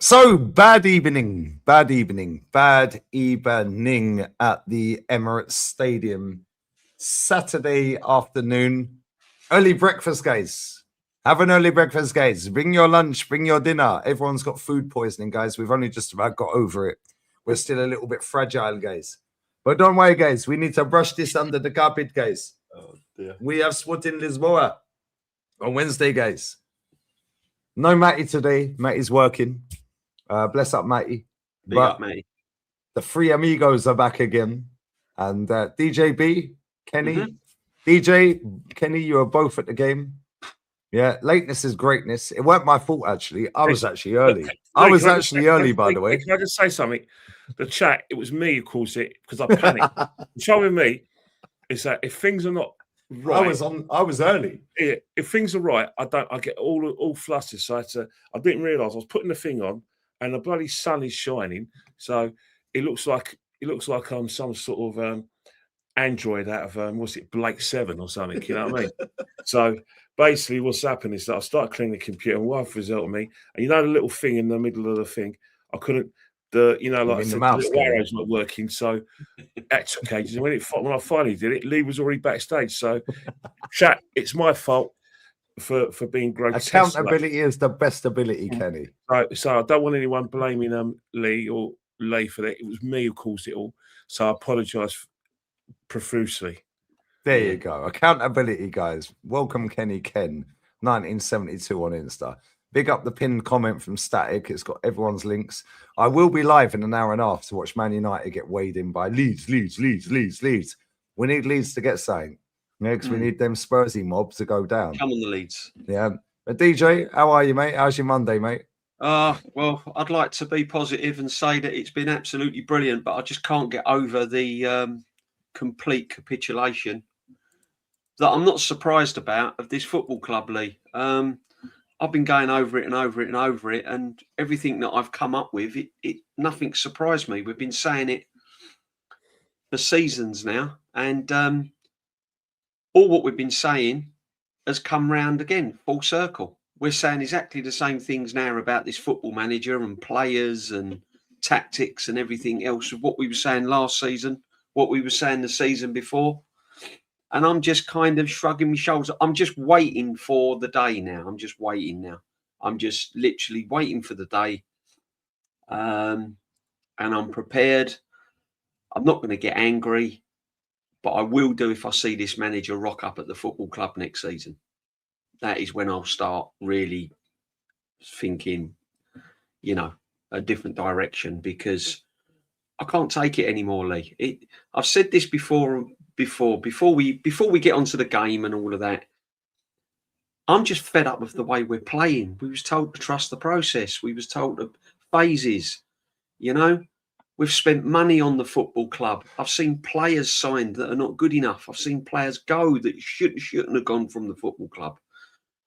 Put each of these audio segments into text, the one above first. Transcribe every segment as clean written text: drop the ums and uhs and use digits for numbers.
So, bad evening at the Emirates Stadium. Saturday afternoon. Early breakfast, guys. Have an early breakfast, guys. Bring your lunch, bring your dinner. Everyone's got food poisoning, guys. We've only just about got over it. We're still a little bit fragile, guys. But don't worry, guys. We need to brush this under the carpet, guys. Oh, dear. We have sport in Lisboa on Wednesday, guys. No Matty today. Matty's working. Bless up, Matty. Big up, Matty. The three amigos are back again. And DJ B, Kenny, DJ, Kenny, you were both at the game. Yeah, lateness is greatness. It weren't my fault, actually. I was actually early. I was actually early, by the way. Can I just say something? The chat, it was me who caused it because I panicked. The trouble with me is that if things are not right, I was early. Yeah, if things are right, I get all flustered. So I didn't realise I was putting the thing on, and the bloody sun is shining, so it looks like I'm some sort of android out of what's it, Blake 7 or something. You know what I mean? So basically, what's happened is that I started cleaning the computer, and wife was out of me, and the little thing in the middle of the thing, I couldn't. The little arrows not working, so that took ages. And when I finally did it, Lee was already backstage. So, chat, it's my fault for being grotesque. Accountability is the best ability, Kenny. So I don't want anyone blaming Lee or Lee for that. It was me who caused it all. So I apologise profusely. There you go. Accountability, guys. Welcome, Kenny Ken, 1972 on Insta. Big up the pinned comment from Static. It's got everyone's links. I will be live in an hour and a half to watch Man United get weighed in by Leeds. We need Leeds to get something. Because we need them Spursy mobs to go down. Come on the Leeds. Yeah. But DJ, how are you, mate? How's your Monday, mate? Well, I'd like to be positive and say that it's been absolutely brilliant, but I just can't get over the complete capitulation that I'm not surprised about of this football club, Lee. I've been going over it and over it and over it, and everything that I've come up with, nothing surprised me. We've been saying it for seasons now, and all what we've been saying has come round again, full circle. We're saying exactly the same things now about this football manager and players and tactics and everything else of what we were saying last season, what we were saying the season before. And I'm just kind of shrugging my shoulders. I'm just waiting for the day now. I'm just literally waiting for the day. And I'm prepared. I'm not going to get angry, but I will do if I see this manager rock up at the football club next season. That is when I'll start really thinking, a different direction, because I can't take it anymore, Lee. I've said this before we get onto the game and all of that. I'm just fed up with the way we're playing. We was told to trust the process. We was told of phases. We've spent money on the football club. I've seen players signed that are not good enough. I've seen players go that shouldn't have gone from the football club.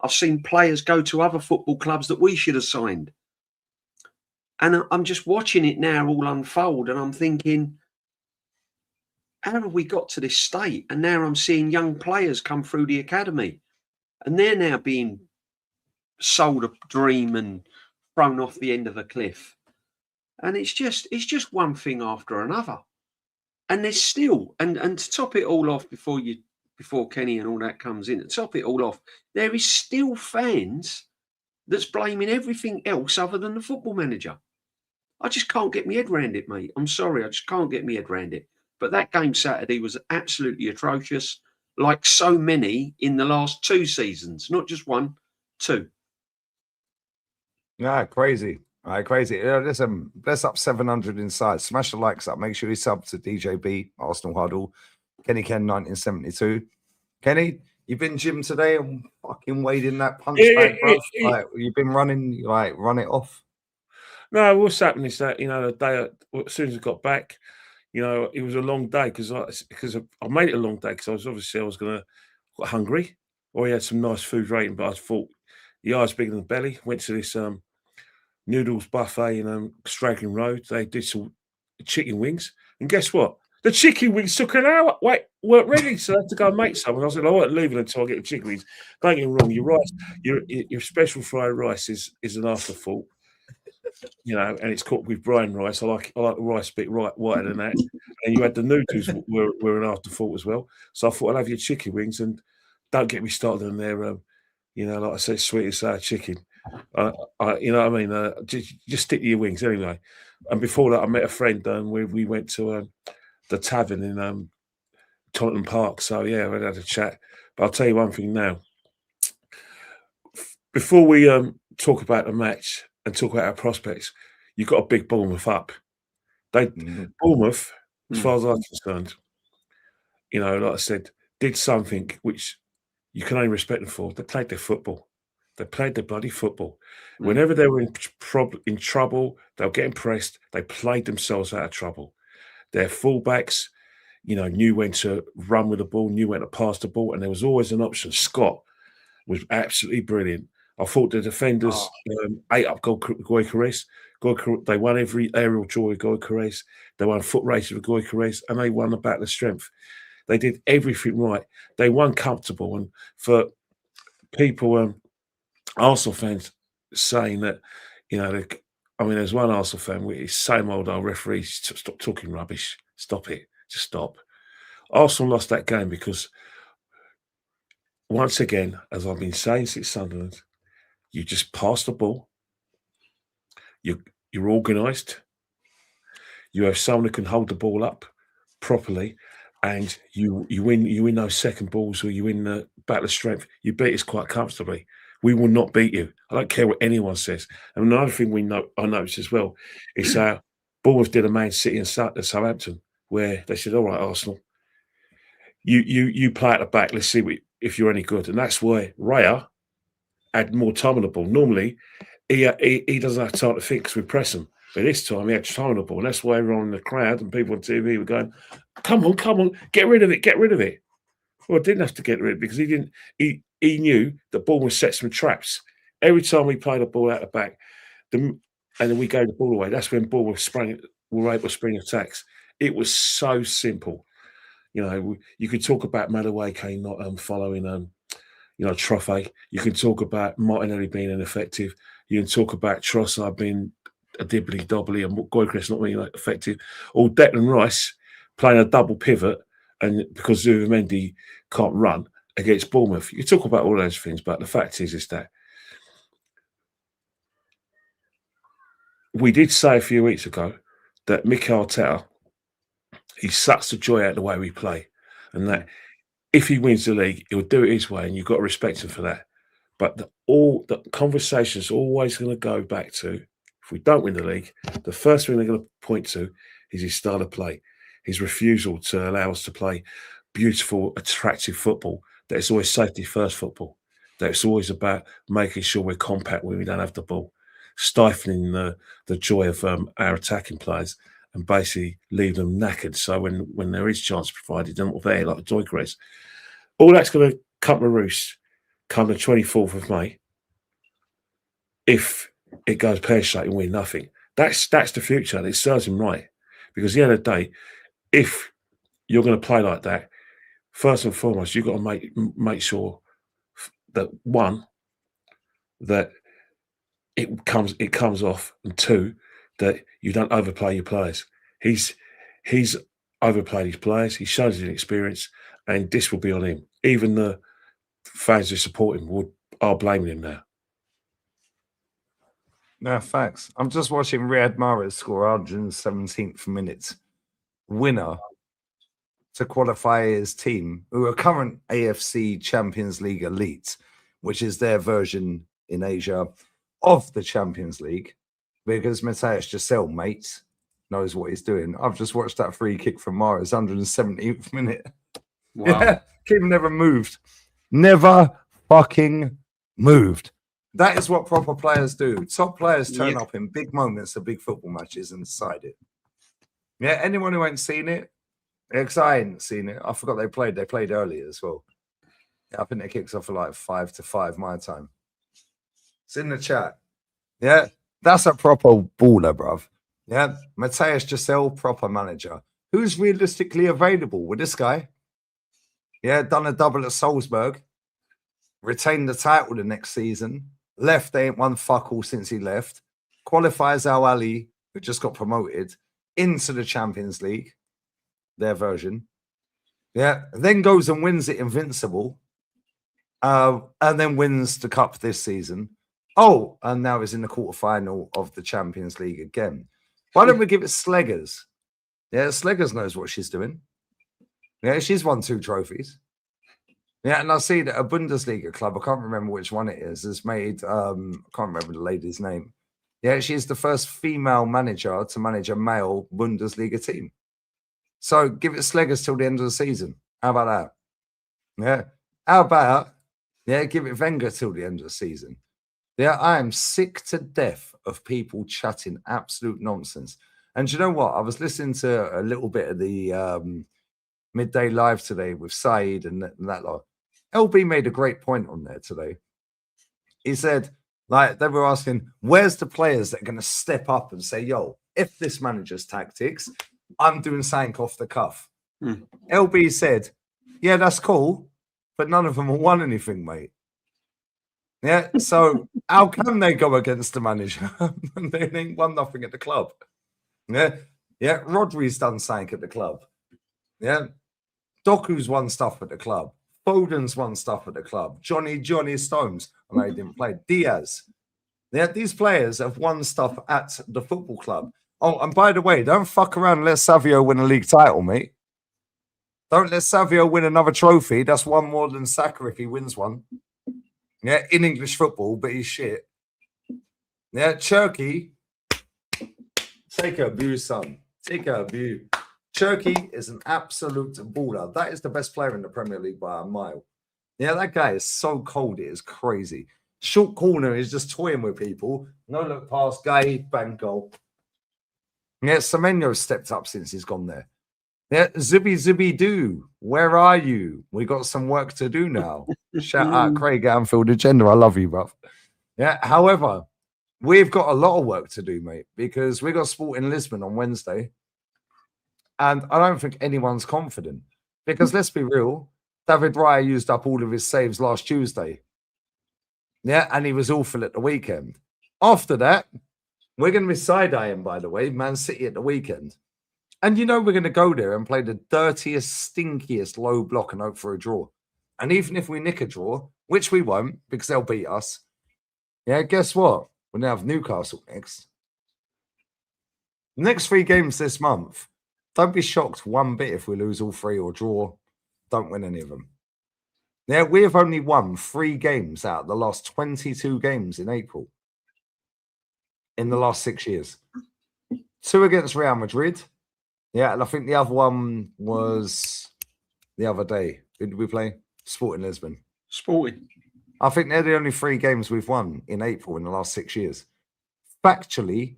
I've seen players go to other football clubs that we should have signed. And I'm just watching it now all unfold, and I'm thinking, how have we got to this state? And now I'm seeing young players come through the academy, and they're now being sold a dream and thrown off the end of a cliff. And it's just one thing after another. And there's still, and to top it all off before Kenny and all that comes in, to top it all off, there is still fans that's blaming everything else other than the football manager. I just can't get my head around it, mate. I'm sorry, I just can't get my head around it. But that game Saturday was absolutely atrocious, like so many in the last 2 seasons. Not just 1, 2. Yeah, crazy. All right, crazy. Listen, bless up 700 inside. Smash the likes up. Make sure you sub to DJ B, Arsenal Huddle, Kenny Ken 1972. Kenny, you've been gym today and fucking weighed in that punch bag, bro. Like, you've been running, run it off. No, what's happened is that, the day, as soon as I got back, it was a long day because I made it a long day because I was going to got hungry. Or had some nice food rating, but I thought the eye's bigger than the belly. Went to this noodles buffet in Straggling Road. They did some chicken wings. And guess what? The chicken wings took an hour. Weren't ready, so I had to go and make some. And I said, I won't leave it until I get the chicken wings. Don't get me wrong, your rice, your special fried rice is an afterthought. you know, and it's cooked with brown rice. I like the rice a bit whiter than that. And you had the noodles were an afterthought as well. So I thought I'd have your chicken wings, and don't get me started on their, you know, like I say, sweet and sour chicken. You know what I mean? Just stick to your wings anyway. And before that, I met a friend, and we went to the tavern in Tottenham Park. So yeah, we had a chat. But I'll tell you one thing now. Before we talk about the match and talk about our prospects, you've got a big Bournemouth up. Bournemouth, as far as I'm concerned, you know, like I said, did something which you can only respect them for. They played their football. They played their bloody football. Whenever they were in trouble, they were getting pressed. They played themselves out of trouble. Their fullbacks, you know, knew when to run with the ball, knew when to pass the ball, and there was always an option. Scott was absolutely brilliant. I thought the defenders ate up Goicores. They won every aerial duel with Goicores. They won foot races with Goicores, and they won the battle of strength. They did everything right. They won comfortable. And for people, Arsenal fans saying that, you know, I mean, there's one Arsenal fan with his same old referee. Stop talking rubbish. Stop it. Just stop. Arsenal lost that game because, once again, as I've been saying since Sunderland, you just pass the ball. You're organised. You have someone who can hold the ball up properly, and you win those second balls, or you win the battle of strength. You beat us quite comfortably. We will not beat you. I don't care what anyone says. And another thing I noticed as well is how Bournemouth did a Man City and Southampton, where they said, "All right, Arsenal, you play at the back. Let's see if you're any good." And that's why Raya had more time on the ball. Normally, he doesn't have time to think because we press him. But this time he had time on the ball. And that's why everyone in the crowd and people on TV were going, come on, get rid of it. Well, I didn't have to get rid of it because he knew the ball was set some traps. Every time we played the ball out the back, and then we gave the ball away, that's when ball were able to spring attacks. It was so simple. You know, you could talk about Madueke not following you know, Troffey. You can talk about Martinelli being ineffective. You can talk about Trossard being a dibbly-dobbly and Goicores not being effective. Or Declan Rice playing a double pivot, and because Zubimendi can't run against Bournemouth. You talk about all those things, but the fact is that we did say a few weeks ago that Mikel Arteta, he sucks the joy out of the way we play, and that if he wins the league, he'll do it his way, and you've got to respect him for that. But the conversation is always going to go back to, if we don't win the league, the first thing they're going to point to is his style of play, his refusal to allow us to play beautiful, attractive football, that it's always safety first football, that it's always about making sure we're compact when we don't have the ball, stifling the joy of our attacking players and basically leave them knackered. So when there is chance provided, they're not there like the Goicores. All that's going to come to roost come the 24th of May if it goes pear-shaped and we're nothing. That's the future, and it serves him right. Because at the end of the day, if you're going to play like that, first and foremost, you've got to make sure that, one, that it comes off, and two, that you don't overplay your players. He's overplayed his players. He shows his inexperience, and this will be on him. Even the fans who support him are blaming him now. No, facts. I'm just watching Riyad Mahrez score 117th minute winner to qualify his team, who are current AFC Champions League elite, which is their version in Asia of the Champions League, because Matthias Giselle, mate, knows what he's doing. I've just watched that free kick from Mahrez, 117th minute. Wow. Yeah, kid never moved. Never fucking moved. That is what proper players do. Top players turn up in big moments of big football matches and decide it. Yeah, anyone who ain't seen it, because I ain't seen it. I forgot they played. They played earlier as well. Yeah, I think they kicks off at like 5-5 my time. It's in the chat. Yeah, that's a proper baller, bruv. Yeah, Matthias Giselle, proper manager. Who's realistically available with this guy? Yeah, done a double at Salzburg. Retained the title the next season. Left, they ain't won fuck all since he left. qualifies Al Ali, who just got promoted, into the Champions League, their version. Yeah, then goes and wins it Invincible, and then wins the cup this season. Oh, and now is in the quarterfinal of the Champions League again. Why don't we give it Sleggers? Yeah, Sleggers knows what she's doing. Yeah, she's won 2 trophies. Yeah, and I see that a Bundesliga club, I can't remember which one it is, has made, I can't remember the lady's name. Yeah, she's the first female manager to manage a male Bundesliga team. So give it Sleggers till the end of the season. How about that? Yeah. How about, yeah, give it Wenger till the end of the season. Yeah, I am sick to death of people chatting absolute nonsense. And you know what? I was listening to a little bit of the midday live today with Saeed and that lot. LB made a great point on there today. He said, like, they were asking, where's the players that are going to step up and say, yo, if this manager's tactics, I'm doing something off the cuff. LB said, yeah, that's cool, but none of them have won anything, mate. Yeah, so how can they go against the manager? They ain't won nothing at the club. Yeah, Rodri's done something at the club. Yeah, Doku's won stuff at the club. Foden's won stuff at the club. Johnny Stones, I know he didn't play. Diaz. Yeah, these players have won stuff at the football club. Oh, and by the way, don't fuck around and let Savio win a league title, mate. Don't let Savio win another trophy. That's one more than Saka if he wins one. Yeah, in English football, but he's shit. Yeah, Cherky, take a view, son. Take a view. Cherky is an absolute baller. That is the best player in the Premier League by a mile. Yeah, that guy is so cold. It is crazy. Short corner is just toying with people. No look past, guy, bang, goal. Yeah, Semenyo stepped up since he's gone there. Yeah, Zibby Doo, where are you? We got some work to do now. Shout out Craig Anfield Agenda. I love you, bruv. Yeah, however, we've got a lot of work to do, mate, because we got sport in Lisbon on Wednesday. And I don't think anyone's confident because let's be real, David Raya used up all of his saves last Tuesday. Yeah, and he was awful at the weekend. After that, we're going to be side-eyeing, by the way, Man City at the weekend. And you know we're going to go there and play the dirtiest, stinkiest low block and hope for a draw. And even if we nick a draw, which we won't because they'll beat us, yeah, guess what? We're going to have Newcastle next. Next 3 games this month. Don't be shocked one bit if we lose all 3 or draw. Don't win any of them. Yeah, we have only won 3 games out of the last 22 games in April. In the last 6 years. 2 against Real Madrid. Yeah, and I think the other one was the other day. Who did we play? Sporting Lisbon. Sporting. I think they're the only 3 games we've won in April in the last 6 years. Factually,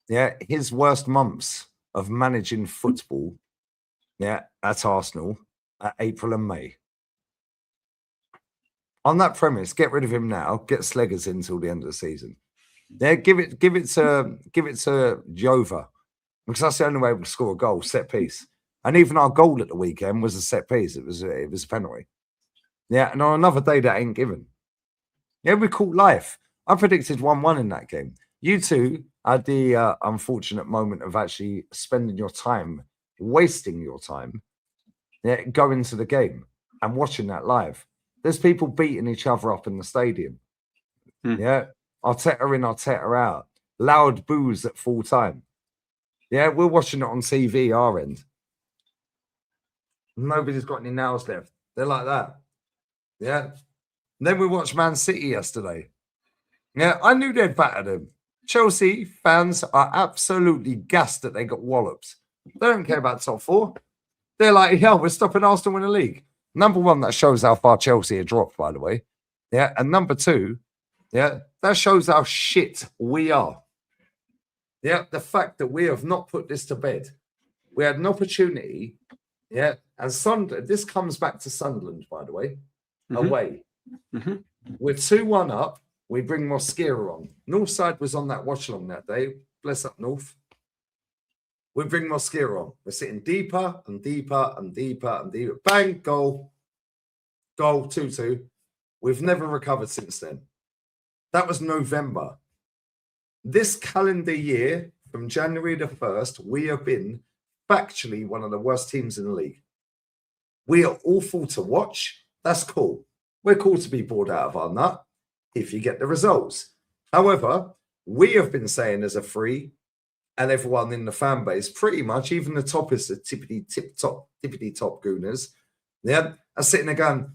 yeah, his worst months of managing football, yeah, at Arsenal, at April and May. On that premise, get rid of him now. Get Sleggers in until the end of the season. Yeah, give it to Jova, because that's the only way we score a goal, set piece. And even our goal at the weekend was a set piece. It was a penalty. Yeah, and on another day that ain't given. Yeah, we caught life. I predicted 1-1 in that game. You two had the unfortunate moment of actually spending your time, wasting your time, yeah, going to the game and watching that live. There's people beating each other up in the stadium. Yeah, Arteta in, Arteta out. Loud boos at full time. Yeah, we're watching it on TV, our end. Nobody's got any nails left. They're like that. Yeah. And then we watched Man City yesterday. Yeah, I knew they'd batter them. Chelsea fans are absolutely gassed that they got wallops. They don't care about top 4. They're like, yeah, we're stopping Arsenal in the league. Number 1, that shows how far Chelsea are dropped, by the way. Yeah, and number 2, yeah, that shows how shit we are. Yeah, the fact that we have not put this to bed. We had an opportunity, yeah, and Sunderland, this comes back to Sunderland, by the way, away. We're 2-1 up. We bring Mosquera on. Northside was on that watch along that day. Bless up North. We bring Mosquera on. We're sitting deeper and deeper and deeper and deeper. Bang, goal. Goal, 2-2. We've never recovered since then. That was November. This calendar year, from January the 1st, we have been factually one of the worst teams in the league. We are awful to watch. That's cool. We're cool to be bored out of our nut if you get the results. However, we have been saying as a free, and everyone in the fan base, pretty much, even the toppers, the tippity top gooners, yeah, are sitting there going,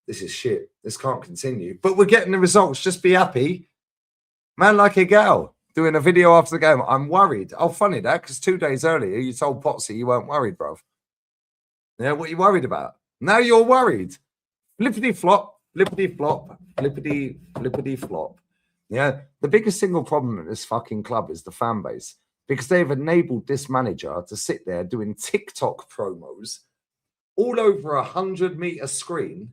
this is shit. This can't continue. But we're getting the results. Just be happy. Man like a gal doing a video after the game. I'm worried. Oh, funny that, because 2 days earlier you told Potsy you weren't worried, bruv. Yeah, what are you worried about? Now you're worried. Flippity flop, flippity flop, flippity flop. Yeah, the biggest single problem at this fucking club is the fan base, because they've enabled this manager to sit there doing TikTok promos all over 100-meter screen,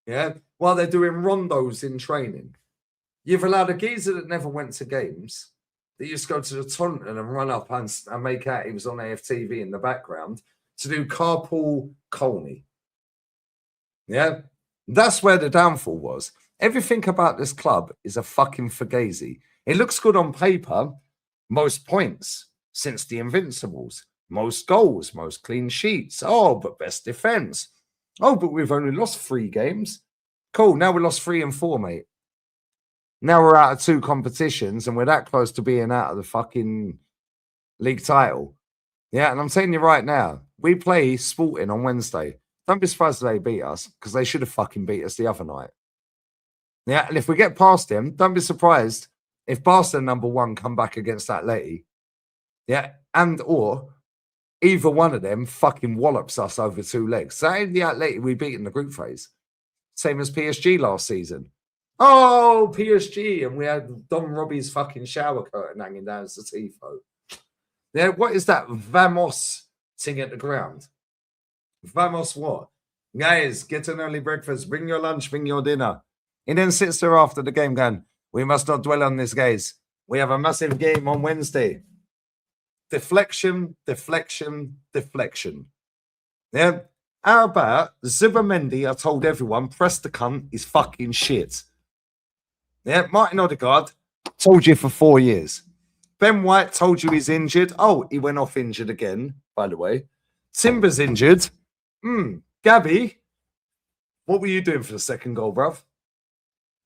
yeah, while they're doing rondos in training. You've allowed a geezer that never went to games, that used to go to the Taunton and run up and make out he was on AFTV in the background, to do carpool Colney. Yeah, that's where the downfall was. Everything about this club is a fucking fugazi. It looks good on paper. Most points since the Invincibles. Most goals, most clean sheets. Oh, but best defense. Oh, but we've only lost 3 games. Cool, now we lost 3 and 4, mate. Now we're out of 2 competitions and we're that close to being out of the fucking league title. Yeah, and I'm telling you right now, we play Sporting on Wednesday. Don't be surprised if they beat us, because they should have fucking beat us the other night. Yeah, and if we get past them, don't be surprised if Barca number 1 come back against Atleti. Yeah, and or either one of them fucking wallops us over 2 legs. So ain't the Atleti we beat in the group phase. Same as PSG last season. Oh, PSG, and we had Don Robbie's fucking shower curtain hanging down as the tifo. Yeah, what is that Vamos thing at the ground? Vamos what? Guys, get an early breakfast, bring your lunch, bring your dinner. He then sits there after the game going, we must not dwell on this, guys. We have a massive game on Wednesday. Deflection, deflection, deflection. Yeah. How about Zubimendi? I told everyone, press the cunt, is fucking shit. Yeah, Martin Odegaard told you for 4 years. Ben White told you he's injured. Oh, he went off injured again, by the way. Timber's injured. Gabby, what were you doing for the second goal, bruv?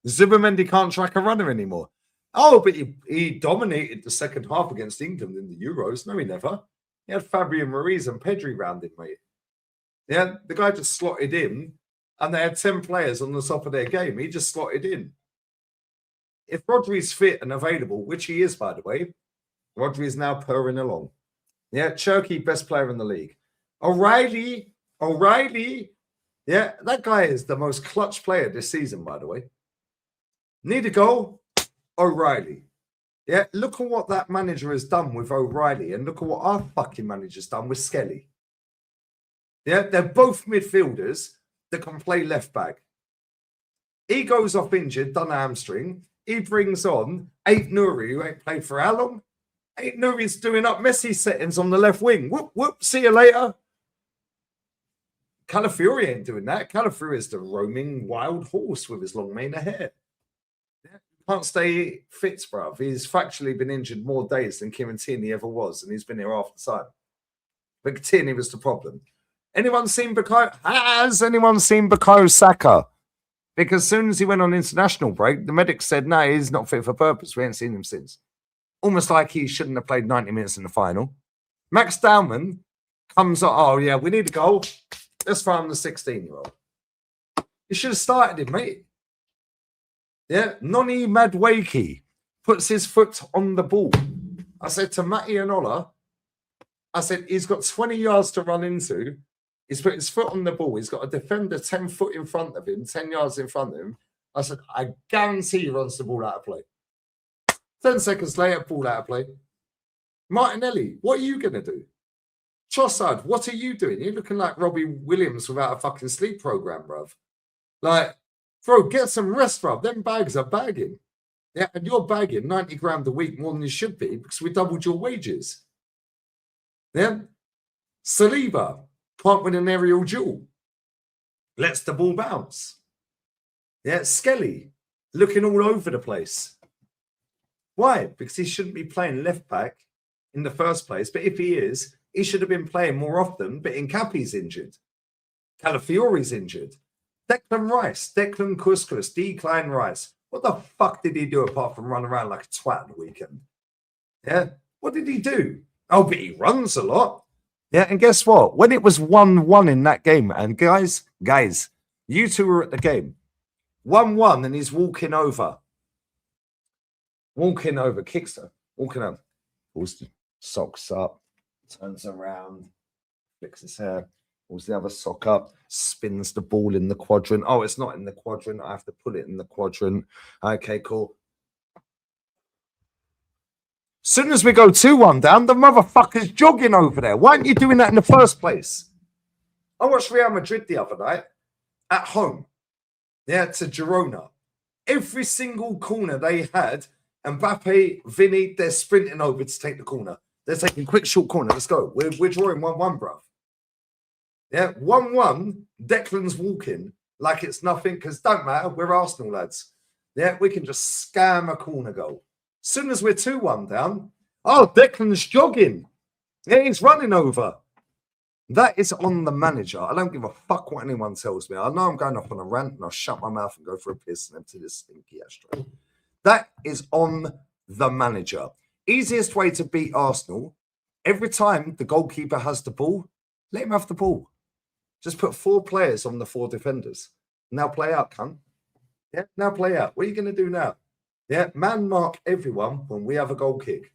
Zubimendi can't track a runner anymore. Oh, but he dominated the second half against England in the Euros. No, he never. He had Fabian Ruiz and Pedri round him, mate. Yeah, the guy just slotted in, and they had 10 players on the top of their game. He just slotted in. If Rodri's fit and available, which he is, by the way, Rodri is now purring along. Yeah, Cherky, best player in the league. O'Reilly. Yeah, that guy is the most clutch player this season, by the way. Need a goal? O'Reilly. Yeah, look at what that manager has done with O'Reilly, and look at what our fucking manager's done with Skelly. Yeah, they're both midfielders that can play left back. He goes off injured, done a hamstring. He brings on Ait Nouri, who ain't played for how long? Ait Nouri's doing up Messi settings on the left wing. Whoop, whoop, see you later. Calafiori ain't doing that. Calafiori is the roaming wild horse with his long mane of hair. Yeah, can't stay fit, bruv. He's factually been injured more days than Kieran Tierney ever was, and he's been here half the time. But Tierney was the problem. Anyone seen Bukayo? Has anyone seen Bukayo Saka? Because as soon as he went on international break, the medics said, no, he's not fit for purpose. We ain't seen him since. Almost like he shouldn't have played 90 minutes in the final. Max Dowman comes on, oh, yeah, we need a goal. Let's find the 16-year-old. You should have started him, mate. Yeah, Noni Madueke puts his foot on the ball. I said to Matty and Ola, I said, he's got 20 yards to run into. He's put his foot on the ball. He's got a defender 10 foot in front of him, 10 yards in front of him. I said, I guarantee he runs the ball out of play. 10 seconds later, ball out of play. Martinelli, what are you going to do? Trossard, what are you doing? You're looking like Robbie Williams without a fucking sleep program, bruv. Like, bro, get some rest, bruv. Them bags are bagging. Yeah, and you're bagging 90 grand a week more than you should be because we doubled your wages. Yeah? Saliba can't win an aerial duel. Lets the ball bounce. Yeah, Skelly looking all over the place. Why? Because he shouldn't be playing left back in the first place. But if he is, he should have been playing more often. But Nkappi's injured. Calafiori's injured. Declan Rice, Declan Couscous, Declan Rice. What the fuck did he do apart from run around like a twat on the weekend? Yeah. What did he do? Oh, but he runs a lot. Yeah. And guess what? When it was 1-1 in that game, and guys, you two were at the game. 1-1, and he's walking over, kicks her, walking up, pulls the socks up, turns around, flicks his hair, pulls the other sock up, spins the ball in the quadrant. Oh, it's not in the quadrant. I have to put it in the quadrant. Okay, cool. Soon as we go 2-1 down, the motherfucker's jogging over there. Why aren't you doing that in the first place? I watched Real Madrid the other night at home. Yeah, to Girona. Every single corner they had, Mbappe, Vinny, they're sprinting over to take the corner. They're taking quick, short corner. Let's go. We're drawing 1-1, bruv. Yeah, 1-1. Declan's walking like it's nothing because don't matter. We're Arsenal lads. Yeah, we can just scam a corner goal. As soon as we're 2-1 down, oh, Declan's jogging. Yeah, he's running over. That is on the manager. I don't give a fuck what anyone tells me. I know I'm going off on a rant and I'll shut my mouth and go for a piss and empty this stinky ashtray. That is on the manager. Easiest way to beat Arsenal, every time the goalkeeper has the ball, let him have the ball. Just put 4 players on the 4 defenders. Now play out, cunt. Yeah, now play out. What are you going to do now? Yeah, man mark everyone when we have a goal kick.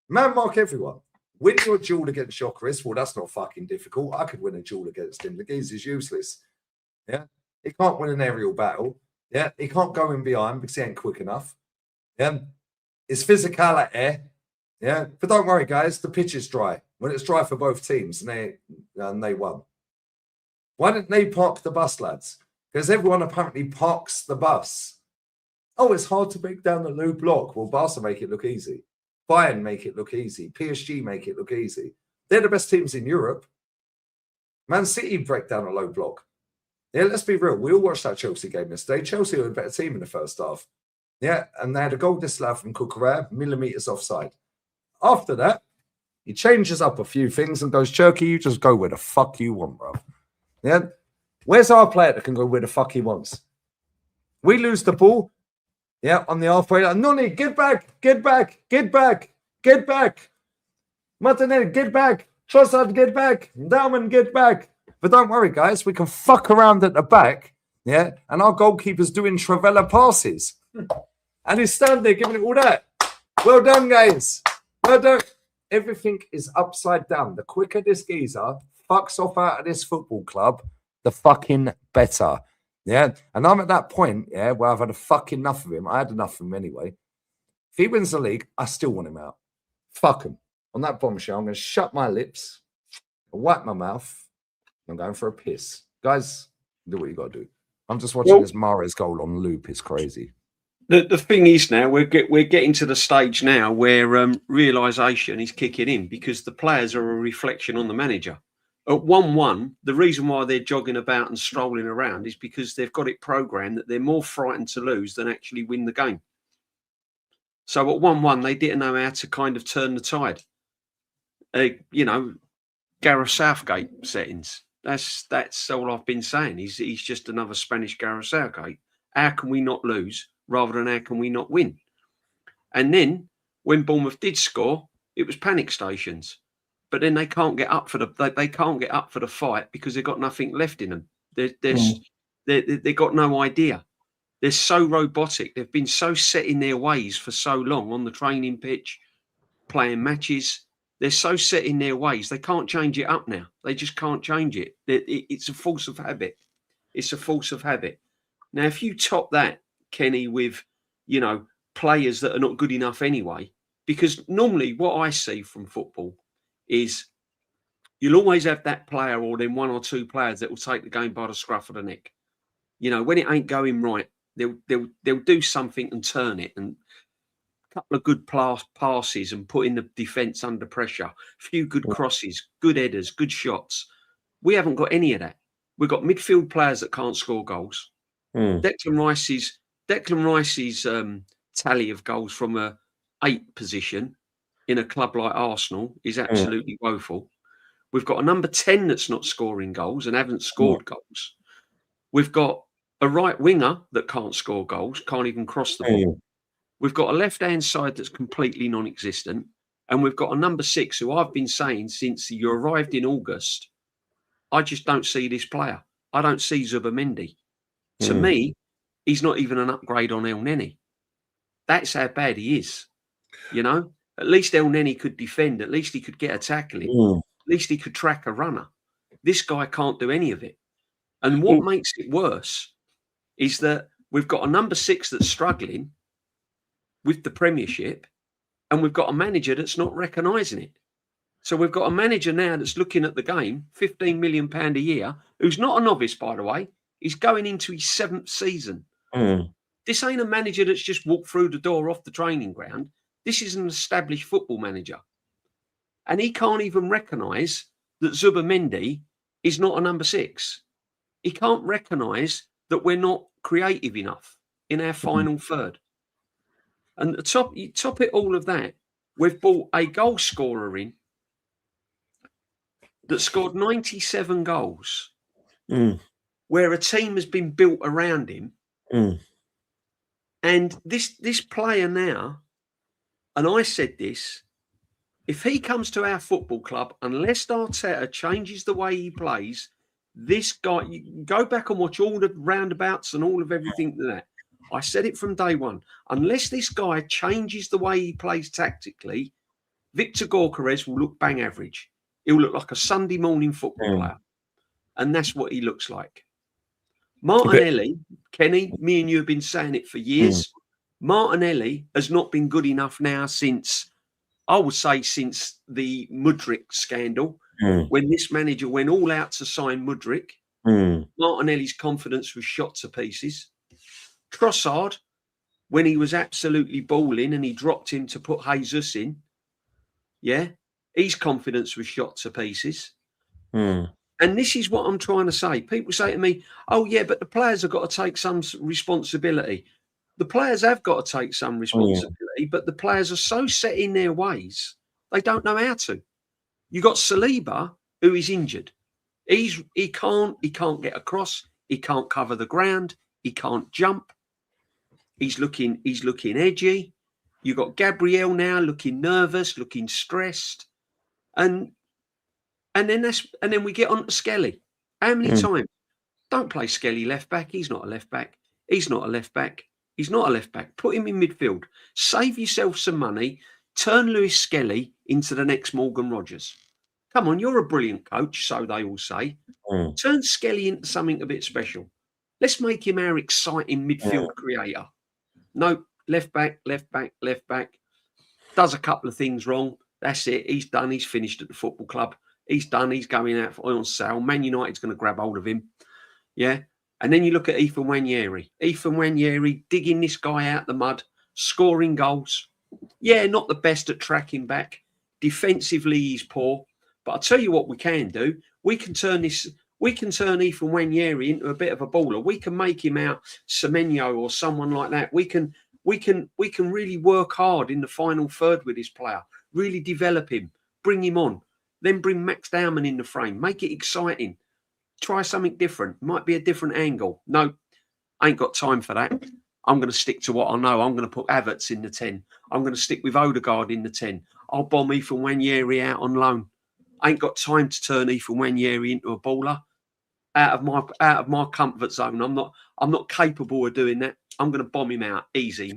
Man mark everyone. Win your duel against Jokeris. Well, that's not fucking difficult. I could win a duel against him. The geez is useless. Yeah. He can't win an aerial battle. Yeah. He can't go in behind because he ain't quick enough. Yeah. It's physicality. Yeah. But don't worry, guys. The pitch is dry. When it's dry for both teams and they won. Why didn't they park the bus, lads? Because everyone apparently parks the bus. Oh, it's hard to break down the low block. Well, Barca make it look easy. Bayern make it look easy. PSG make it look easy. They're the best teams in Europe. Man City break down a low block. Yeah, let's be real. We all watched that Chelsea game yesterday. Chelsea were a better team in the first half. Yeah, and they had a goal disallowed from Cucurella, millimetres offside. After that, he changes up a few things and goes, Cherky, you just go where the fuck you want, bro. Yeah, where's our player that can go where the fuck he wants? We lose the ball. Yeah, on the halfway line. Noni, get back. Martinelli, get back. Trossard, get back. Dauman, get back. But don't worry, guys. We can fuck around at the back. Yeah, and our goalkeeper's doing Travella passes. And he's standing there giving it all that. Well done, guys. Well done. Everything is upside down. The quicker this geezer fucks off out of this football club, the fucking better. Yeah, and I'm at that point, yeah, where I've had a fucking enough of him. I had enough of him anyway. If he wins the league, I still want him out. Fuck him. On that bombshell, I'm going to shut my lips, wipe my mouth, and I'm going for a piss. Guys, do what you got to do. I'm just watching this Mahrez goal on loop. It's crazy. The thing is now, we're getting to the stage now where realisation is kicking in because the players are a reflection on the manager. At 1-1, the reason why they're jogging about and strolling around is because they've got it programmed that they're more frightened to lose than actually win the game. So at 1-1, they didn't know how to kind of turn the tide. Gareth Southgate settings. That's all I've been saying. He's just another Spanish Gareth Southgate. How can we not lose rather than how can we not win? And then when Bournemouth did score, it was panic stations. But then they can't get up for the fight because they've got nothing left in them. They've got no idea. They're so robotic. They've been so set in their ways for so long on the training pitch, playing matches. They're so set in their ways. They can't change it up now. They just can't change it. It's a force of habit. It's a force of habit. Now, if you top that, Kenny, with, players that are not good enough anyway, because normally what I see from football is you'll always have that player or then 1 or 2 players that will take the game by the scruff of the neck. When it ain't going right, they'll do something and turn it, and a couple of good passes and putting the defence under pressure, a few good crosses, good headers, good shots. We haven't got any of that. We've got midfield players that can't score goals. Declan Rice's tally of goals from a 8 position in a club like Arsenal is absolutely woeful. We've got a number 10 that's not scoring goals and haven't scored goals. We've got a right winger that can't score goals, can't even cross the ball. We've got a left-hand side that's completely non-existent. And we've got a number 6 who I've been saying since you arrived in August, I just don't see this player. I don't see Zubamendi. To me, he's not even an upgrade on El Neni. That's how bad he is. You know, at least El Neni could defend. At least he could get a tackle in. At least he could track a runner. This guy can't do any of it. And what makes it worse is that we've got a number 6 that's struggling with the Premiership, and we've got a manager that's not recognising it. So we've got a manager now that's looking at the game, £15 million a year, who's not a novice, by the way. He's going into his 7th season. This ain't a manager that's just walked through the door off the training ground. This is an established football manager. And he can't even recognise that Zubamendi is not a number 6. He can't recognise that we're not creative enough in our final third. And you top it all of that, we've brought a goal scorer in that scored 97 goals, where a team has been built around him. And this player now, and I said this, if he comes to our football club, unless Arteta changes the way he plays, this guy, you can go back and watch all the roundabouts and all of everything like that. I said it from day one. Unless this guy changes the way he plays tactically, Victor Gyökeres will look bang average. He'll look like a Sunday morning football player. And that's what he looks like. Martinelli, Kenny, me and you have been saying it for years. Martinelli has not been good enough now since, I would say, since the Mudryk scandal, when this manager went all out to sign Mudryk. Martinelli's confidence was shot to pieces. Trossard, when he was absolutely balling and he dropped him to put Jesus in, his confidence was shot to pieces. And this is what I'm trying to say. People say to me, oh, yeah, but the players have got to take some responsibility. The players have got to take some responsibility, but the players are so set in their ways, they don't know how to. You got Saliba, who is injured. He can't get across. He can't cover the ground. He can't jump. He's looking edgy. You got Gabriel now looking nervous, looking stressed, and then we get on to Skelly. How many times? Don't play Skelly left back. He's not a left back. He's not a left back. He's not a left back. Put him in midfield. Save yourself some money. Turn Lewis Skelly into the next Morgan Rogers. Come on, you're a brilliant coach, so they all say. Turn Skelly into something a bit special. Let's make him our exciting midfield creator. No, left back, left back, left back. Does a couple of things wrong. That's it. He's done. He's finished at the football club. He's done. He's going out on sale. Man United's going to grab hold of him. Yeah. And then you look at Ethan Nwaneri. Ethan Nwaneri digging this guy out the mud, scoring goals. Yeah, not the best at tracking back. Defensively, he's poor. But I'll tell you what we can do. We can turn Ethan Nwaneri into a bit of a baller. We can make him out Semenyo or someone like that. We can really work hard in the final third with this player. Really develop him. Bring him on. Then bring Max Dowman in the frame. Make it exciting. Try something different. Might be a different angle. No, I ain't got time for that. I'm going to stick to what I know. I'm going to put Havertz in the 10. I'm going to stick with Odegaard in the 10. I'll bomb Ethan Nwaneri out on loan. I ain't got time to turn Ethan Nwaneri into a baller. Out of my comfort zone. I'm not capable of doing that. I'm going to bomb him out easy.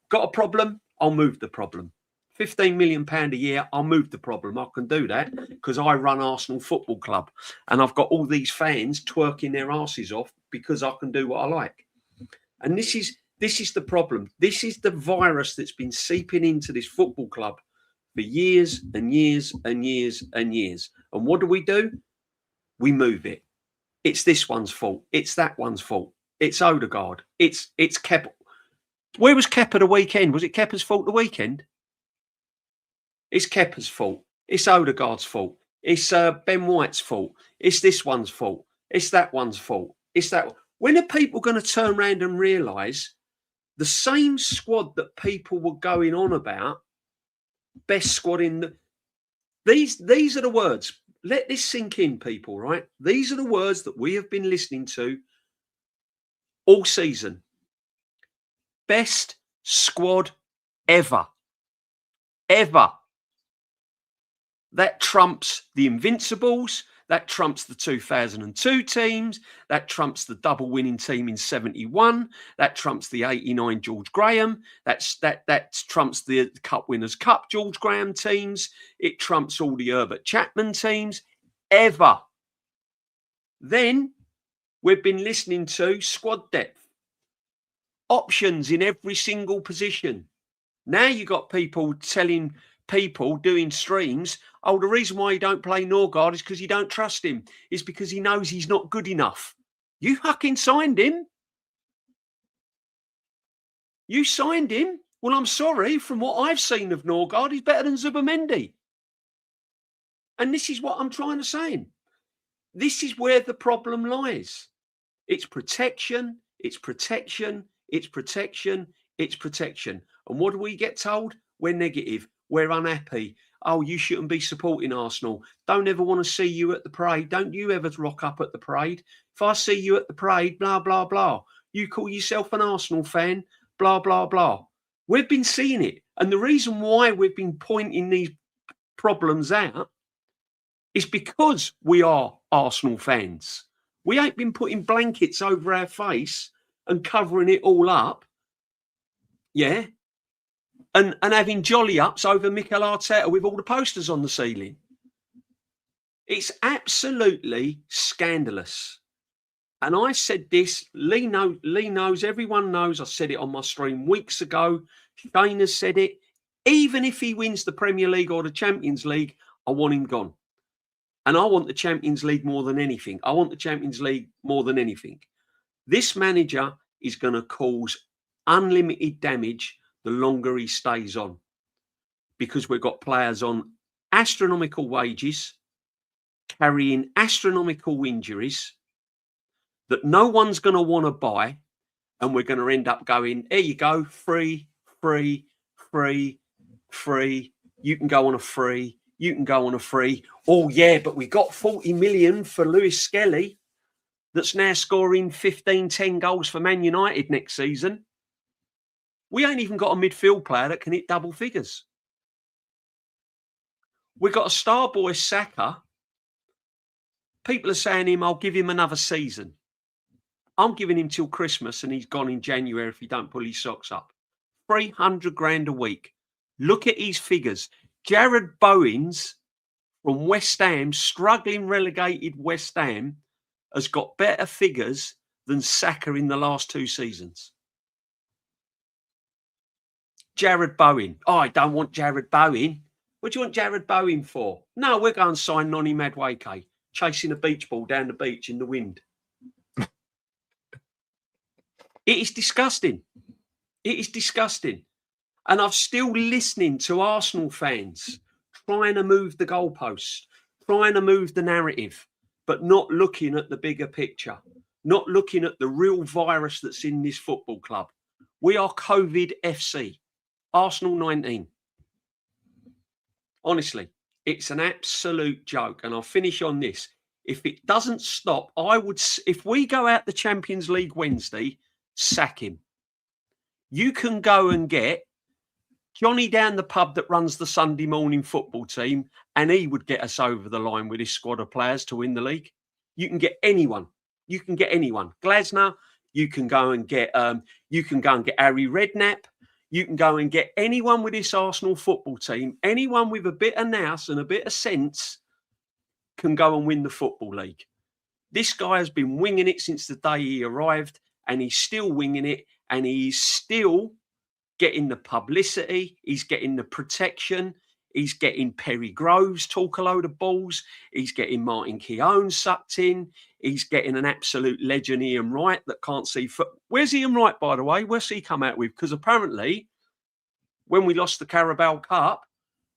Got a problem? I'll move the problem. £15 million a year, I'll move the problem. I can do that because I run Arsenal Football Club and I've got all these fans twerking their asses off because I can do what I like. And this is the problem. This is the virus that's been seeping into this football club for years and years and years and years. And what do? We move it. It's this one's fault. It's that one's fault. It's Odegaard. It's Kepa. Where was Kepa the weekend? Was it Kepa's fault the weekend? It's Kepa's fault. It's Odegaard's fault. It's Ben White's fault. It's this one's fault. It's that one's fault. It's that. When are people going to turn around and realise The same squad that people were going on about, best squad in the... These are the words. Let this sink in, people, right? These are the words that we have been listening to all season. Best squad ever. Ever. That trumps the Invincibles. That trumps the 2002 teams. That trumps the double winning team in 71. That trumps the 89 George Graham. That trumps the Cup Winners' Cup George Graham teams. It trumps all the Herbert Chapman teams ever. Then we've been listening to squad depth, options in every single position. Now you got people telling people doing streams, oh, the reason why you don't play Norgard is because you don't trust him. It's because he knows he's not good enough. You fucking signed him. You signed him. Well, I'm sorry. From what I've seen of Norgard, he's better than Zubamendi. And this is what I'm trying to say. This is where the problem lies. It's protection. It's protection. It's protection. It's protection. And what do we get told? We're negative. We're unhappy. Oh, you shouldn't be supporting Arsenal. Don't ever want to see you at the parade. Don't you ever rock up at the parade. If I see you at the parade, blah, blah, blah. You call yourself an Arsenal fan, blah, blah, blah. We've been seeing it. And the reason why we've been pointing these problems out is because we are Arsenal fans. We ain't been putting blankets over our face and covering it all up. Yeah. And having jolly ups over Mikel Arteta with all the posters on the ceiling. It's absolutely scandalous. And I said this, Lee knows, everyone knows, I said it on my stream weeks ago. Shane has said it. Even if he wins the Premier League or the Champions League, I want him gone. And I want the Champions League more than anything. I want the Champions League more than anything. This manager is going to cause unlimited damage the longer he stays on, because we've got players on astronomical wages, carrying astronomical injuries that no one's going to want to buy, and we're going to end up going, here you go, free, free, free, free. You can go on a free. You can go on a free. Oh, yeah, but we got 40 million for Lewis Skelly that's now scoring 15, 10 goals for Man United next season. We ain't even got a midfield player that can hit double figures. We've got a star boy, Saka. People are saying him, I'll give him another season. I'm giving him till Christmas and he's gone in January if he don't pull his socks up. 300 grand a week. Look at his figures. Jared Bowens from West Ham, struggling relegated West Ham, has got better figures than Saka in the last 2 seasons. Jared Bowen. Oh, I don't want Jared Bowen. What do you want Jared Bowen for? No, we're going to sign Noni Madueke, chasing a beach ball down the beach in the wind. It is disgusting. It is disgusting. And I'm still listening to Arsenal fans trying to move the goalposts, trying to move the narrative, but not looking at the bigger picture, not looking at the real virus that's in this football club. We are COVID FC. Arsenal 19. Honestly, it's an absolute joke. And I'll finish on this. If it doesn't stop, if we go out the Champions League Wednesday, sack him. You can go and get Johnny down the pub that runs the Sunday morning football team, and he would get us over the line with his squad of players to win the league. You can get anyone. You can get anyone. Glasner, you can go and get Harry Redknapp. You can go and get anyone with this Arsenal football team, anyone with a bit of nous and a bit of sense can go and win the Football League. This guy has been winging it since the day he arrived, and he's still winging it, and he's still getting the publicity, he's getting the protection, he's getting Perry Groves talk a load of balls, he's getting Martin Keown sucked in, he's getting an absolute legend, Ian Wright, that can't see foot. Where's Ian Wright, by the way? Where's he come out with? Because apparently, when we lost the Carabao Cup,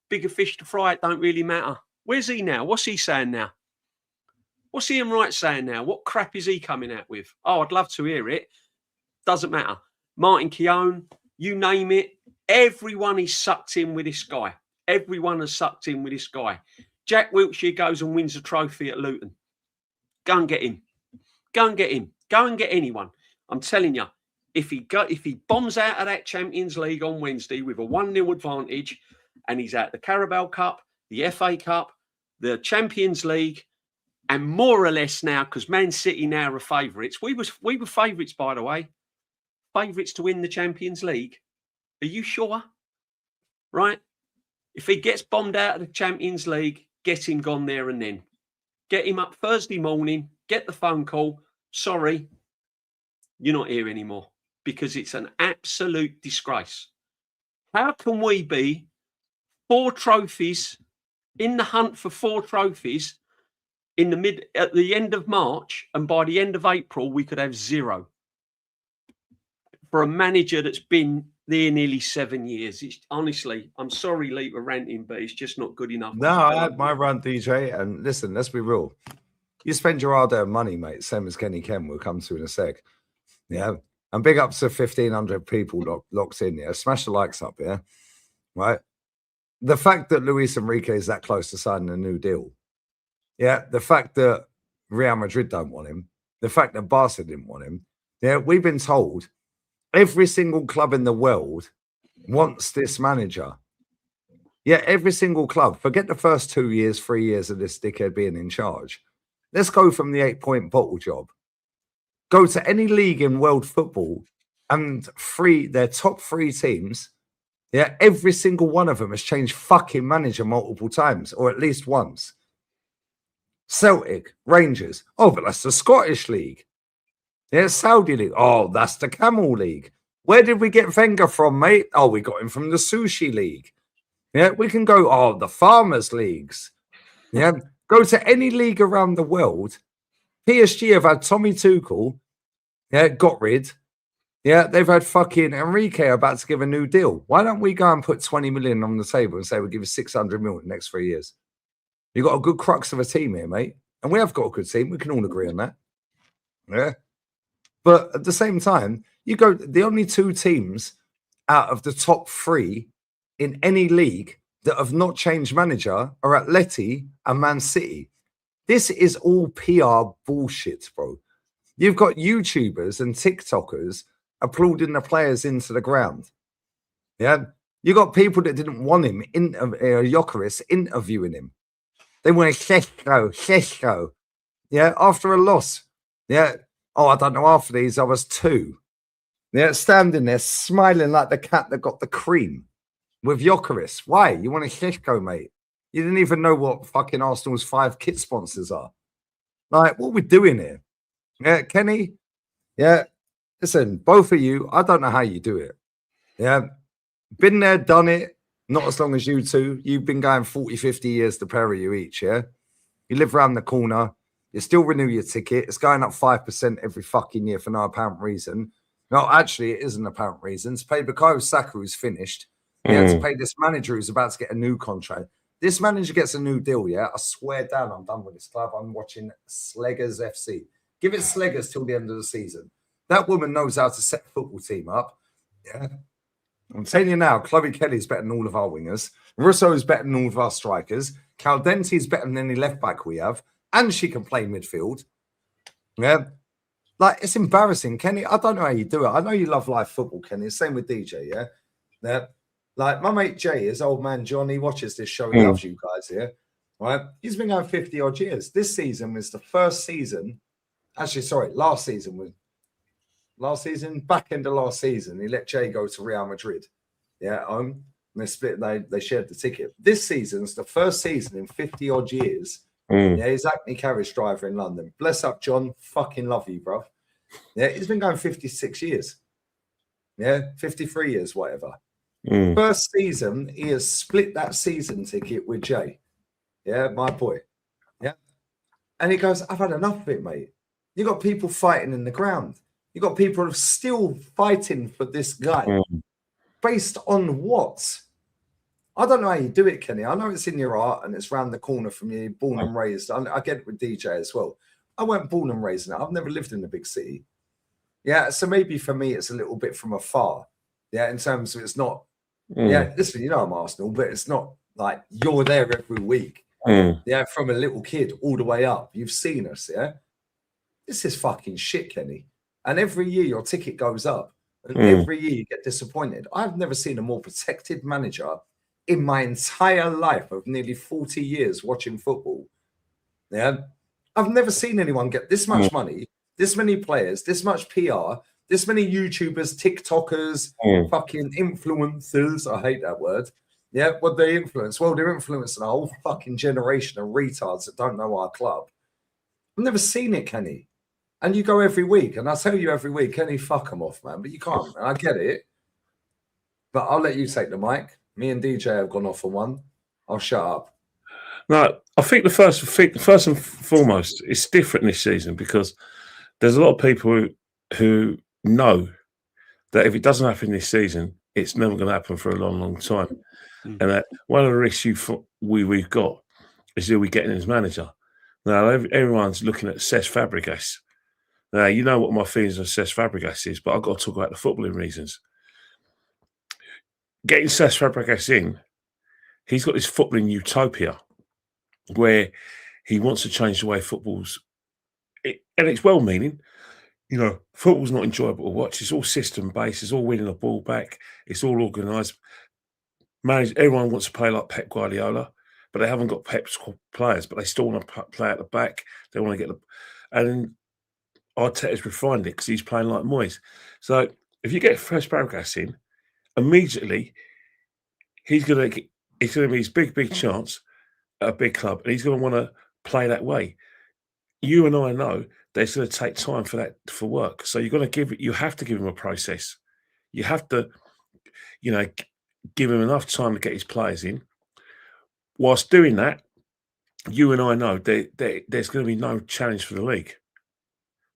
bigger fish to fry, it don't really matter. Where's he now? What's he saying now? What's Ian Wright saying now? What crap is he coming out with? Oh, I'd love to hear it. Doesn't matter. Martin Keown, you name it. Everyone is sucked in with this guy. Everyone has sucked in with this guy. Jack Wilshere goes and wins a trophy at Luton. Go and get him. Go and get him. Go and get anyone. I'm telling you, if he bombs out of that Champions League on Wednesday with a 1-0 advantage, and he's at the Carabao Cup, the FA Cup, the Champions League, and more or less now, because Man City now are favourites. We were favourites, by the way. Favourites to win the Champions League. Are you sure? Right? If he gets bombed out of the Champions League, get him gone there and then. Get him up Thursday morning, get the phone call. Sorry, you're not here anymore, because it's an absolute disgrace. How can we be 4 trophies in the hunt for 4 trophies at the end of March, and by the end of April we could have 0 for a manager that's been there nearly 7 years? It's honestly, I'm sorry, Lee, for ranting, but it's just not good enough. No, I had my run, DJ, and listen, let's be real. You spend your hard-earned money, mate, same as Kenny Ken, we'll come to in a sec. Yeah, and big ups to 1,500 people locked in, yeah? Smash the likes up, yeah? Right? The fact that Luis Enrique is that close to signing a new deal, yeah, the fact that Real Madrid don't want him, the fact that Barca didn't want him, yeah, we've been told every single club in the world wants this manager. Yeah, every single club. Forget the first 2 years, 3 years of this dickhead being in charge. Let's go from the 8-point bottle job. Go to any league in world football and their top 3 teams, yeah, every single one of them has changed fucking manager multiple times, or at least once. Celtic, Rangers. Oh, but that's the Scottish League. Yeah, Saudi League. Oh, that's the Camel League. Where did we get Wenger from, mate? Oh, we got him from the Sushi League. Yeah, we can go, oh, the Farmers Leagues. Yeah, go to any league around the world. PSG have had Tommy Tuchel. Yeah, got rid. Yeah, they've had fucking Enrique about to give a new deal. Why don't we go and put 20 million on the table and say we'll give you 600 million in the next 3 years? You've got a good crux of a team here, mate. And we have got a good team. We can all agree on that. Yeah. But at the same time, you go, the only 2 teams out of the top 3 in any league that have not changed manager are Atleti and Man City. This is all PR bullshit, bro. You've got YouTubers and TikTokers applauding the players into the ground. Yeah. You got people that didn't want him, Jokeris, interviewing him. They want Sesko. Yeah. After a loss. Yeah. Oh, I don't know. After these, I was 2. Yeah. Standing there smiling like the cat that got the cream with Jokeris. Why? You want a Sesko, mate? You didn't even know what fucking Arsenal's 5 kit sponsors are. Like, what are we doing here? Yeah, Kenny. Yeah. Listen, both of you, I don't know how you do it. Yeah. Been there, done it. Not as long as you two. You've been going 40, 50 years, the pair of you each, yeah? You live around the corner. You still renew your ticket. It's going up 5% every fucking year for no apparent reason. No, actually, it isn't apparent reason. It's paid Bukayo Saka, who's finished. You have to pay this manager who's about to get a new contract. This manager gets a new deal, yeah? I swear down, I'm done with this club. I'm watching Sleggers FC. Give it Sleggers till the end of the season. That woman knows how to set a football team up. Yeah. I'm telling you now, Chloe Kelly's better than all of our wingers. Russo is better than all of our strikers. Caldenti is better than any left back we have. And she can play midfield. Yeah. Like, it's embarrassing, Kenny. I don't know how you do it. I know you love live football, Kenny. Same with DJ, yeah? Yeah. Like, my mate Jay, his old man John, he watches this show. He loves you guys here. Right? He's been going 50 odd years. This season was the first season. Actually, sorry, last season, back end of last season, he let Jay go to Real Madrid. Yeah, and they split, they shared the ticket. This season's the first season in 50 odd years. Yeah, he's Acme carriage driver in London. Bless up, John. Fucking love you, bro. Yeah, he's been going 56 years. Yeah, 53 years, whatever. First season, he has split that season ticket with Jay. Yeah, my boy. Yeah. And he goes, I've had enough of it, mate. You got people fighting in the ground. You got people who are still fighting for this guy. Based on what? I don't know how you do it, Kenny. I know it's in your heart and it's round the corner from you, born and raised. I get it with DJ as well. I weren't born and raised in it. I've never lived in a big city. Yeah, so maybe for me, it's a little bit from afar. Yeah, in terms of it's not. Yeah, listen, you know I'm Arsenal, but it's not like you're there every week. Yeah, from a little kid all the way up. You've seen us, yeah? This is fucking shit, Kenny. And every year your ticket goes up. And every year you get disappointed. I've never seen a more protected manager in my entire life of nearly 40 years watching football. Yeah. I've never seen anyone get this much money, this many players, this much PR, this many YouTubers, TikTokers, fucking influencers. I hate that word. Yeah, what they influence? Well, they're influencing a whole fucking generation of retards that don't know our club. I've never seen it, Kenny. And you go every week, and I tell you every week, Kenny, fuck them off, man. But you can't, and I get it. But I'll let you take the mic. Me and DJ have gone off on one. I'll shut up. No, I think first and foremost, it's different this season because there's a lot of people who know that if it doesn't happen this season, it's never going to happen for a long, long time. And that one of the risks we've got is who we getting as manager. Now, everyone's looking at Cesc Fabregas. Now, you know what my feelings on Cesc Fabregas is, but I've got to talk about the footballing reasons. Getting Cesc Fabregas in, he's got this footballing utopia where he wants to change the way football's, and it's well-meaning. You know, football's not enjoyable to watch. It's all system-based. It's all winning the ball back. It's all organised. Everyone wants to play like Pep Guardiola, but they haven't got Pep's players, but they still want to play at the back. They want to get and Arteta's refined it because he's playing like Moyes. So if you get Cesc Fabregas in, immediately he's going to be his big chance at a big club, and he's going to want to play that way. You and I know that it's going to take time for that for work. So you have to give him a process. You have to, give him enough time to get his players in. Whilst doing that, you and I know there's going to be no challenge for the league.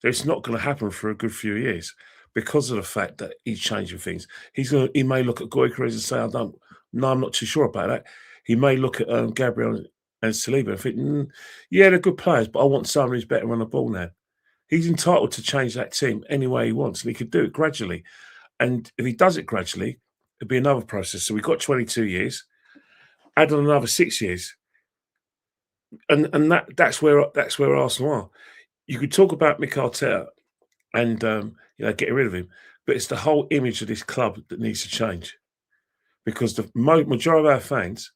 It's not going to happen for a good few years because of the fact that he's changing things. He may look at Gyökeres and say, I'm not too sure about that. He may look at Gabriel and Saliba and think, yeah, they're good players, but I want someone who's better on the ball now. He's entitled to change that team any way he wants, and he could do it gradually. And if he does it gradually, it'll be another process. So we've got 22 years, add on another 6 years, and that's where Arsenal are. You could talk about Mikel Arteta and getting rid of him, but it's the whole image of this club that needs to change, because the majority of our fans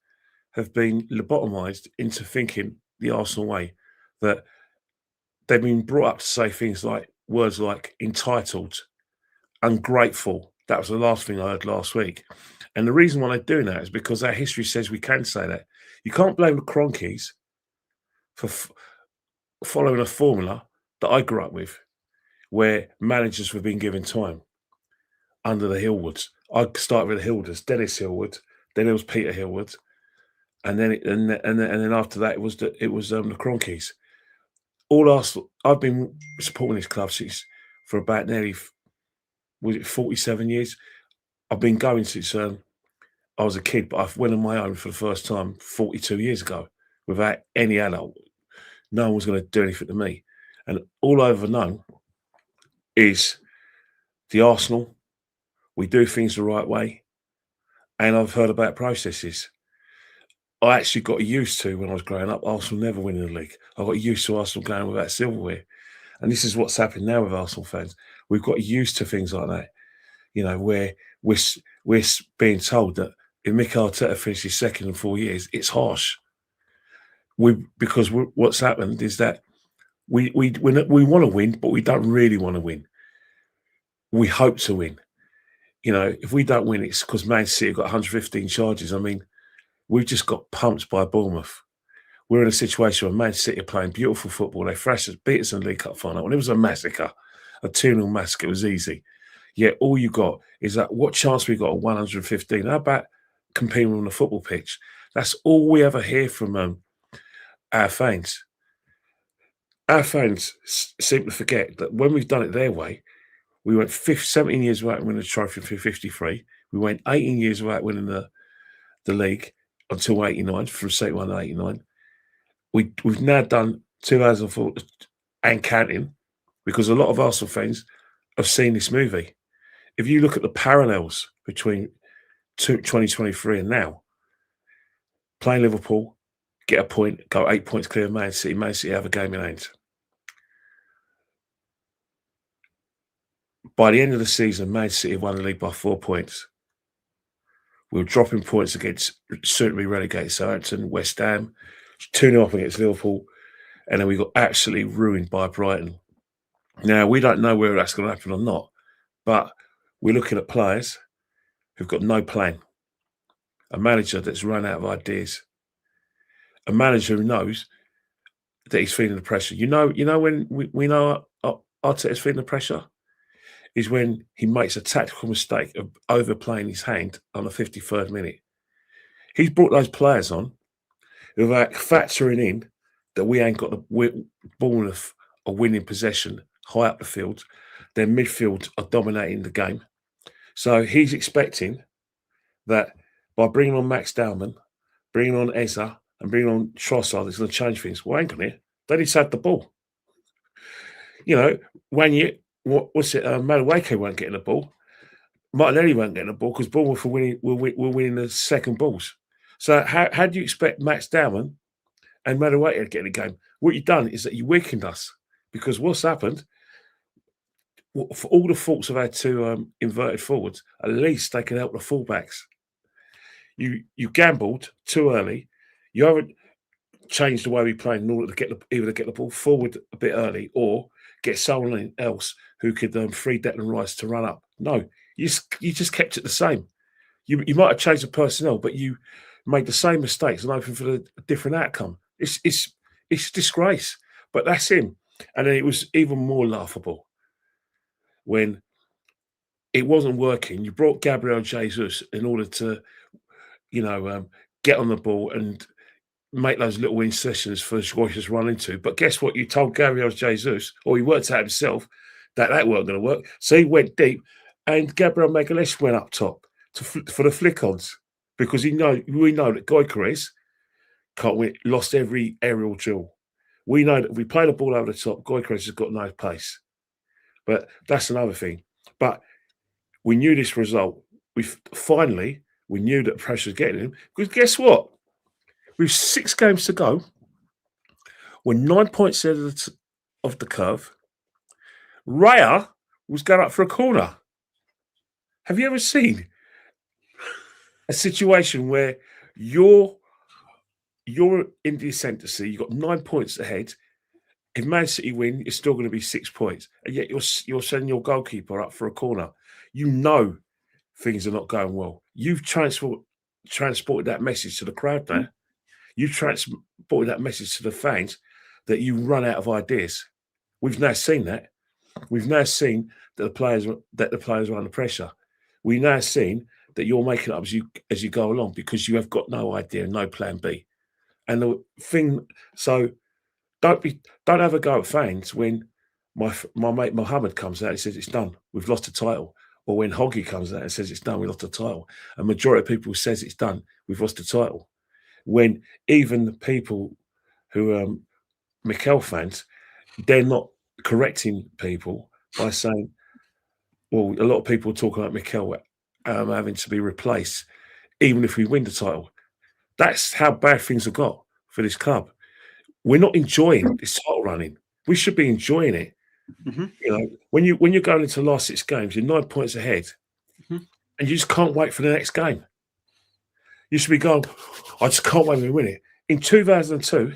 have been lobotomized into thinking the Arsenal way, that they've been brought up to say things like words like entitled, ungrateful. That was the last thing I heard last week. And the reason why they're doing that is because our history says we can say that. You can't blame the Cronkies for following a formula that I grew up with, where managers were being given time under the Hillwoods. I started with the Hilders, Dennis Hillwood, then it was Peter Hillwood, and then after that it was the Cronkies. I've been supporting this club for about nearly 47 years. I've been going since I was a kid, but I went on my own for the first time 42 years ago without any adult. No one was going to do anything to me. And all I've ever known is the Arsenal. We do things the right way. And I've heard about processes. I actually got used to, when I was growing up, Arsenal never winning the league. I got used to Arsenal going without silverware. And this is what's happened now with Arsenal fans. We've got used to things like that, where we're being told that if Mikel Arteta finishes second in 4 years, it's harsh. Because what's happened is that we want to win, but we don't really want to win. We hope to win. If we don't win, it's because Man City have got 115 charges. I mean, we've just got pumped by Bournemouth. We're in a situation where Man City are playing beautiful football. They thrashed us, beat us in the League Cup final. And it was a massacre, a 2-0 massacre. It was easy. Yet all you got is that what chance we got at 115? How about competing on the football pitch? That's all we ever hear from our fans. Our fans seem to forget that when we've done it their way, we went 17 years without winning the trophy for 53. We went 18 years without winning the league until 89, from 71 to 89. We've now done 2004 and counting, because a lot of Arsenal fans have seen this movie. If you look at the parallels between 2023 and now, playing Liverpool, get a point, go 8 points clear of Man City. Man City have a game in hand. By the end of the season, Man City won the league by 4 points. We were dropping points against soon to be relegated Southampton, West Ham, 2-0 up against Liverpool, and then we got absolutely ruined by Brighton. Now, we don't know whether that's going to happen or not, but we're looking at players who've got no plan, a manager that's run out of ideas, a manager who knows that he's feeling the pressure. You know when we know Arteta's feeling the pressure is when he makes a tactical mistake of overplaying his hand on the 53rd minute. He's brought those players on without factoring in that we ain't got the Bournemouth are winning possession high up the field. Their midfield are dominating the game. So he's expecting that by bringing on Max Dowman, bringing on Eza, and bringing on Trossard, it's going to change things. Well, hang on here. They need to have the ball. You know, when you Madueke weren't getting the ball. Martinelli weren't getting the ball because Bournemouth were winning the second balls. So how do you expect Max Dowman and Madueke to get in the game? What you've done is that you weakened us because what's happened, for all the faults of our two inverted forwards, at least they can help the fullbacks. You gambled too early. You haven't changed the way we play in order to either get the ball forward a bit early or get someone else who could free Declan Rice to run up. No, you just kept it the same. You might have changed the personnel, but you made the same mistakes and hoping for a different outcome. It's disgrace. But that's him. And then it was even more laughable when it wasn't working. You brought Gabriel Jesus in order to, get on the ball and make those little incisions for Squash to run into. But guess what? You told Gabriel Jesus, or he worked out himself, that weren't going to work. So he went deep, and Gabriel Magalhaes went up top for the flick-ons because we know that Gyökeres can't win, lost every aerial duel. We know that if we play the ball over the top, Gyökeres has got no pace. But that's another thing. But we knew this result. We knew that pressure was getting him. Because guess what? With 6 games to go, we're 9 points ahead of the curve. Raya was going up for a corner. Have you ever seen a situation where you're in the ascendancy, you've got 9 points ahead. If Man City win, it's still going to be 6 points. And yet you're sending your goalkeeper up for a corner. You know things are not going well. You've transported that message to the crowd there. You've transported that message to the fans that you run out of ideas. We've now seen that. We've now seen that the players are under pressure. We've now seen that you're making it up as you go along because you have got no idea, no plan B. And the thing, so don't have a go at fans when my mate Mohammed comes out and says it's done, we've lost the title. Or when Hoggy comes out and says it's done, we lost the title. A majority of people says it's done, we've lost the title. When even the people who are Mikel fans, they're not correcting people by saying, well, a lot of people talk about Mikel having to be replaced, even if we win the title. That's how bad things have got for this club. We're not enjoying this title running. We should be enjoying it. Mm-hmm. When you're going into the last 6 games, you're 9 points ahead, and you just can't wait for the next game. You should be going, I just can't wait to win it. In 2002,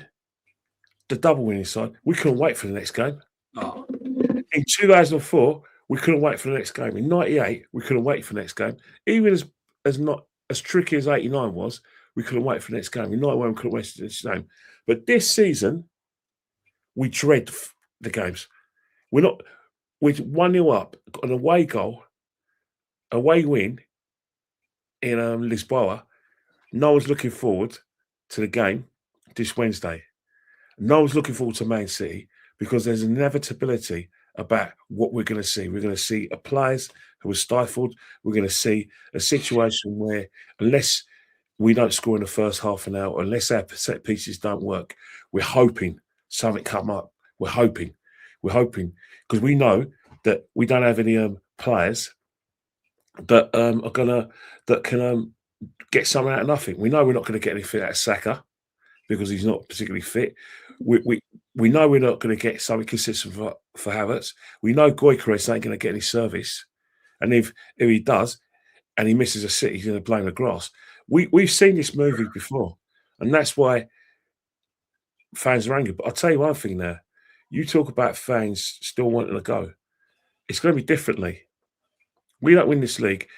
the double winning side, we couldn't wait for the next game. Oh. In 2004, we couldn't wait for the next game. In 98, we couldn't wait for the next game. Even as not as tricky as 89 was, we couldn't wait for the next game. In 91, we couldn't wait for the next game. But this season, we dread the games. We're 1-0 up, an away goal, away win in Lisboa. No one's looking forward to the game this Wednesday. No one's looking forward to Man City because there's an inevitability about what we're going to see. We're going to see players who are stifled. We're going to see a situation where unless we don't score in the first half an hour, unless our set pieces don't work, we're hoping something come up. We're hoping because we know that we don't have any players that can get something out of nothing. We know we're not going to get anything out of Saka because he's not particularly fit. We know we're not going to get something consistent for Havertz. We know Gyökeres ain't going to get any service, and if he does, and he misses a sit, he's going to blame the grass. We've seen this movie before, and that's why fans are angry. But I'll tell you one thing now. You talk about fans still wanting to go. It's going to be differently. We don't win this league.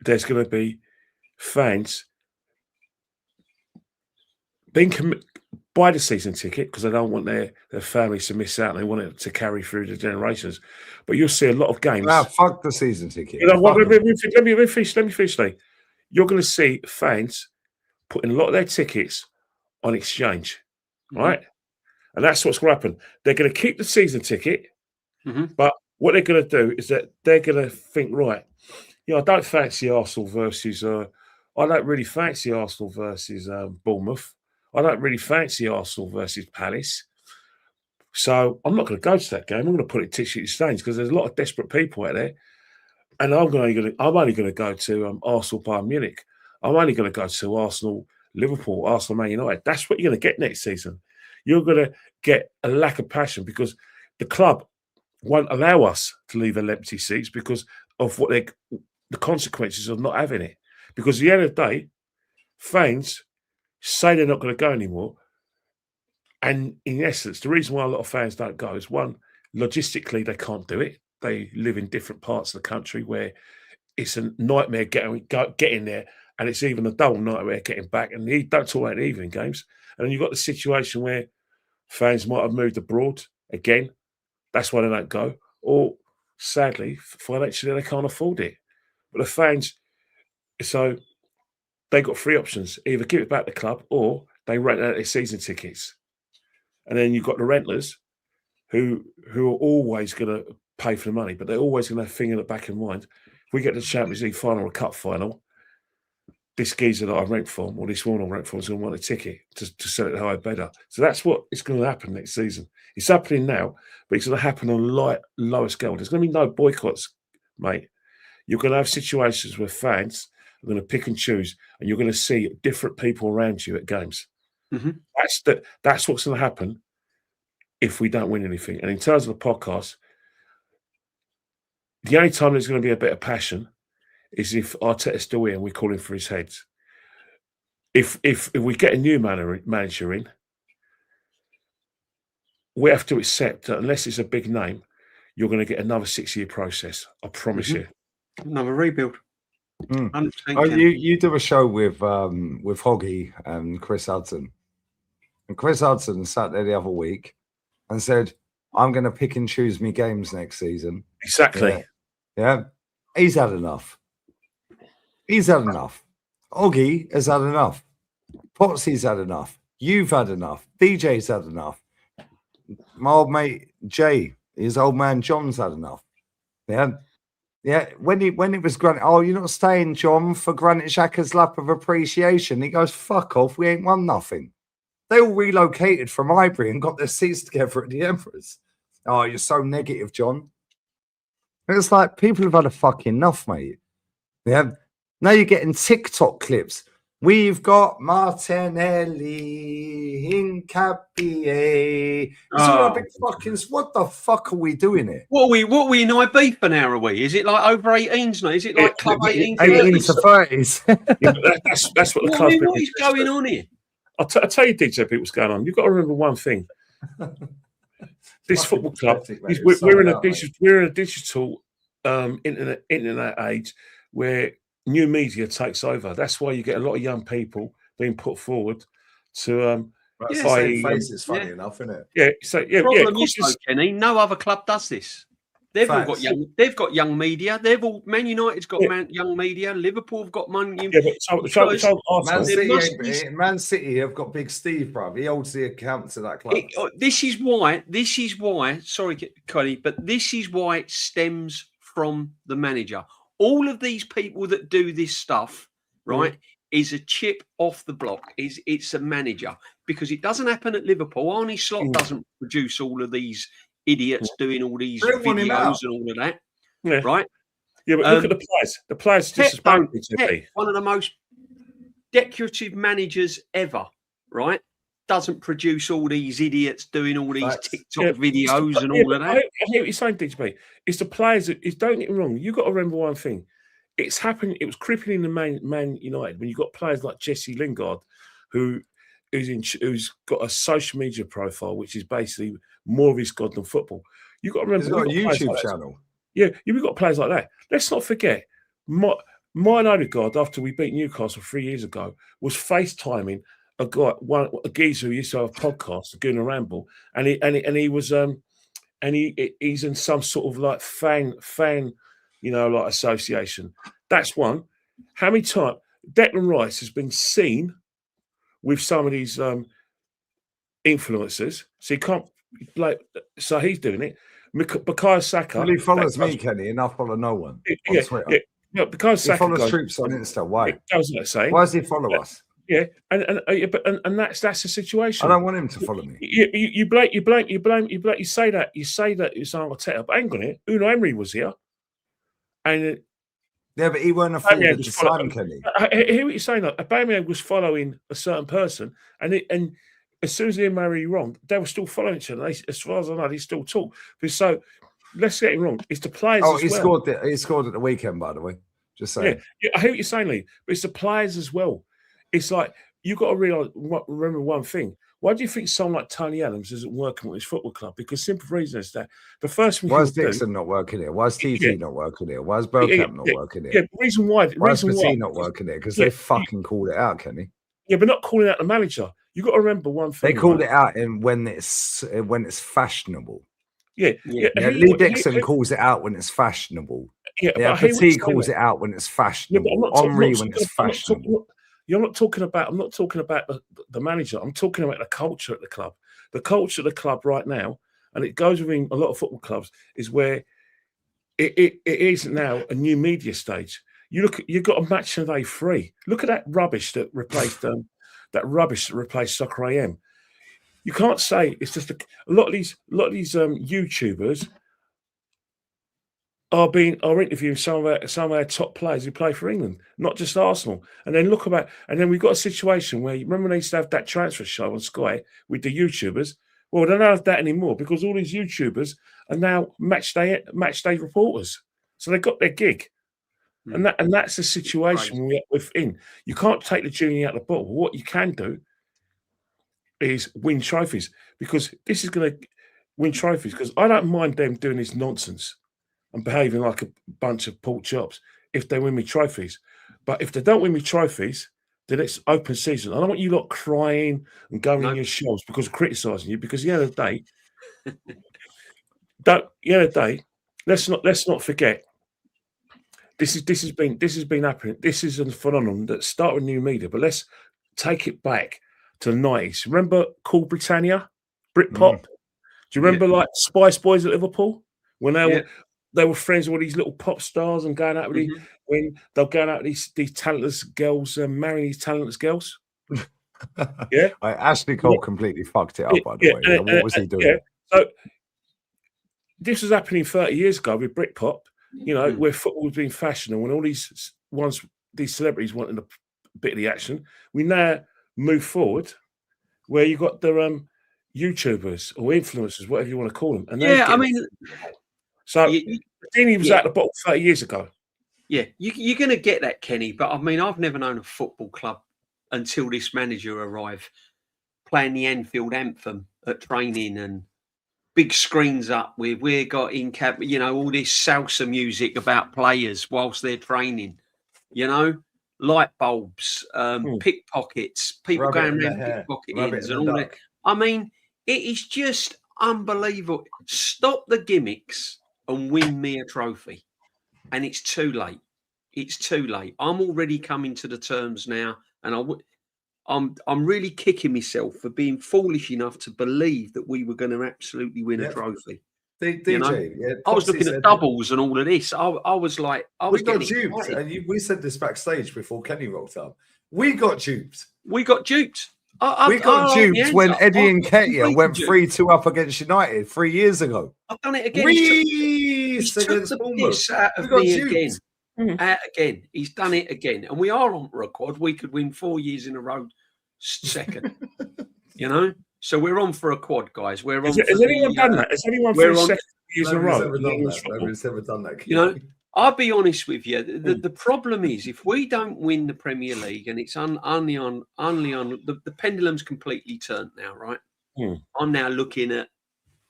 There's going to be fans being buy the season ticket because they don't want their families to miss out and they want it to carry through the generations. But you'll see a lot of games. Ah, fuck the season ticket. You know, let me finish. Lee. You're going to see fans putting a lot of their tickets on exchange, right? And that's what's going to happen. They're going to keep the season ticket, but what they're going to do is that they're going to think, right, I don't fancy Arsenal versus. I don't really fancy Arsenal versus Bournemouth. I don't really fancy Arsenal versus Palace. So I'm not going to go to that game. I'm going to put it ticket exchange because there's a lot of desperate people out there. And I'm only going to go to Arsenal Bayern Munich. I'm only going to go to Arsenal Liverpool, Arsenal Man United. That's what you're going to get next season. You're going to get a lack of passion because the club won't allow us to leave empty seats because of what the consequences of not having it. Because at the end of the day, fans say they're not going to go anymore. And in essence, the reason why a lot of fans don't go is one, logistically, they can't do it. They live in different parts of the country where it's a nightmare getting there, and it's even a double nightmare getting back. And you don't talk about evening games. And then you've got the situation where fans might have moved abroad again. That's why they don't go. Or, sadly, financially, they can't afford it. But the fans, so they got three options. Either give it back to the club or they rent out their season tickets. And then you've got the rentlers who are always going to pay for the money, but they're always going to have a thing in the back of mind. If we get the Champions League final or a cup final, this geezer that I rent from or this woman I rent from is going to want a ticket to sell it to higher bidder. So that's what is going to happen next season. It's happening now, but it's going to happen on a lower scale. There's going to be no boycotts, mate. You're going to have situations where fans are going to pick and choose, and you're going to see different people around you at games. That's what's going to happen if we don't win anything. And in terms of the podcast, the only time there's going to be a bit of passion is if Arteta's still here and we're calling for his head. If we get a new manager in, we have to accept that unless it's a big name, you're going to get another 6-year process. I promise you. Another rebuild. You do a show with Hoggy and Chris Hudson. And Chris Hudson sat there the other week and said, I'm going to pick and choose me games next season. Exactly. Yeah. He's had enough. Hoggy has had enough. Potsy's had enough. You've had enough. DJ's had enough. My old mate Jay, his old man John's had enough. Yeah. Yeah. When it was Granit, you're not staying, John, for Granit Xhaka's lap of appreciation. He goes, fuck off. We ain't won nothing. They all relocated from Highbury and got their seats together at the Emperors. Oh, you're so negative, John. It's like people have had a fucking enough, mate. Yeah. Now you're getting TikTok clips. We've got Martinelli, Hincapié. What the fuck are we doing here? What are we in IB for now, are we? Is it like over 18s now? Is it like club 18 18 to 30s? That's what the club. What is going on here? I'll tell you, DJ, what's going on. You've got to remember one thing. This football club, we're in a digital internet age where new media takes over. That's why you get a lot of young people being put forward to It's funny enough, isn't it? Yeah. So Problem is, though, Kenny, no other club does this. They've all got young. They've got young media. Man United's got young media. Liverpool have got money. Man City have got Big Steve, bruv. He holds the account to that club. This is why. Sorry, Kenny, but this is why it stems from the manager. All of these people that do this stuff, right, is a chip off the block. It's a manager because it doesn't happen at Liverpool. Arne Slot doesn't produce all of these idiots doing all these They want him videos out. and all of that, Yeah. right? Yeah, but look at the players. The players just as bad. Pep, one of the most decorative managers ever, right? Doesn't produce all these idiots doing all these Facts. TikTok videos and all of that. I hear what you're saying, DJB. It's the players. Don't get me wrong. You've got to remember one thing. It's happened. It was crippling in Man United when you got players like Jesse Lingard, who's got a social media profile which is basically more of his god than football. You got to remember. He's got a YouTube channel. Yeah, you've got players like that. Let's not forget, mine Odegaard, after we beat Newcastle 3 years ago, was FaceTiming a geezer who used to have a podcast, a Gooner Ramble, and he was he's in some sort of like fan, like association. That's one. How many times Declan Rice has been seen with some of these influencers? So he can't so he's doing it. Bukayo Saka. Well, he follows me, Kenny, and I follow no one on Twitter. Yeah, Bukayo Saka follows Troops on Insta. Why? Goes without saying. Why does he follow us? Yeah, and that's the situation. I don't want him to follow me. You say that it's Arteta, but hang on it. Unai Emery was here, and yeah, but he weren't afforded to sign, Kenny. I hear what you're saying. Like, Aubameyang was following a certain person, and as soon as he and Mary wrong, they were still following each other. As far as I know, they still talk. So let's get it wrong. It's the players. Oh, as he well. scored. He scored at the weekend, by the way. Just saying. Yeah, I hear what you're saying, Lee. But it's the players as well. It's like you've got to remember one thing. Why do you think someone like Tony Adams isn't working with his football club? Because simple reason is that the first thing. Why is Dixon not working here? Why is TT not working here? Why is Bergkamp not working here? Yeah, reason why is Petit not working here? Because they fucking called it out, Kenny. Yeah, but not calling out the manager. You got to remember one thing. They called it out when it's fashionable. Yeah. Lee Dixon calls it out when it's fashionable. Yeah, Petit calls it out when it's fashionable. Henry when it's fashionable. I'm not talking about the manager. I'm talking about the culture at the club. The culture of the club right now, and it goes within a lot of football clubs, is where it is now a new media stage. You've got a match of day free. Look at that rubbish that replaced Soccer AM. You can't say it's just a lot of these YouTubers are interviewing some of our top players who play for England, not just Arsenal. And then we've got a situation where, remember when they used to have that transfer show on Sky with the YouTubers? Well, they don't have that anymore because all these YouTubers are now match day reporters. So they got their gig. And that's the situation we're in. You can't take the genie out of the bottle. What you can do is win trophies, because this is going to win trophies, because I don't mind them doing this nonsense and behaving like a bunch of pork chops if they win me trophies. But if they don't win me trophies, then it's open season. I don't want you lot crying and going in your shells because of criticising you, because at the end of the day, let's not forget. This has been happening. This is a phenomenon that started with new media, but let's take it back to the 90s. Remember Cool Britannia, Britpop? Do you remember like Spice Boys at Liverpool when they were friends with all these little pop stars and going out with when they're going out with these talentless girls and marrying these talentless girls? Yeah, Ashley Cole completely fucked it up. By the way, what was he doing? Yeah. So this was happening 30 years ago with Britpop. Where football was being fashionable, when all these celebrities wanted a bit of the action, we now move forward where you got the YouTubers or influencers, whatever you want to call them. And so Dini was at the bottom 30 years ago. Yeah, you're going to get that, Kenny. But I mean, I've never known a football club until this manager arrived playing the Anfield anthem at training and big screens up with we got in cap, all this salsa music about players whilst they're training, light bulbs, pickpockets, people going around pickpocketings and all that. I mean, it is just unbelievable. Stop the gimmicks and win me a trophy. And it's too late. It's too late. I'm already coming to the terms now, and I'm really kicking myself for being foolish enough to believe that we were going to absolutely win a trophy. DJ, I was looking at doubles and all of this. I was like, we got duped. And we said this backstage before Kenny rocked up. We got duped. We got duped. We got duped when Eddie and Nketiah went duped. 3-2 up against United 3 years ago. I've done it again. He's took the piss out of me again. Again. He's done it again. And we are on for a quad. We could win 4 years in a row second. You know? So we're on for a quad, guys. We're on. Has anyone done that? Has anyone for a second years in a row? Nobody's ever done that. You know, I'll be honest with you. The problem is if we don't win the Premier League and it's only on the pendulum's completely turned now, right? I'm now looking at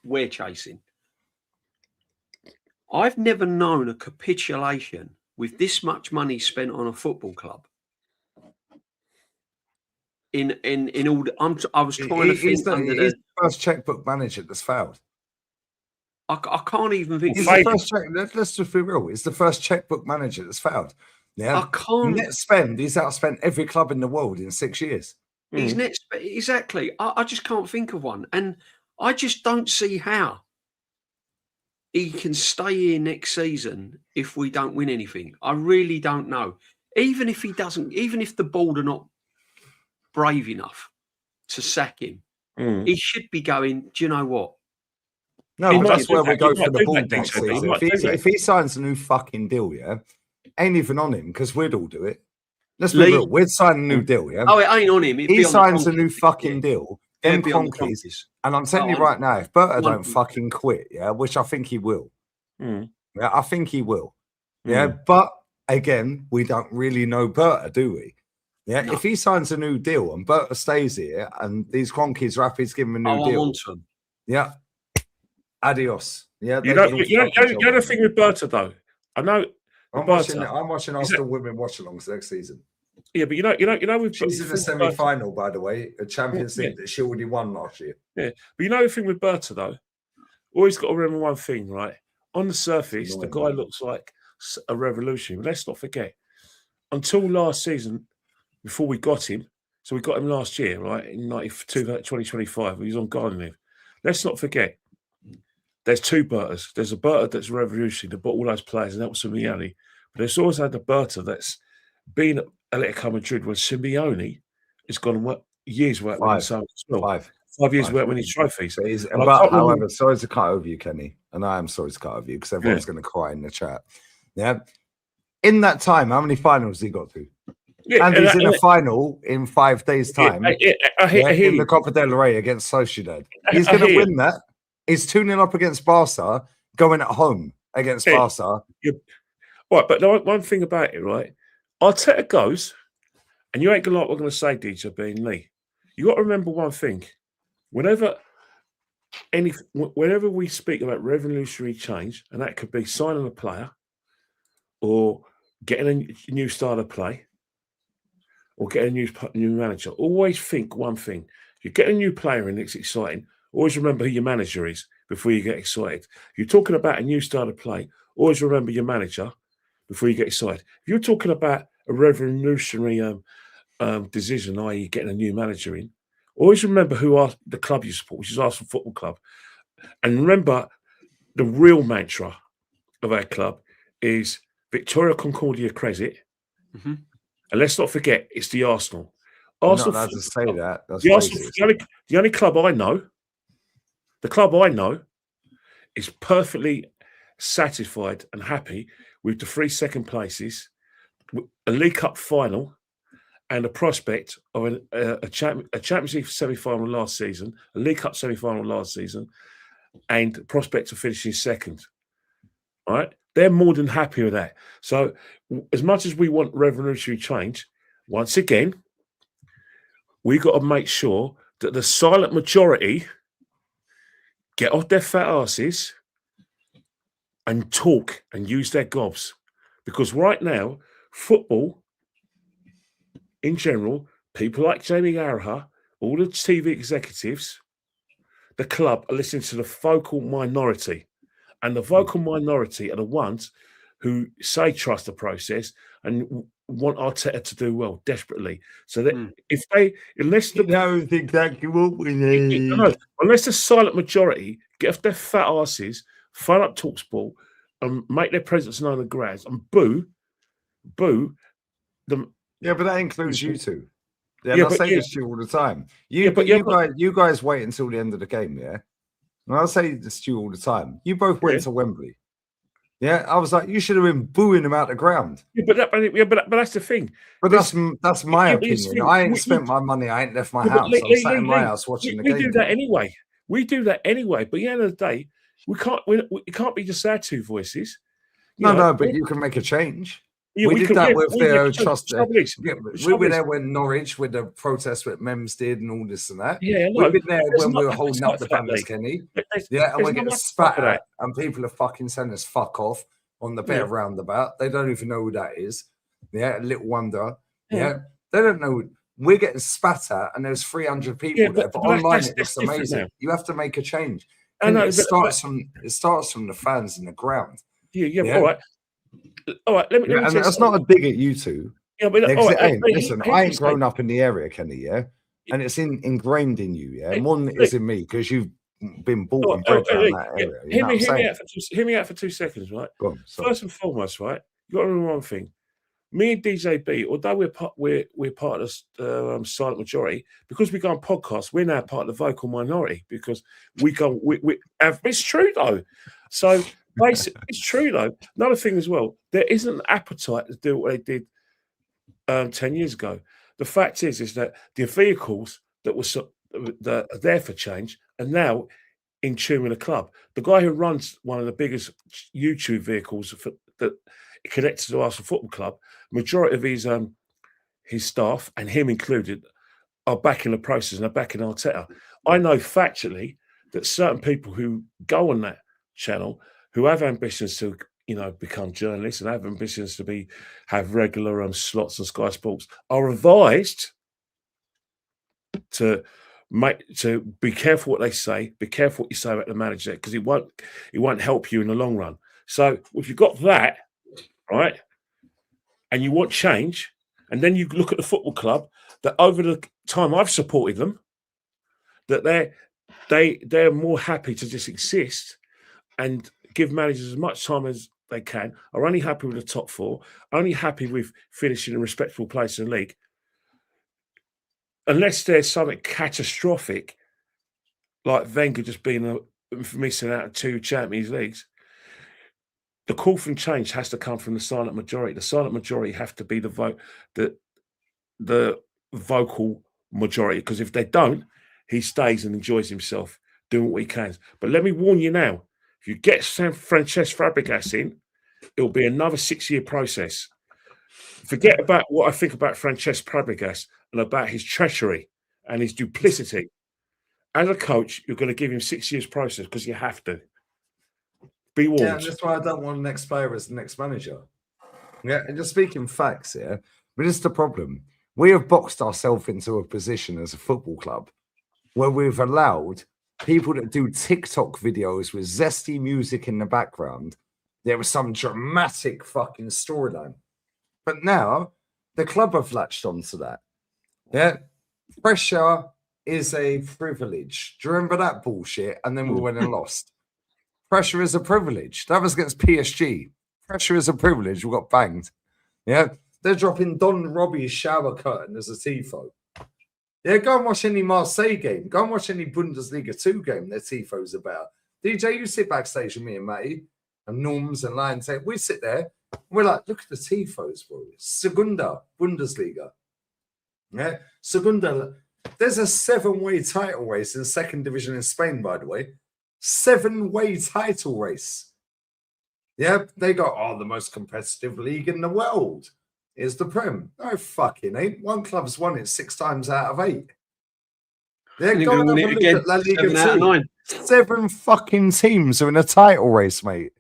we're chasing. I've never known a capitulation with this much money spent on a football club. In all, I was trying to think. He's the first checkbook manager that's failed. I can't even think. He's the first let's just be real. It's the first checkbook manager that's failed. Yeah, I can't. Net spend. He's outspent every club in the world in 6 years. He's exactly. I just can't think of one, and I just don't see how he can stay here next season if we don't win anything. I really don't know. Even if he doesn't, even if the board are not brave enough to sack him, he should be going, do you know what? No, that's where we go for the ball next season. If he signs a new fucking deal, yeah, ain't even on him because we'd all do it. Let's be real. We'd sign a new deal, yeah? Oh, it ain't on him. He signs a new fucking deal. Them conkies. And I'm telling you right now, if Berta don't fucking quit, yeah, which I think he will. Yeah, I think he will. Yeah, but again, we don't really know Berta, do we? Yeah, if he signs a new deal and Berta stays here and these conkies are happy to give him a new deal. Yeah. Adios. Yeah, you know the thing with Berta though. I know I'm watching Arsenal women watch alongs next season. Yeah, but you know we've she's in the semi-final, by the way, a Champions League that she already won last year. Yeah, but you know the thing with Berta though, always got to remember one thing, right? On the surface, the guy looks like a revolutionary. But let's not forget, until last season, before we got him, so we got him last year, right, in 2025, he was on garden leave. Let's not forget, there's two Bertas. There's a Berta that's revolutionary, that bought all those players, and that was Simeone. But there's also had the Berta that's been at Atletico Madrid when Simeone has gone years work winning so well. 5 years work winning trophies. But however, sorry to cut over you, Kenny, and I am sorry to cut over you because everyone's going to cry in the chat. Yeah, in that time, how many finals he got to? Yeah, and he's in a final in 5 days' time in the Copa del Rey against Sociedad. He's going to win that. He's 2-0 up against Barca, going at home against Barca. Right, but one thing about it, right? Arteta goes, and you ain't gonna like what I'm gonna say, DJ, being Lee. You got to remember one thing: whenever we speak about revolutionary change, and that could be signing a player, or getting a new style of play, or getting a new manager, always think one thing: you get a new player and it's exciting. Always remember who your manager is before you get excited. If you're talking about a new style of play, always remember your manager before you get excited. If you're talking about a revolutionary decision, i.e. getting a new manager in, always remember who the club you support, which is Arsenal Football Club. And remember, the real mantra of our club is Victoria Concordia Crescit. And let's not forget, it's the Arsenal. Arsenal not allowed to say that. That's the only club I know. The club I know is perfectly satisfied and happy with the 3 second places, a League Cup final, and a prospect of a Champions League semi-final last season, a League Cup semi-final last season, and prospect of finishing second. All right? They're more than happy with that. So as much as we want revolutionary change, once again, we've got to make sure that the silent majority get off their fat asses and talk and use their gobs. Because right now, football, in general, people like Jamie Garaha, all the TV executives, the club are listening to the vocal minority. And the vocal minority are the ones who say trust the process and want Arteta to do well desperately. So that unless the silent majority get off their fat asses, phone up TalkSport and make their presence known in the grounds and boo them. Yeah, but that includes you two. Yeah, and I say this to you all the time. You guys wait until the end of the game, yeah? And I'll say this to you all the time. You both went to Wembley. Yeah, I was like, you should have been booing him out the ground. Yeah, but that's the thing. But that's my opinion. I ain't spent my money. I ain't left my house. I'm sat in my house watching the game. We do that anyway. We do that anyway. But at the end of the day, we can't be just our two voices. No, but you can make a change. Yeah, we did that with the trust. We were there is, when Norwich with the protest that Mems did and all this and that. Yeah, we've been there when we were holding up the banners, Kenny. Yeah, and we're getting spat at, and people are fucking saying us fuck off on the bit of roundabout. They don't even know who that is. Yeah, a little wonder. Yeah, they don't know. We're getting spat at, and there's 300 people there. But online, it looks amazing. You have to make a change. And it starts from the fans in the ground. Yeah. All right. Let me and that's not a dig at you two. Yeah, but listen, I ain't grown up in the area, Kenny. Yeah, and it's ingrained in you. Yeah, more than it is in me because you've been born and bred around that area. Hear me out for 2 seconds, right? Go on, first and foremost, right? You got to remember one thing. Me and DJ B, although we're part of the silent majority, because we go on podcasts, we're now part of the vocal minority because we have. It's true though. So basically, it's true though. Another thing as well, there isn't an appetite to do what they did 10 years ago. The fact is that the vehicles that are there for change are now in tune with the club. The guy who runs one of the biggest YouTube vehicles that connected to Arsenal Football Club, majority of his staff, and him included, are back in the process and are back in Arteta. I know factually that certain people who go on that channel, who have ambitions to, become journalists and have ambitions to have regular slots on Sky Sports, are advised to be careful what they say, be careful what you say about the manager, because it won't help you in the long run. So if you've got that, right, and you want change, and then you look at the football club, that over the time I've supported them, that they're more happy to just exist and give managers as much time as they can, are only happy with the top four, only happy with finishing in a respectable place in the league, unless there's something catastrophic, like Wenger just being missing out of 2 Champions Leagues. The call for change has to come from the silent majority. The silent majority have to be the vocal majority, because if they don't, he stays and enjoys himself doing what he can. But let me warn you now, if you get Francesc Fabregas in, it'll be another 6-year process. Forget about what I think about Francesc Fabregas and about his treachery and his duplicity. As a coach, you're going to give him 6 years process because you have to. Be warned. Yeah, and that's why I don't want the next player as the next manager. Yeah, and just speaking facts here, but it's the problem. We have boxed ourselves into a position as a football club where we've allowed people that do TikTok videos with zesty music in the background. There was some dramatic fucking storyline. But now the club have latched onto that. Yeah, pressure is a privilege. Do you remember that bullshit? And then we went and lost. Pressure is a privilege. That was against PSG. Pressure is a privilege. We got banged. Yeah. They're dropping Don Robbie's shower curtain as a tifo. Yeah, go and watch any Marseille game. Go and watch any Bundesliga 2 game their tifo's about. DJ, you sit backstage with me and Matty and Norms and Lion say, we sit there. We're like, look at the tifos, bro. Segunda, Bundesliga. Yeah. Segunda. There's a 7-way title race in 2nd division in Spain, by the way. 7-way title race. Yeah, they got, the most competitive league in the world is the Prem. No fucking ain't. One club's won it 6 times out of 8. They're going to look at La Liga 7 out of 9. 7 fucking teams are in a title race, mate.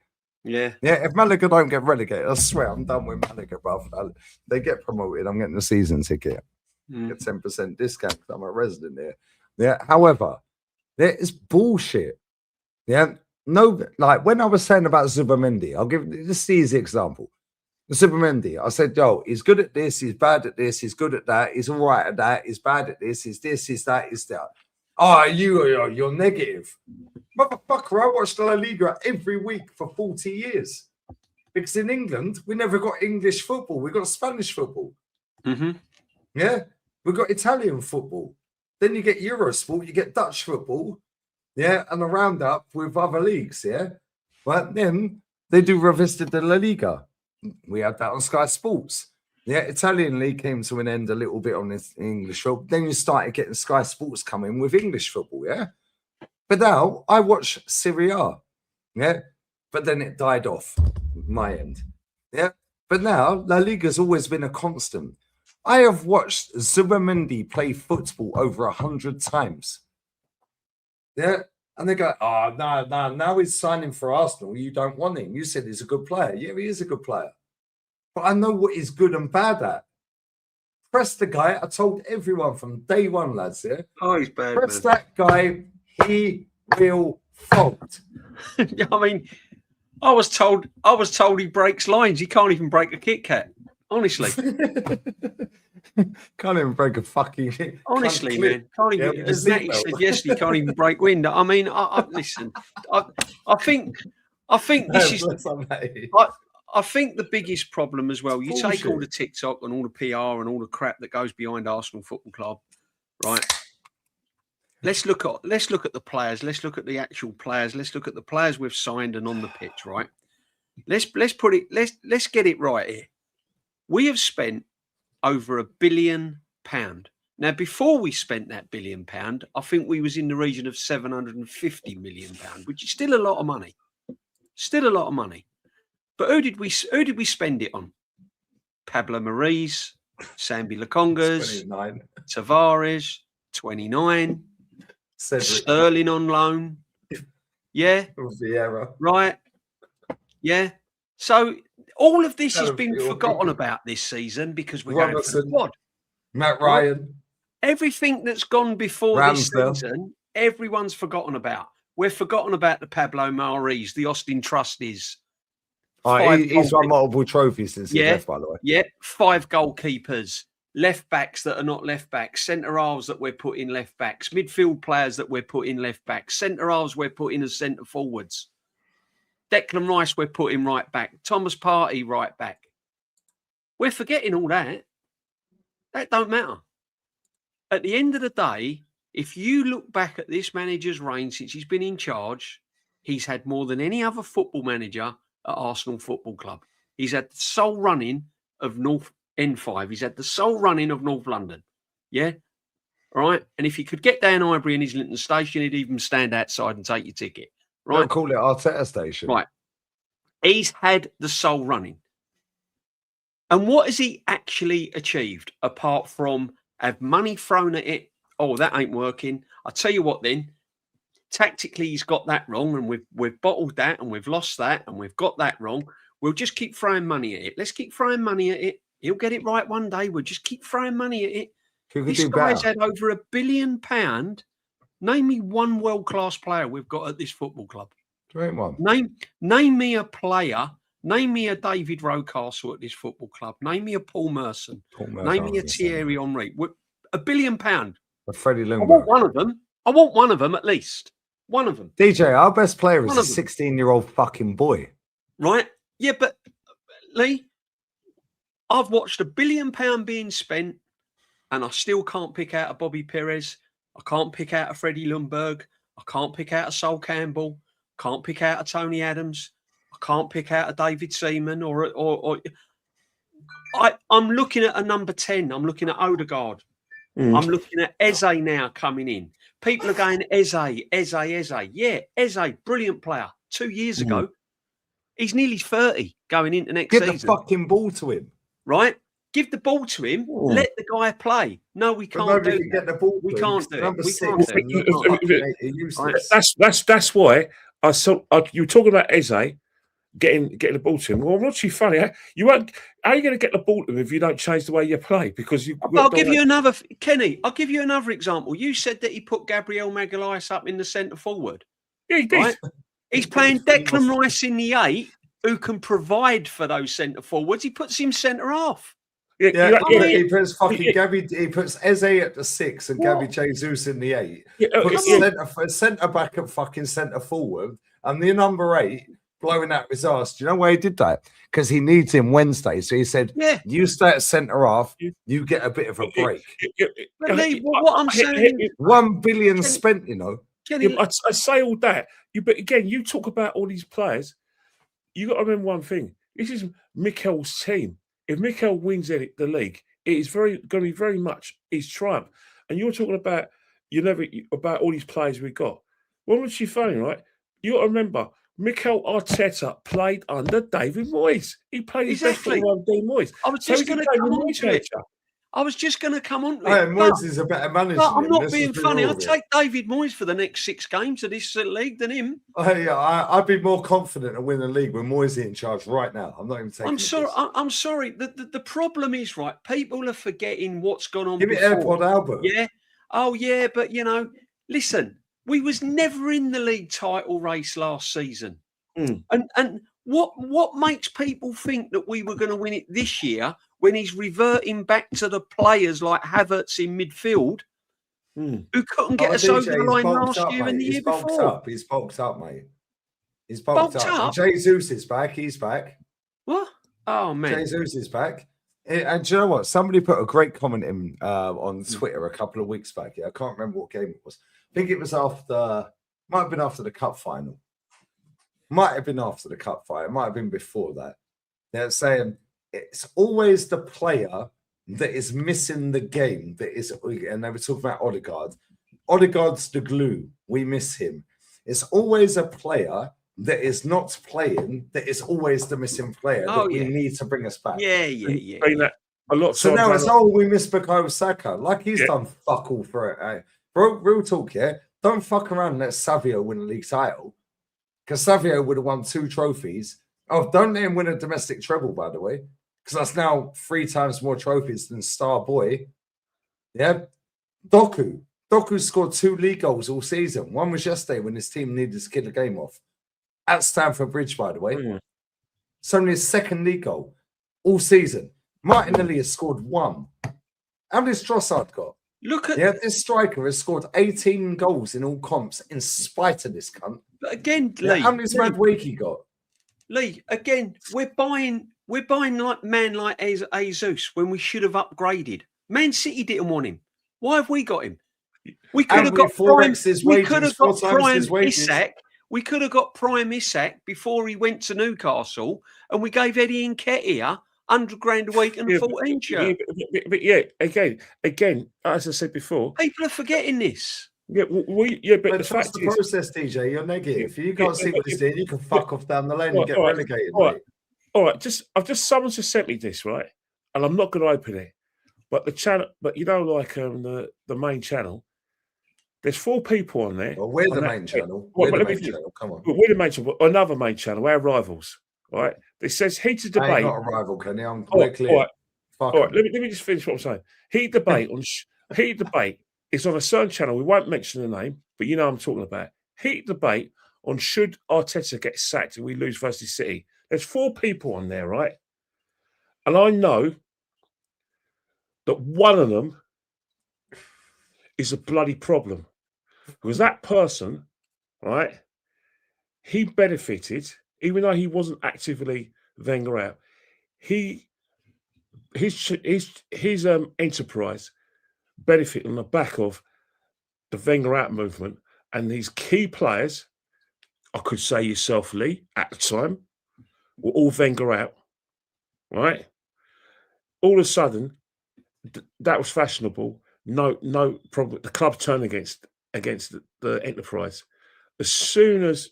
Yeah. Yeah, if Malaga don't get relegated, I swear I'm done with Malaga, bruv. They get promoted, I'm getting a season ticket. Get 10% discount because I'm a resident here. Yeah, however, there is bullshit. Yeah, no, like when I was saying about Zubamendi, I'll give this easy example. Zubamendi, I said, yo, he's good at this, he's bad at this, he's good at that, he's all right at that, he's bad at this, he's that, he's that. Oh, you're negative. Motherfucker, I watched La Liga every week for 40 years. Because in England, we never got English football, we got Spanish football. Mm-hmm. Yeah, We've got Italian football. Then you get Eurosport, you get Dutch football, yeah, and a roundup with other leagues, yeah. But then they do Revista de la Liga. We had that on Sky Sports. Yeah, Italian league came to an end a little bit on this English football. Then you started getting Sky Sports coming with English football, yeah. But now I watch Serie A, yeah. But then it died off my end, yeah. But now La Liga's always been a constant. I have watched Zubimendi play football over 100 times. Yeah. And they go, oh, no, now he's signing for Arsenal. You don't want him. You said he's a good player. Yeah, he is a good player. But I know what he's good and bad at. Press the guy. I told everyone from day one, lads, yeah. Oh, he's bad. Press that guy. He will fold. I mean, I was told he breaks lines. He can't even break a Kit Kat. Honestly. Can't even break a fucking. Honestly, man. Can't even. As Natty said yesterday, he can't even break wind. I mean, listen. I think this is. I think the biggest problem as well. You take all the TikTok and all the PR and all the crap that goes behind Arsenal Football Club, right? Let's look at the players. Let's look at the actual players. Let's look at the players we've signed and on the pitch, right? Let's get it right here. We have spent over £1 billion. Now, before we spent that £1 billion, I think we was in the region of £750 million, which is still a lot of money. Still a lot of money. But who did we spend it on? Pablo Maris, Sambi Lakongas, Tavares, 29, Sterling on loan. Yeah. Vieira. Right. Yeah. So all of this has been forgotten about this season because we're going for the quad. Matt Ryan. Everything that's gone before this season, everyone's forgotten about. We're forgotten about the Pablo Maris, the Austin Trusties. He's won multiple trophies since he left, by the way. Yeah, 5 goalkeepers, left backs that are not left backs, centre halves that we're putting left backs, midfield players that we're putting left backs, centre halves we're putting as centre forwards. Declan Rice we're putting right back, Thomas Partey right back. We're forgetting all that. That don't matter. At the end of the day, if you look back at this manager's reign since he's been in charge, he's had more than any other football manager at Arsenal Football Club. He's had the sole running of North N5. He's had the sole running of North London. Yeah? All right? And if he could get down Highbury and Islington Station, he'd even stand outside and take your ticket. Right? Don't call it Arteta Station. Right. He's had the sole running. And what has he actually achieved apart from have money thrown at it? Oh, that ain't working. I'll tell you what then. Tactically, he's got that wrong, and we've bottled that, and we've lost that, and we've got that wrong. We'll just keep throwing money at it. Let's keep throwing money at it. He'll get it right one day. We'll just keep throwing money at it. This guy's had over £1 billion. Name me one world-class player we've got at this football club. Great one. Name me a player. Name me a David Rocastle at this football club. Name me a Paul Merson. Name me a Thierry Henry. £1 billion. A Freddie Ljungberg. I want one of them. I want one of them at least. One of them. DJ, our best player is a 16-year-old fucking boy. Right? Yeah, but Lee, I've watched £1 billion being spent and I still can't pick out a Bobby Perez. I can't pick out a Freddie Ljungberg. I can't pick out a Sol Campbell. Can't pick out a Tony Adams. I can't pick out a David Seaman or I'm looking at a number 10. I'm looking at Odegaard. I'm looking at Eze now coming in. People are going, Eze. Yeah, Eze, brilliant player. 2 years ago, he's nearly 30 going into next season. Give the fucking ball to him. Right? Give the ball to him. Let the guy play. No, we can't do it. Get the ball we can't do it. We can't do it. That's why you were talking about Eze getting the ball to him. Well, not too funny. You won't. How are you going to get the ball to him if you don't change the way you play? Because I'll give you another, Kenny. I'll give you another example. You said that he put Gabriel Magalhaes up in the centre forward. Yeah, he did. Right? He's playing Declan Rice in the 8, who can provide for those centre forwards. He puts him centre half. Yeah, he puts fucking Gabby. He puts Eze at the 6 and Gabby Jesus in the 8. Puts centre back at fucking centre forward, and the number 8 blowing out his ass. Do you know why he did that? Because he needs him Wednesday. So he said, Yeah. you stay at centre half, you get a bit of a break. But Lee, what I'm saying is, 1 billion Kenny- spent, you know. Kenny, I say all that. But again, you talk about all these players. You got to remember one thing. This is Mikel's team. If Mikel wins the league, it is going to be very much his triumph. And you're talking about about all these players we got. When was she funny, right? You got to remember, Mikel Arteta played under David Moyes. He played his best Exactly. football under David Moyes. I was just going to come on to it. Arteta. I was just going to come on to Hey, it. Moyes is a better manager. But I'm than him. not Let's being just be funny. real I'd with it. take David Moyes for the next 6 games of this league than him. I'd be more confident in winning the league when Moyes is in charge right now. I'm not even taking. I'm sorry. I'm sorry. The problem is, right, people are forgetting what's gone on Give me before. AirPod Albert. Yeah. Oh, yeah. But, listen, we was never in the league title race last season. Mm. And what makes people think that we were going to win it this year when he's reverting back to the players like Havertz in midfield who couldn't get us over the line last year and the year before? He's bulked up, mate. He's bulked Bulked up. up? And Jesus is back. He's back. What? Oh, man. Jesus is back. And do you know what? Somebody put a great comment in on Twitter a couple of weeks back. Yeah, I can't remember what game it was. I think it was might have been after the cup final. Might have been after the cup final. It might have been before that. They're saying it's always the player that is missing the game that is, and they were talking about Odegaard. Odegaard's the glue. We miss him. It's always a player that is not playing that is always the missing player that we need to bring us back. Yeah. That a lot. So now it's we miss Bukayo Saka. Like he's done fuck all for it. Bro, real talk, yeah. Don't fuck around and let Savio win a league title. Because Savio would have won 2 trophies. Oh, don't let him win a domestic treble, by the way. Because that's now 3 times more trophies than Star Boy. Yeah. Doku scored 2 league goals all season. One was yesterday when his team needed to kill the game off. At Stamford Bridge, by the way. It's only his 2nd league goal all season. Martinelli has scored 1. How many has Trossard got? Look at this striker has scored 18 goals in all comps in spite of this cunt. But again, Lee, how many's Madueke got? Lee, again, we're buying like man like Jesus when we should have upgraded. Man City didn't want him. Why have we got him? We could have got Prime. We could have got Prime Isak. We could have got Prime Isak before he went to Newcastle, and we gave Eddie Nketiah $100,000 a week and 14 shirt. But again, as I said before, people are forgetting this. Yeah, but the fact the process, DJ, you're negative. If you can't see what he's doing, you can fuck off down the lane and get relegated. All right, someone just sent me this, right? And I'm not going to open it. But the channel, like the main channel, there's 4 people on there. Well, we're the main channel. We're the main channel. Come on. We're the main channel. Another main channel. Our rivals, right? It says heated debate. I'm not a rival, Kenny. We're clear. All right. Let me just finish what I'm saying. Heated debate heated debate is on a certain channel. We won't mention the name, but you know what I'm talking about. Heated debate on should Arteta get sacked and we lose versus City. There's 4 people on there, right? And I know that one of them is a bloody problem. Because that person, right, he benefited, even though he wasn't actively Wenger out, his enterprise benefited on the back of the Wenger out movement, and these key players, I could say yourself, Lee, at the time, were all Wenger out, right? All of a sudden, that was fashionable. No problem. The club turned against the enterprise. As soon as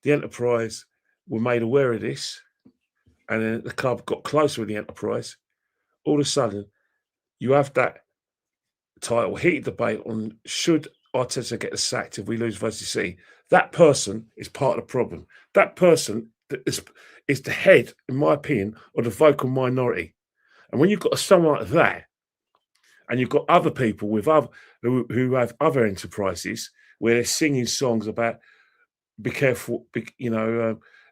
the enterprise were made aware of this, and then the club got closer with the enterprise, all of a sudden, you have that title heated debate on should Arteta get sacked if we lose versus City. That person is part of the problem. That person is the head, in my opinion, of the vocal minority. And when you've got someone like that, and you've got other people with who have other enterprises where they're singing songs about be careful,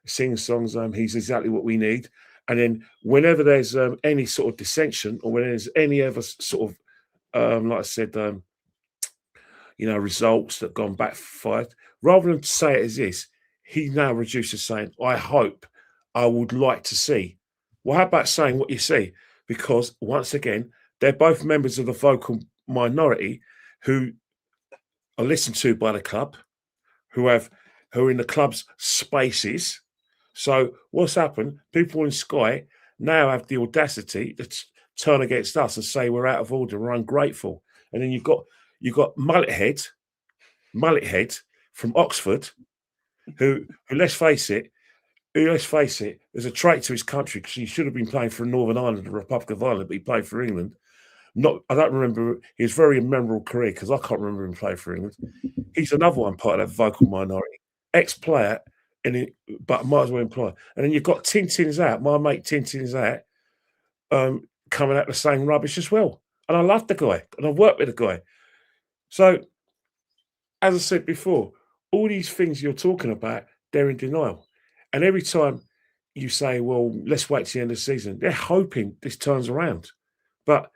singing songs. He's exactly what we need. And then whenever there's any sort of dissension or when there's any other sort of, like I said, results that have gone backfired, rather than say it as this, he now reduces saying, I hope, I would like to see. Well, how about saying what you see? Because once again, they're both members of the vocal minority who are listened to by the club, who are in the club's spaces. So what's happened? People in Sky now have the audacity to turn against us and say we're out of order, we're ungrateful. And then you've got Mullethead from Oxford, who let's face it, is a traitor to his country because he should have been playing for Northern Ireland, the Republic of Ireland, but he played for England. I don't remember his very memorable career because I can't remember him playing for England. He's another one part of that vocal minority, ex-player, but might as well employ. And then you've got Tintin's out, my mate Tintin's out, coming out the same rubbish as well. And I love the guy, and I've worked with the guy. So, as I said before, all these things you're talking about, they're in denial. And every time you say, well, let's wait to the end of the season, they're hoping this turns around. But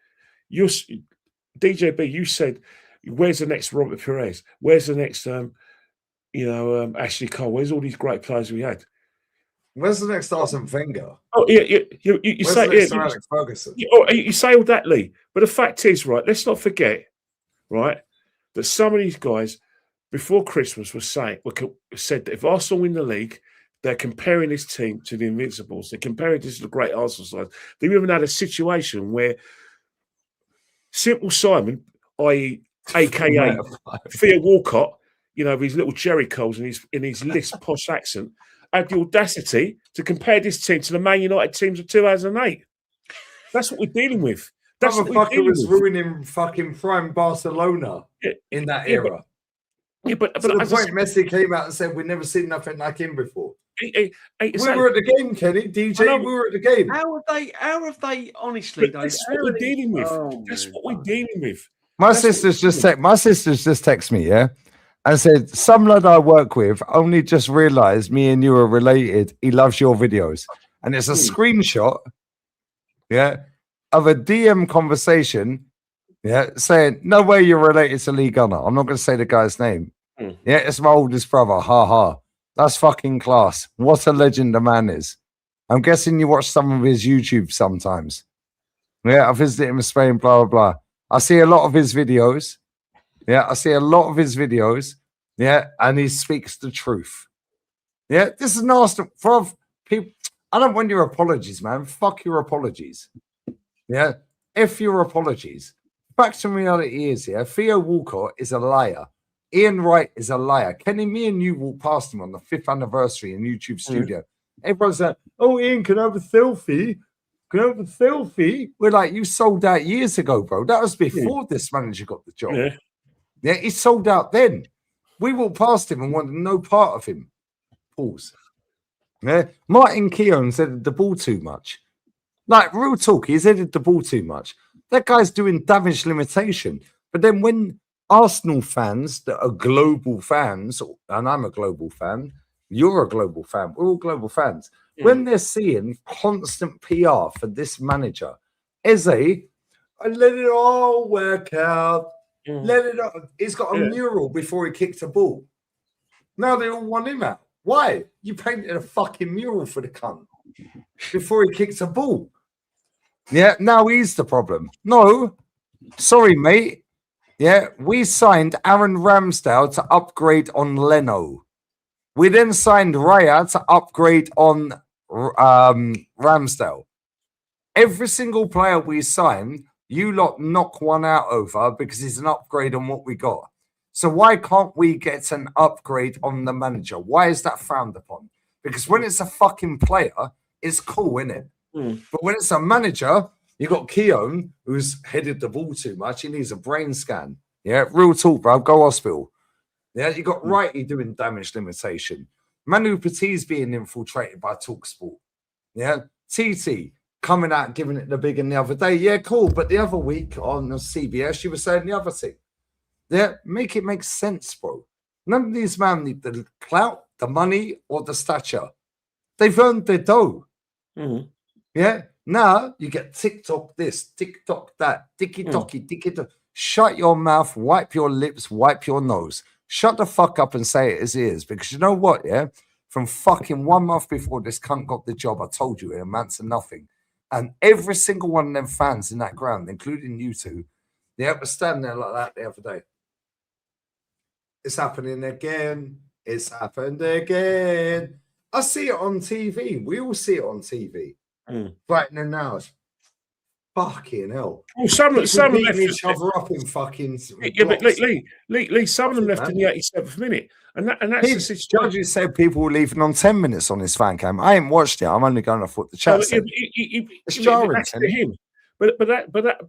DJB, you said, where's the next Robert Perez? Where's the next, Ashley Cole? Where's all these great players we had? Where's the next Arsene Wenger? Oh, yeah, you Where's say the next Sir Alex Ferguson? You say all that, Lee. But the fact is, right, let's not forget, right, that some of these guys before Christmas said that if Arsenal win the league, they're comparing this team to the Invincibles. They're comparing this to the great Arsenal side. They've even had a situation where Simple Simon, i.e., AKA Theo Walcott, with his little Jerry Coles and in his lisp posh accent, had the audacity to compare this team to the Man United teams of 2008. That's what we're dealing with. That's what we're dealing was with. ruining fucking prime Barcelona in that era. But to the point Messi came out and said we've never seen nothing like him before. We were at the game, Kenny. DJ, we were at the game. How have they honestly? That's what we're dealing with. That's what we're dealing with. My sister's just text me, yeah, and said some lad I work with only just realised me and you are related. He loves your videos, and it's a screenshot, yeah, of a DM conversation, yeah, saying no way you're related to Lee Gunner. I'm not going to say the guy's name. Yeah, it's my oldest brother. Ha ha. That's fucking class. What a legend the man is. I'm guessing you watch some of his YouTube sometimes. Yeah, I visited him in Spain, blah, blah, blah. I see a lot of his videos. Yeah, Yeah, and he speaks the truth. Yeah, this is nasty. For people, I don't want your apologies, man. Fuck your apologies. Yeah, F your apologies. Fact and reality is, yeah, Theo Walcott is a liar. Ian Wright is a liar. Kenny, me and you walked past him on the 5th anniversary in YouTube studio. Everyone's like, oh, Ian, can I have a selfie? Can I have a selfie? We're like, you sold out years ago, bro. That was before this manager got the job. Yeah, he sold out then. We walked past him and wanted no part of him. Pause. Yeah, Martin Keown's headed the ball too much. Like, real talk, he's headed the ball too much. That guy's doing damage limitation. But then when Arsenal fans that are global fans, and I'm a global fan, you're a global fan, we're all global fans. When they're seeing constant PR for this manager, Eze, I let it all work out. Let it all. He's got a mural before he kicked a ball. Now they all want him out. Why? You painted a fucking mural for the cunt before he kicked a ball. Yeah, now he's the problem. No, sorry, mate. Yeah, we signed Aaron Ramsdale to upgrade on Leno. We then signed Raya to upgrade on Ramsdale. Every single player we sign, you lot knock one out over because it's an upgrade on what we got. So why can't we get an upgrade on the manager? Why is that frowned upon? Because when it's a fucking player, it's cool, isn't it? But when it's a manager, you got Keown, who's headed the ball too much. He needs a brain scan. Yeah, real talk, bro. Go hospital. Yeah, you got Righty doing damage limitation. Manu Petit's being infiltrated by TalkSport. Yeah, TT coming out and giving it the big one the other day. Yeah, cool. But the other week on CBS, you were saying the other thing. Yeah, make it make sense, bro. None of these men need the clout, the money, or the stature. They've earned their dough. Yeah, now you get TikTok this, TikTok that, ticky-tocky, ticky-tock. Shut your mouth, wipe your lips, wipe your nose. Shut the fuck up and say it as it is. Because you know what, yeah? from fucking 1 month before this cunt got the job. I told you it amounts to nothing. And every single one of them fans in that ground, including you two, they were standing there like that the other day. It's happening again. It's happened again. I see it on TV. We all see it on TV. Frightening now. Fucking hell. Well, some beating left each other up in fucking. Yeah, but blocks. Lee, some of them left man. in the 87th minute, and that's the situation. Judges said people were leaving on 10 minutes on his fan cam. I ain't watched it. I'm only going off what the chat said. It's jarring, that's to him. But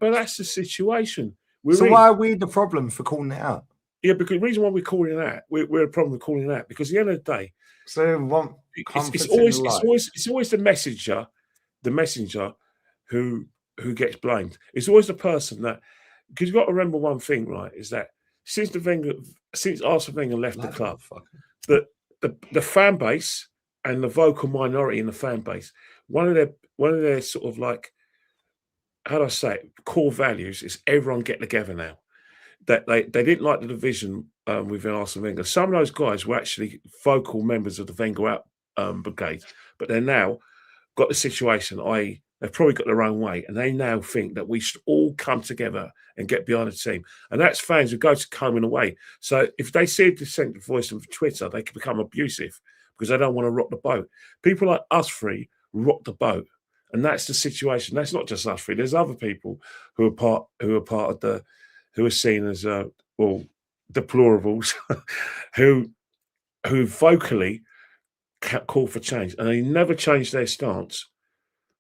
that's the situation. Why are we the problem for calling it out? Yeah, because the reason why we're calling it out, we're a problem with calling it out, because at the end of the day, it's always the messenger who gets blamed. It's always the person that, because you've got to remember one thing, right? Is that since Arsene Wenger left the club, the fan base and the vocal minority in the fan base, one of their sort of like, how do I say it, core values is everyone get together now. That they didn't like the division within Arsene Wenger. Some of those guys were actually vocal members of the Wenger out brigade, but they're now got the situation, i.e. they've probably got their own way, and they now think that we should all come together and get behind the team. And that's fans who go to Coleman away. So if they see a dissenting voice on Twitter, they can become abusive because they don't want to rock the boat. People like us three rock the boat. And that's the situation. That's not just us three. There's other people who are part of the, who are seen as deplorables, who vocally call for change, and they never changed their stance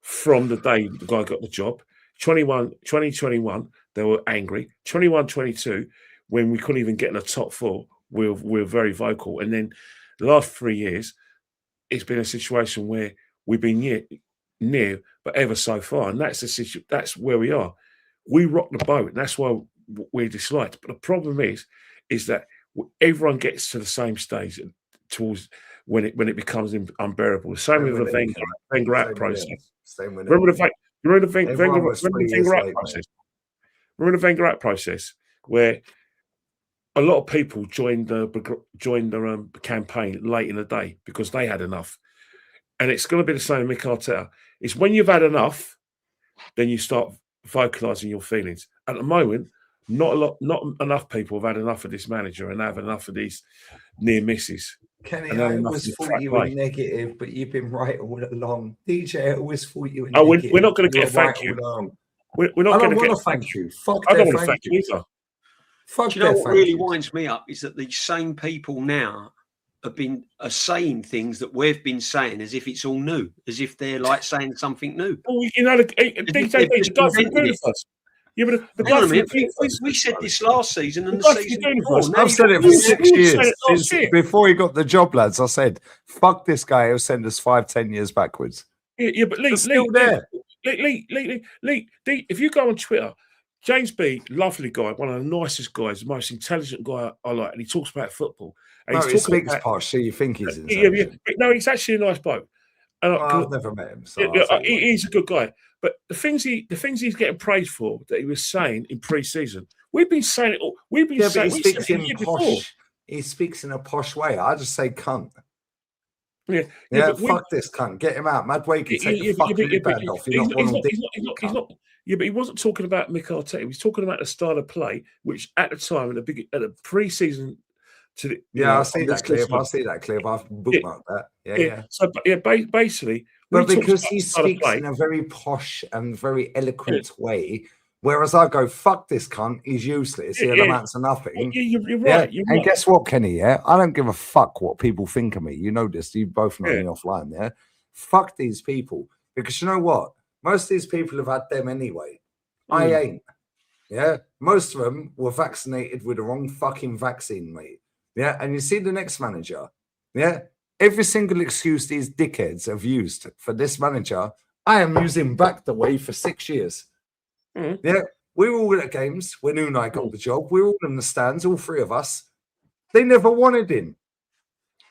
from the day the guy got the job. 2021, they were angry. 21-22, when we couldn't even get in the top four, we were very vocal. And then the last 3 years, it's been a situation where we've been near, but ever so far. And that's where we are. We rock the boat, and that's why we're disliked. But the problem is that everyone gets to the same stage towards when it becomes unbearable. The same with the Wenger out process. Remember the Wenger out process? Remember the Wenger out process where a lot of people joined the campaign late in the day because they had enough. And it's going to be the same with Mick Arteta. It's when you've had enough, then you start vocalising your feelings. At the moment, not enough people have had enough of this manager and have enough of these near misses. Kenny, I always thought you were negative, but you've been right all along. DJ, I always thought you were negative. We're not going to get a thank you. We're not going to get a thank you. I don't want to thank you either. Do you know what really winds me up is that these same people now are saying things that we've been saying as if it's all new, as if they're like saying something new. Well, you know, DJ, the guy from the universe. Yeah, but the guy from the universe. We said this last season and the season before. I've said it for 6 years. Before he got the job, lads, I said, fuck this guy. He'll send us 5-10 years backwards. Yeah, but Lee, if you go on Twitter, James B, lovely guy, one of the nicest guys, the most intelligent guy I like, and he talks about football. And he speaks posh, so you think he's intelligent. No, he's actually a nice bloke. I've never met him. So he's a good guy. But the things he's getting praised for that he was saying in pre-season, we've been saying it all. We've been saying he speaks in posh. He speaks in a posh way. I just say cunt. Yeah, fuck this cunt. Get him out. Madway can take the fucking band off. He's not. Yeah, but he wasn't talking about Mick Arteta. He was talking about the style of play, which at the time, at the pre-season, I see that clip. I've bookmarked that. Yeah. So, basically, but because he speaks in a very posh and very eloquent way, whereas I go, "Fuck this cunt, he's useless. He amounts to nothing." You're right. And guess what, Kenny? Yeah, I don't give a fuck what people think of me. You know this. You both know me offline. Yeah, fuck these people, because you know what? Most of these people have had them anyway. I ain't. Yeah, most of them were vaccinated with the wrong fucking vaccine, mate. Yeah, and you see the next manager. Yeah, every single excuse these dickheads have used for this manager, I am using back the way for 6 years. Yeah, we were all at games when Unai got the job. We were all in the stands, all three of us. They never wanted him.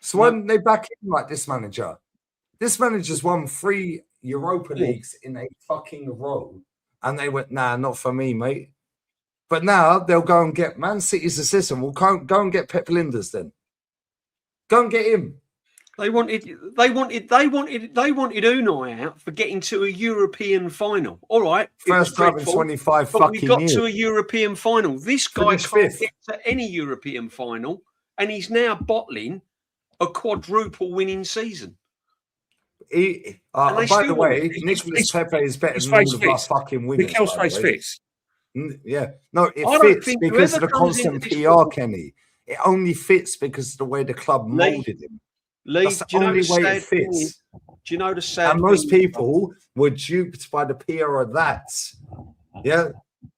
So why didn't they back him like this manager? This manager's won 3 Europa Leagues in a fucking row. And they went, nah, not for me, mate. But now they'll go and get Man City's assistant. We'll go and get Pep Linders then. Go and get him. They wanted Unai out for getting to a European final. All right, First time in 25 but we fucking got years. to a European final. This guy Finished can't fifth. get to any European final, and he's now bottling a quadruple winning season. By still the way, want- Nicolas Pepe is better his than all face of our fits. fucking winners. Mikel's by the face way. fits. Yeah, no, it I don't fits think because of whoever the comes constant into this PR, football- Kenny. It only fits because of the way the club Lee, molded him. Lee, That's the do you know only the way sad it thing is? fits. Do you know the sad And most thing is, people were duped by the PR of that. Yeah.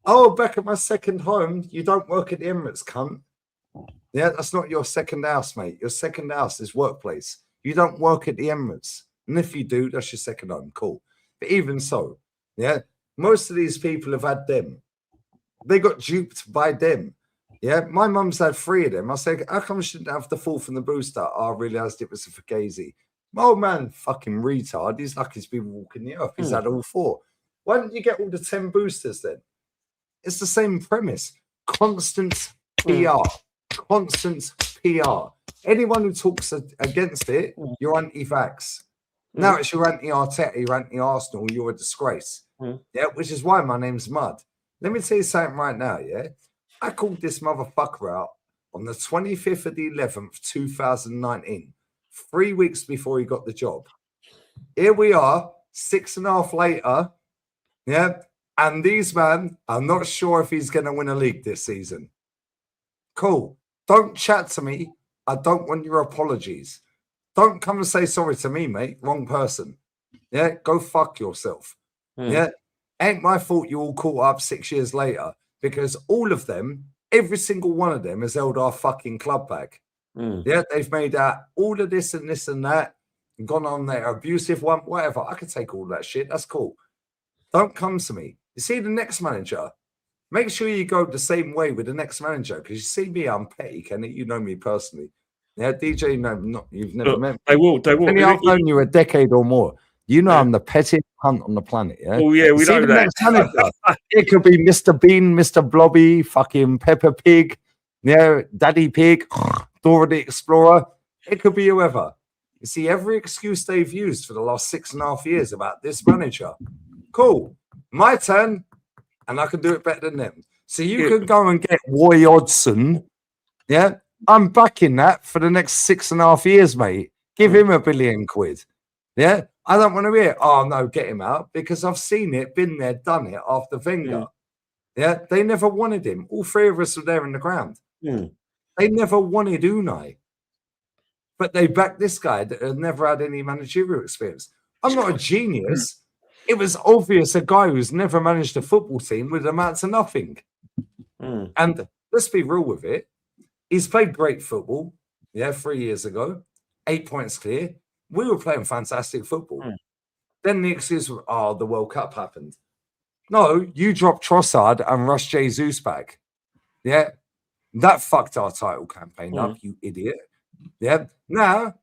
Oh, back at my second home, you don't work at the Emirates, cunt. Yeah, that's not your second house, mate. Your second house is workplace. You don't work at the Emirates. And if you do, that's your second home. Cool. But even so, yeah, most of these people have had them. They got duped by them. Yeah, my mum's had 3 of them. I said, how come she didn't have the 4th and the booster? I realised it was a Fugazi. My old man, fucking retard. He's lucky to be walking the earth. He's had all 4. Why didn't you get all the 10 boosters then? It's the same premise. Constant PR. Constant PR. Anyone who talks against it, you're anti-vax. Now it's you're anti-Arteta, you're anti-Arsenal, you're a disgrace. Yeah, which is why my name's Mud. Let me tell you something right now, yeah? I called this motherfucker out on the 25th of the 11th, 2019, 3 weeks before he got the job. Here we are, 6.5 later, yeah? And these man, I'm not sure if he's going to win a league this season. Cool. Don't chat to me. I don't want your apologies. Don't come and say sorry to me, mate. Wrong person. Yeah, go fuck yourself. Yeah, ain't my fault you all caught up 6 years later because all of them, every single one of them has held our fucking club back. Yeah, they've made out all of this and that, and gone on their abusive one, whatever. I can take all that shit. That's cool. Don't come to me. You see the next manager, make sure you go the same way with the next manager because you see me, I'm petty, Kenny. You know me personally. Yeah, DJ, no, you've never met me. They will. Kenny, I've known you a decade or more. You know I'm the pettiest cunt on the planet, yeah? Oh, yeah, we know the that. next manager, it could be Mr. Bean, Mr. Blobby, fucking Peppa Pig, yeah, Daddy Pig, Dora the Explorer. It could be whoever. You see, every excuse they've used for the last 6.5 years about this manager. Cool. My turn, and I can do it better than them. So you can go and get Roy Hodgson, yeah? I'm backing that for the next 6.5 years, mate. Give him £1 billion. Yeah, I don't want to hear, oh no, get him out because I've seen it, been there, done it after Wenger. Yeah, they never wanted him. All 3 of us were there in the ground. They never wanted Unai, but they backed this guy that had never had any managerial experience. I'm not a genius. It was obvious a guy who's never managed a football team would amount to nothing. And let's be real with it. He's played great football, 3 years ago, 8 points clear. We were playing fantastic football. Then the excuse was, oh, the World Cup happened. No, you dropped Trossard and rushed Jesus back. Yeah, that fucked our title campaign up, you idiot. Yeah, now,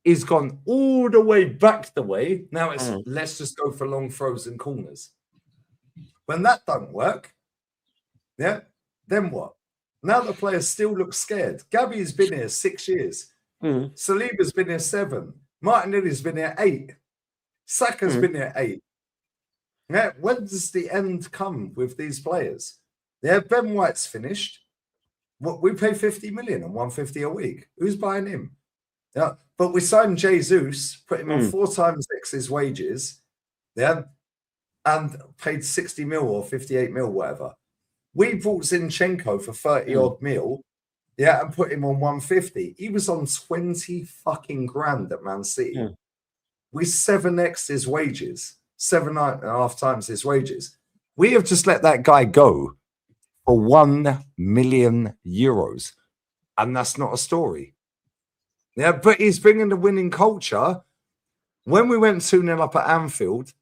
he's gone all the way back the way. Now it's let's just go for long throws and corners. When that don't work, then what? Now the players still look scared. Gabby's been here 6 years. Saliba's been here 7. Martinelli's been here 8. Saka's been here 8. Yeah, when does the end come with these players? Yeah, Ben White's finished. What we pay 50 million and 150 a week. Who's buying him? Yeah, but we signed Jesus, put him on 4 times his wages, and paid 60 mil or 58 mil, whatever. We bought Zinchenko for 30 odd mil, and put him on 150. He was on 20 fucking grand at Man City. We 7x his wages, 7.5 times his wages. We have just let that guy go for 1 million euros, and that's not a story. Yeah, but he's bringing the winning culture. When we went 2-0 up at Anfield,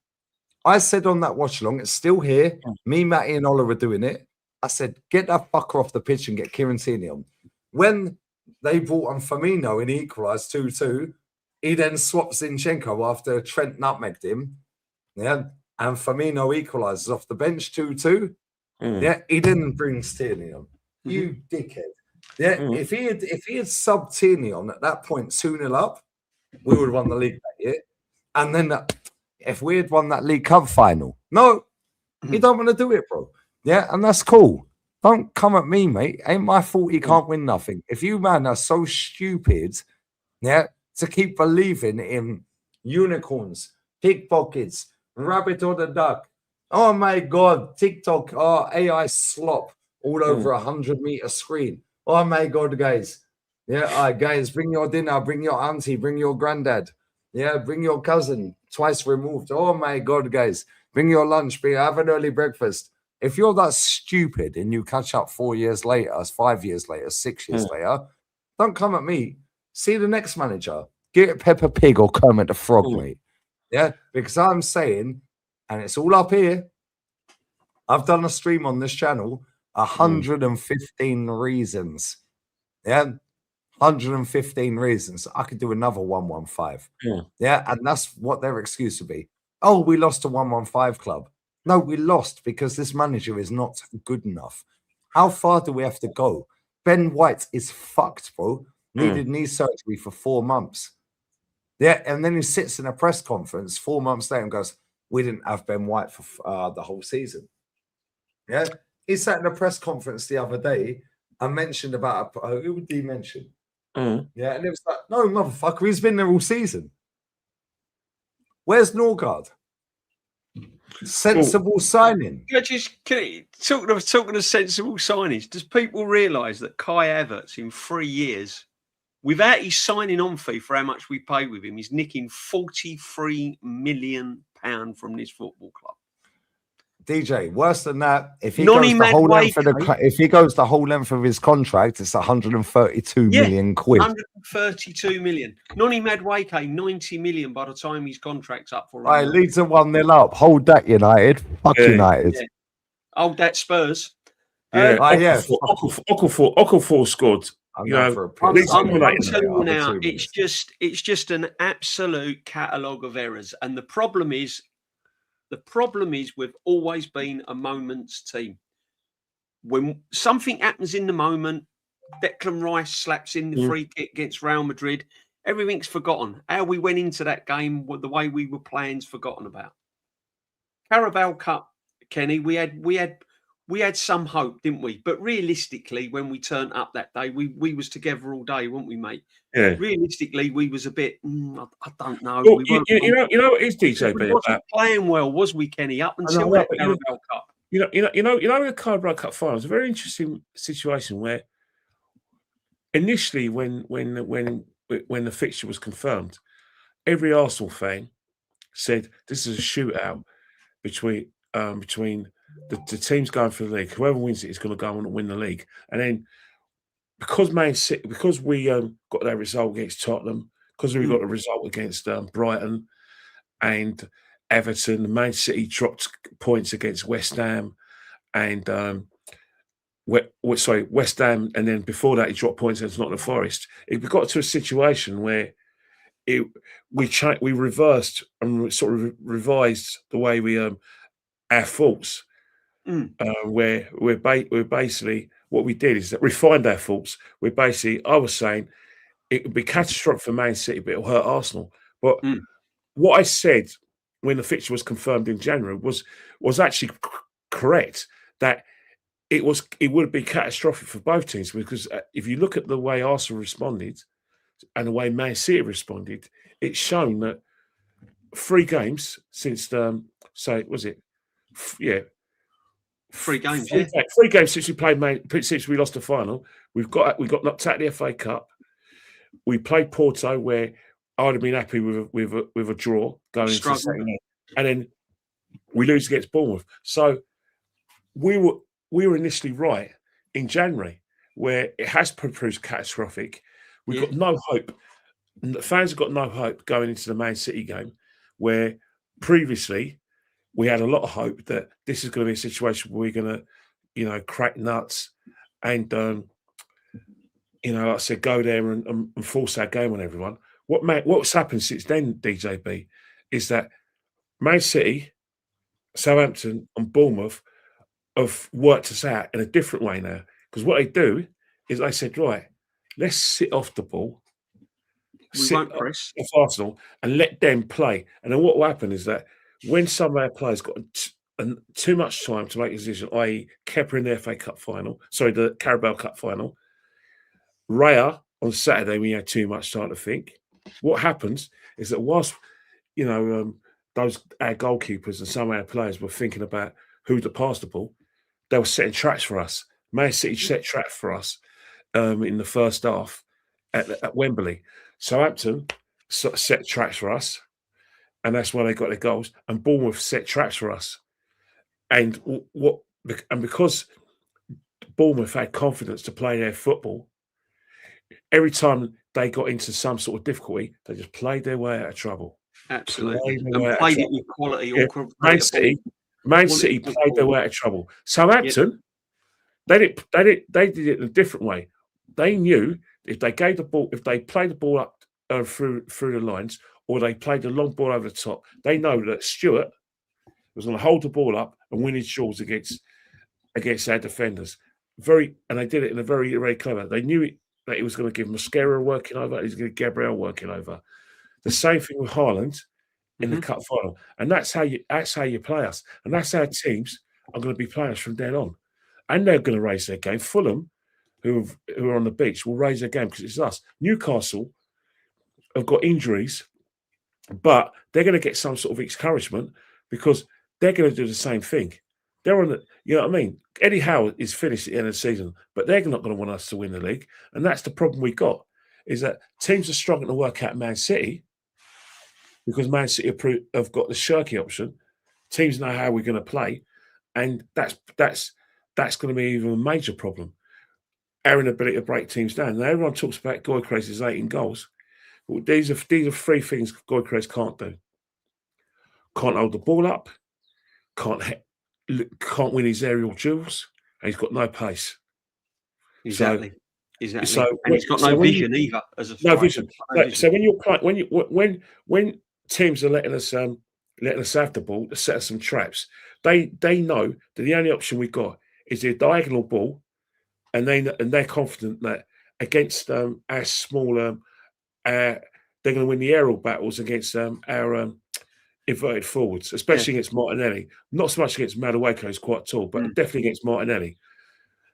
I said on that watch along, it's still here. Me, Matty, and Ola were doing it. I said, get that fucker off the pitch and get Kieran Tierney on. When they brought on Firmino and he equalised 2-2, he then swapped Zinchenko after Trent nutmegged him. Yeah, and Firmino equalises off the bench 2-2. Yeah, he then brings Tierney on. You dickhead. Yeah, if he had subbed Tierney on at that point 2-0 up, we would have won the league that year. And then if we had won that League Cup final, no, you don't want to do it, bro. Yeah, and that's cool. Don't come at me, mate. Ain't my fault you can't win nothing. If you, man, are so stupid, yeah, to keep believing in unicorns, pickpockets, rabbit or the duck. Oh my God, TikTok, AI slop all over 100-meter screen. Oh my God, guys. Yeah, all right, guys, bring your dinner, bring your auntie, bring your granddad. Yeah, bring your cousin, twice removed. Oh my God, guys, bring your lunch, have an early breakfast. If you're that stupid and you catch up 4 years later, 5 years later, 6 years later, don't come at me. See the next manager. Get Peppa Pig or Kermit the Frog, mate. Yeah, because I'm saying, and it's all up here. I've done a stream on this channel, 115 reasons. Yeah, 115 reasons. I could do another 115. Yeah, and that's what their excuse would be. Oh, we lost to 115 club. No, we lost because this manager is not good enough. How far do we have to go? Ben White is fucked, bro. Needed knee surgery for 4 months. Yeah, and then he sits in a press conference 4 months later and goes, we didn't have Ben White for the whole season. Yeah, he sat in a press conference the other day and mentioned about who would he mention? Yeah, and it was like, no, motherfucker, he's been there all season. Where's Norgard? Sensible signing. Talking of sensible signings, does people realise that Kai Havertz in 3 years, without his signing on fee for how much we pay with him, he's nicking £43 million from this football club? DJ, worse than that, if he goes the whole length of the whole length of his contract, it's 132 million quid. 132 million. Noni Madueke, 90 million by the time his contract's up for him. Right, Leeds are 1-0 up. Hold that, United. Fuck United. Yeah. Hold that, Spurs. Okafor scored. I'm telling you now, it's just an absolute catalogue of errors. And the problem is we've always been a moment's team. When something happens in the moment, Declan Rice slaps in the free kick against Real Madrid, everything's forgotten. How we went into that game, the way we were playing's forgotten about. Carabao Cup, Kenny, we had some hope, didn't we? But realistically, when we turned up that day, we was together all day, weren't we, mate? Yeah. Realistically, we was a bit. I don't know. Well, you know what is DJB we wasn't playing well, was we, Kenny? Up until that Carabao Cup. You know the Carabao Cup final was a very interesting situation where initially, when the fixture was confirmed, every Arsenal fan said this is a shootout between the teams going for the league. Whoever wins it is going to go on and win the league. And then because we got that result against Tottenham, because we got a result against Brighton and Everton, Man City dropped points against West Ham and West Ham, and then before that he dropped points against Nottingham Forest. We got to a situation where we reversed and sort of revised the way we our faults. Where we're basically what we did is that refined our faults. I was saying it would be catastrophic for Man City, but it'll hurt Arsenal. But what I said when the fixture was confirmed in January was actually correct, that it would be catastrophic for both teams, because if you look at the way Arsenal responded and the way Man City responded, it's shown that 3 games since 3 games, 3 games since we played since we lost the final. We got knocked out of the FA Cup. We played Porto, where I'd have been happy with a draw going into the second leg, and then we lose against Bournemouth. So we were initially right in January, where it has proved catastrophic. We've got no hope. The fans have got no hope going into the Man City game, where previously we had a lot of hope that this is going to be a situation where we're going to, crack nuts and, like I said, go there and force our game on everyone. What's happened since then, DJB, is that Man City, Southampton and Bournemouth have worked us out in a different way now. Because what they do is they said, right, let's sit off the ball We won't press off Arsenal and let them play. And then what will happen is that when some of our players got too much time to make a decision, i.e., Kepa in the FA Cup final, the Carabao Cup final, Raya on Saturday, we had too much time to think. What happens is that whilst those our goalkeepers and some of our players were thinking about who to pass the ball, they were setting traps for us. Man City set traps for us in the first half at Wembley. Southampton set traps for us, and that's why they got their goals. And Bournemouth set traps for us. And because Bournemouth had confidence to play their football, every time they got into some sort of difficulty, they just played their way out of trouble. Absolutely. And played it with quality. Yeah. Man City played their way out of trouble. Southampton, they did it in a different way. They knew if they gave the ball, if they played the ball up through the lines, or they played the long ball over the top, they know that Stewart was going to hold the ball up and win his duels against our defenders. And they did it in a very, very clever. They knew that he was going to give Mosquera working over, he was going to give Gabriel working over. The same thing with Haaland in the cup final, and that's how you play us, and that's how teams are going to be playing us from then on, and they're going to raise their game. Fulham, who are on the beach, will raise their game because it's us. Newcastle have got injuries, but they're going to get some sort of encouragement because they're going to do the same thing. They're on the, you know what I mean? Eddie Howe is finished at the end of the season, but they're not going to want us to win the league, and that's the problem we got. Is that teams are struggling to work out Man City because Man City have got the shirky option. Teams know how we're going to play, and that's going to be even a major problem. Our inability to break teams down. Now everyone talks about Gyökeres' 18 goals. Well, these are three things Gyökeres can't do. Can't hold the ball up. Can't win his aerial duels, and he's got no pace. Exactly. Exactly. So, and he's got no vision either as a striker. No vision. So when teams are letting us have the ball to set us some traps, they know that the only option we've got is a diagonal ball, and they're confident that against our smaller, they're going to win the aerial battles against our inverted forwards, especially against Martinelli. Not so much against Madueke, who's quite tall, but definitely against Martinelli.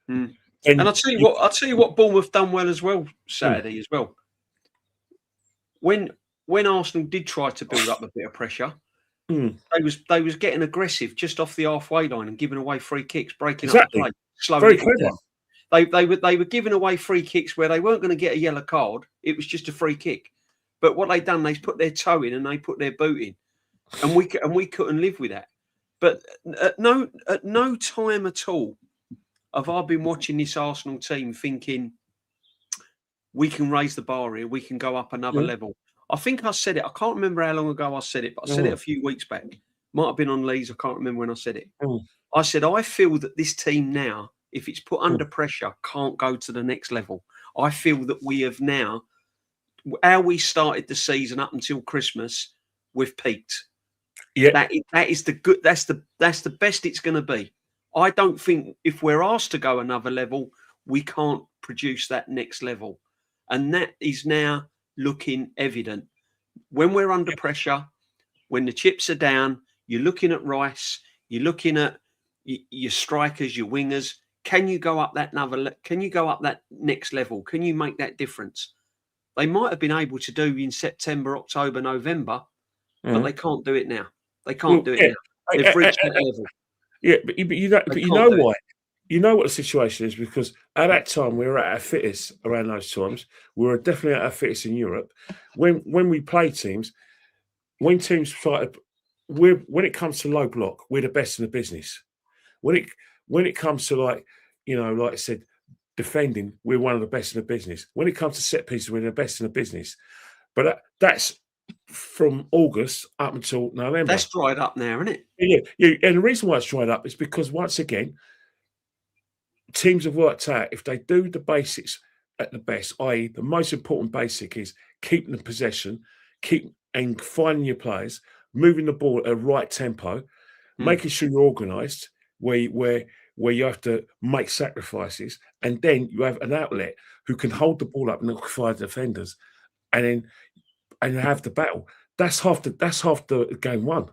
And I'll tell you what Bournemouth done well as well Saturday as well. When Arsenal did try to build up a bit of pressure, they was getting aggressive just off the halfway line and giving away free kicks, breaking up the play, slowly. Very clever. They were giving away free kicks where they weren't going to get a yellow card. It was just a free kick. But what they done, they put their toe in and they put their boot in, and we couldn't live with that. But at no time at all have I been watching this Arsenal team thinking we can raise the bar here, we can go up another level. I think I said it. I can't remember how long ago I said it, but I said it a few weeks back. Might have been on Lee's. I can't remember when I said it. I said, I feel that this team now, if it's put under pressure, can't go to the next level. I feel that we have now, how we started the season up until Christmas, we've peaked. Yeah, that is the good. That's the best it's going to be. I don't think if we're asked to go another level, we can't produce that next level. And that is now looking evident. When we're under pressure, when the chips are down, you're looking at Rice, you're looking at your strikers, your wingers. Can you go up that next level? Can you make that difference? They might have been able to do in September, October, November, but they can't do it now. They can't do it now. They've reached that level. Yeah, but you know why? You know what the situation is, because at that time we were at our fittest around those times. We were definitely at our fittest in Europe. When we play teams, when teams try to, when it comes to low block, we're the best in the business. When it comes to like I said, defending, we're one of the best in the business. When it comes to set pieces, we're the best in the business. But that's from August up until November. That's dried up now, isn't it? Yeah. And the reason why it's dried up is because once again, teams have worked out if they do the basics at the best, i.e. the most important basic is keeping the possession, and finding your players, moving the ball at a right tempo, making sure you're organised, where you have to make sacrifices, and then you have an outlet who can hold the ball up and occupy defenders. and have the battle. That's half the game won.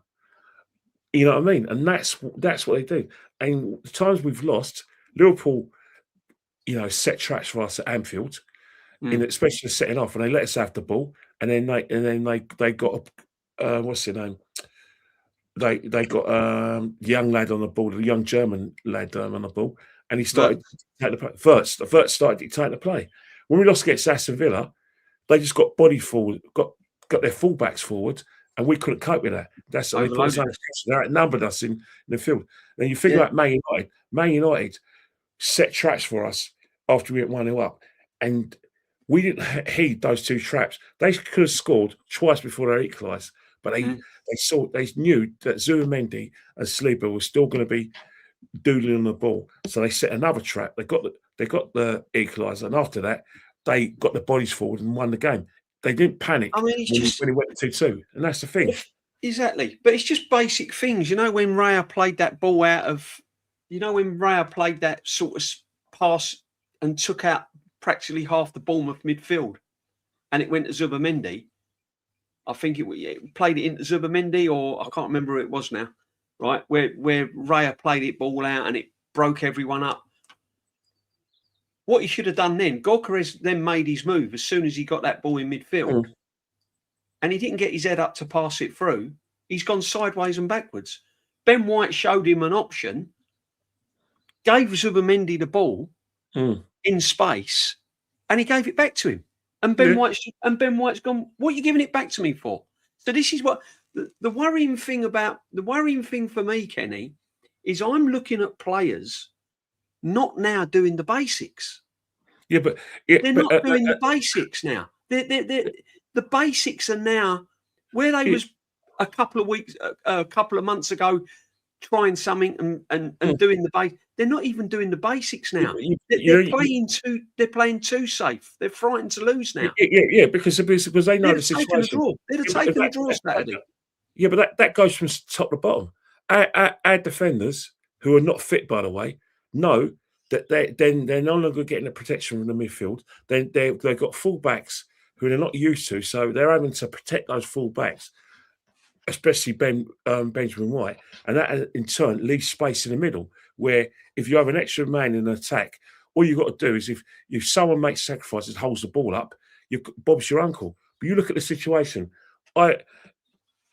You know what I mean? And that's what they do. And the times we've lost, Liverpool, set traps for us at Anfield, especially setting off, and they let us have the ball, and then they got what's his name? They got the young lad on the ball, the young German lad on the ball, and he started to take the play. Vert started dictating the play. When we lost against Aston Villa, they just got body forward, got their fullbacks forward, and we couldn't cope with that. That's they put us under pressure. They outnumbered us in the field. Then you think about Man United. Man United set traps for us after we went 1-0 up, and we didn't heed those two traps. They could have scored twice before they equalised, but they knew that Zubimendi and Saliba were still going to be doodling on the ball, so they set another trap. They got the equaliser, and after that, they got the bodies forward and won the game. They didn't panic when he went to 2-2, and that's the thing. Exactly, but it's just basic things. When Raya played that ball out of, when Raya played that sort of pass and took out practically half the Bournemouth midfield, and it went to Zubimendi. I think it played it into Zubimendi, or I can't remember who it was now, right? Where Raya played it ball out and it broke everyone up. What he should have done then, Gyökeres then made his move as soon as he got that ball in midfield, and he didn't get his head up to pass it through. He's gone sideways and backwards. Ben White showed him an option, gave Zubimendi the ball in space, and he gave it back to him. And Ben White's gone, what are you giving it back to me for? So this is what the worrying thing for me, Kenny, is I'm looking at players not now doing the basics. Yeah, but they're not doing the basics now. The basics are now where they was a couple of months ago, trying something and doing the base. They're not even doing the basics now. They're playing too safe. They're frightened to lose now. Yeah, because they know the situation. They'd have taken a draw Saturday. Yeah, but that goes from top to bottom. Our defenders, who are not fit, by the way, know that they're no longer getting the protection from the midfield. They've got full-backs who they're not used to, so they're having to protect those full-backs, especially Benjamin White, and that in turn leaves space in the middle, where if you have an extra man in an attack, all you've got to do is if someone makes sacrifices, holds the ball up, Bob's your uncle. But you look at the situation,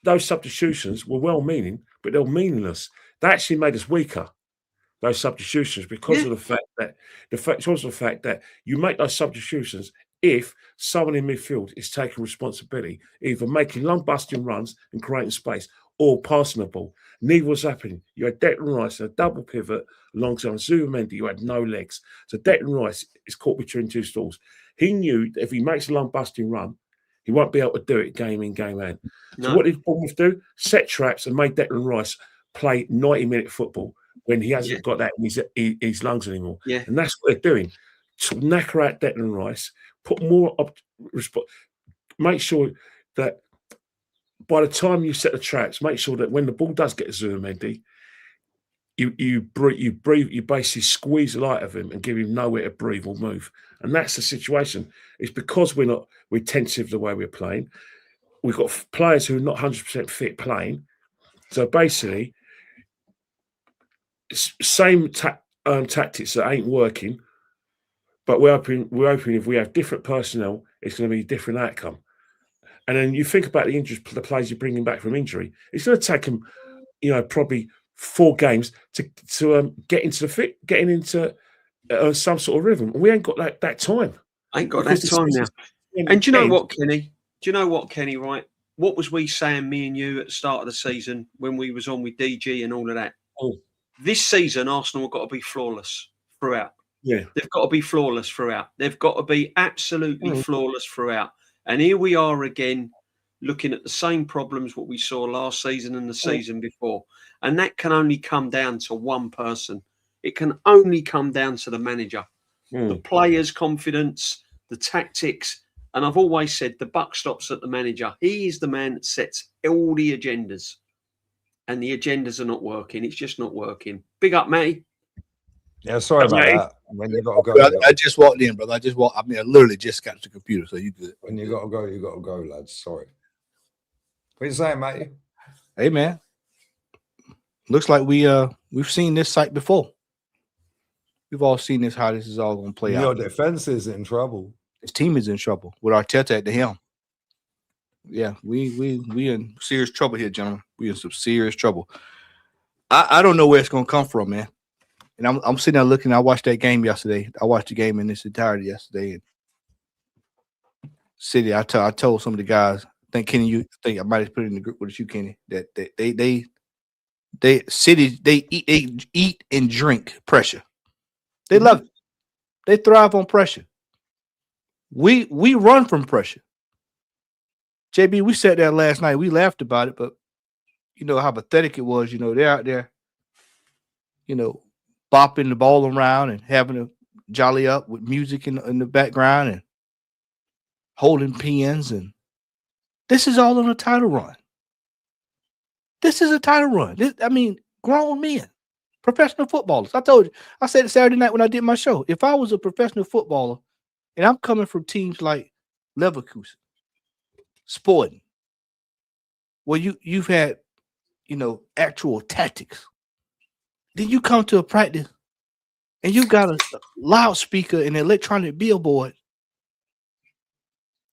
those substitutions were well-meaning, but they were meaningless. They actually made us weaker, those substitutions, because of the fact that you make those substitutions if someone in midfield is taking responsibility, either making long-busting runs and creating space or passing the ball. Neither was happening. You had Declan Rice, a double pivot alongside Zubimendi, you had no legs. So Declan Rice is caught between two stools. He knew that if he makes a long-busting run, he won't be able to do it game in, game out. No. So what did Bournemouth do? Set traps and made Declan Rice play 90-minute football when he hasn't got that in his lungs anymore. Yeah. And that's what they're doing. To knacker out Declan Rice, put more make sure that by the time you set the traps, make sure that when the ball does get to Zubimendi, you basically squeeze the light of him and give him nowhere to breathe or move. And that's the situation. It's because we're tensive the way we're playing. We've got players who are not 100% fit playing. So basically, same tactics that ain't working. But we're hoping if we have different personnel, it's going to be a different outcome. And then you think about the players you're bringing back from injury. It's going to take them, probably 4 games to get into some sort of rhythm. And we ain't got that time. Ain't got that time now. And do you know what, Kenny? Right? What was we saying, me and you, at the start of the season when we was on with DG and all of that? Oh. This season, Arsenal have got to be flawless throughout. Yeah, they've got to be flawless throughout. They've got to be absolutely flawless throughout. And here we are again, looking at the same problems what we saw last season and the season before. And that can only come down to one person. It can only come down to the manager, the players' confidence, the tactics. And I've always said the buck stops at the manager. He is the man that sets all the agendas. And the agendas are not working. It's just not working. Big up, Matty. Yeah, sorry about that. When you gotta go, I just walked in, brother. I literally just got to the computer, so you good. when you gotta go, lads. Sorry. What you saying, Matty? Hey, man. Looks like we've seen this site before. We've all seen this, how this is all going to play Your out. defense is in trouble. His team is in trouble with Arteta at the helm. Yeah, we in serious trouble here, gentlemen. We in some serious trouble. I don't know where it's going to come from, man. And I'm sitting there looking. I watched that game yesterday. I watched the game in its entirety yesterday. And City, I told some of the guys. I think Kenny, you think I might have put it in the group with you, Kenny, that they City they eat and drink pressure. They love it. They thrive on pressure. We run from pressure. JB, we sat there last night. We laughed about it, but you know how pathetic it was. You know, they're out there, you know, bopping the ball around and having a jolly up with music in the background and holding pens. And this is all on a title run. This is a title run. Grown men, professional footballers. I told you, I said it Saturday night when I did my show. If I was a professional footballer and I'm coming from teams like Leverkusen, Sporting, where you've had, you know, actual tactics, then you come to a practice and you got a loudspeaker and an electronic billboard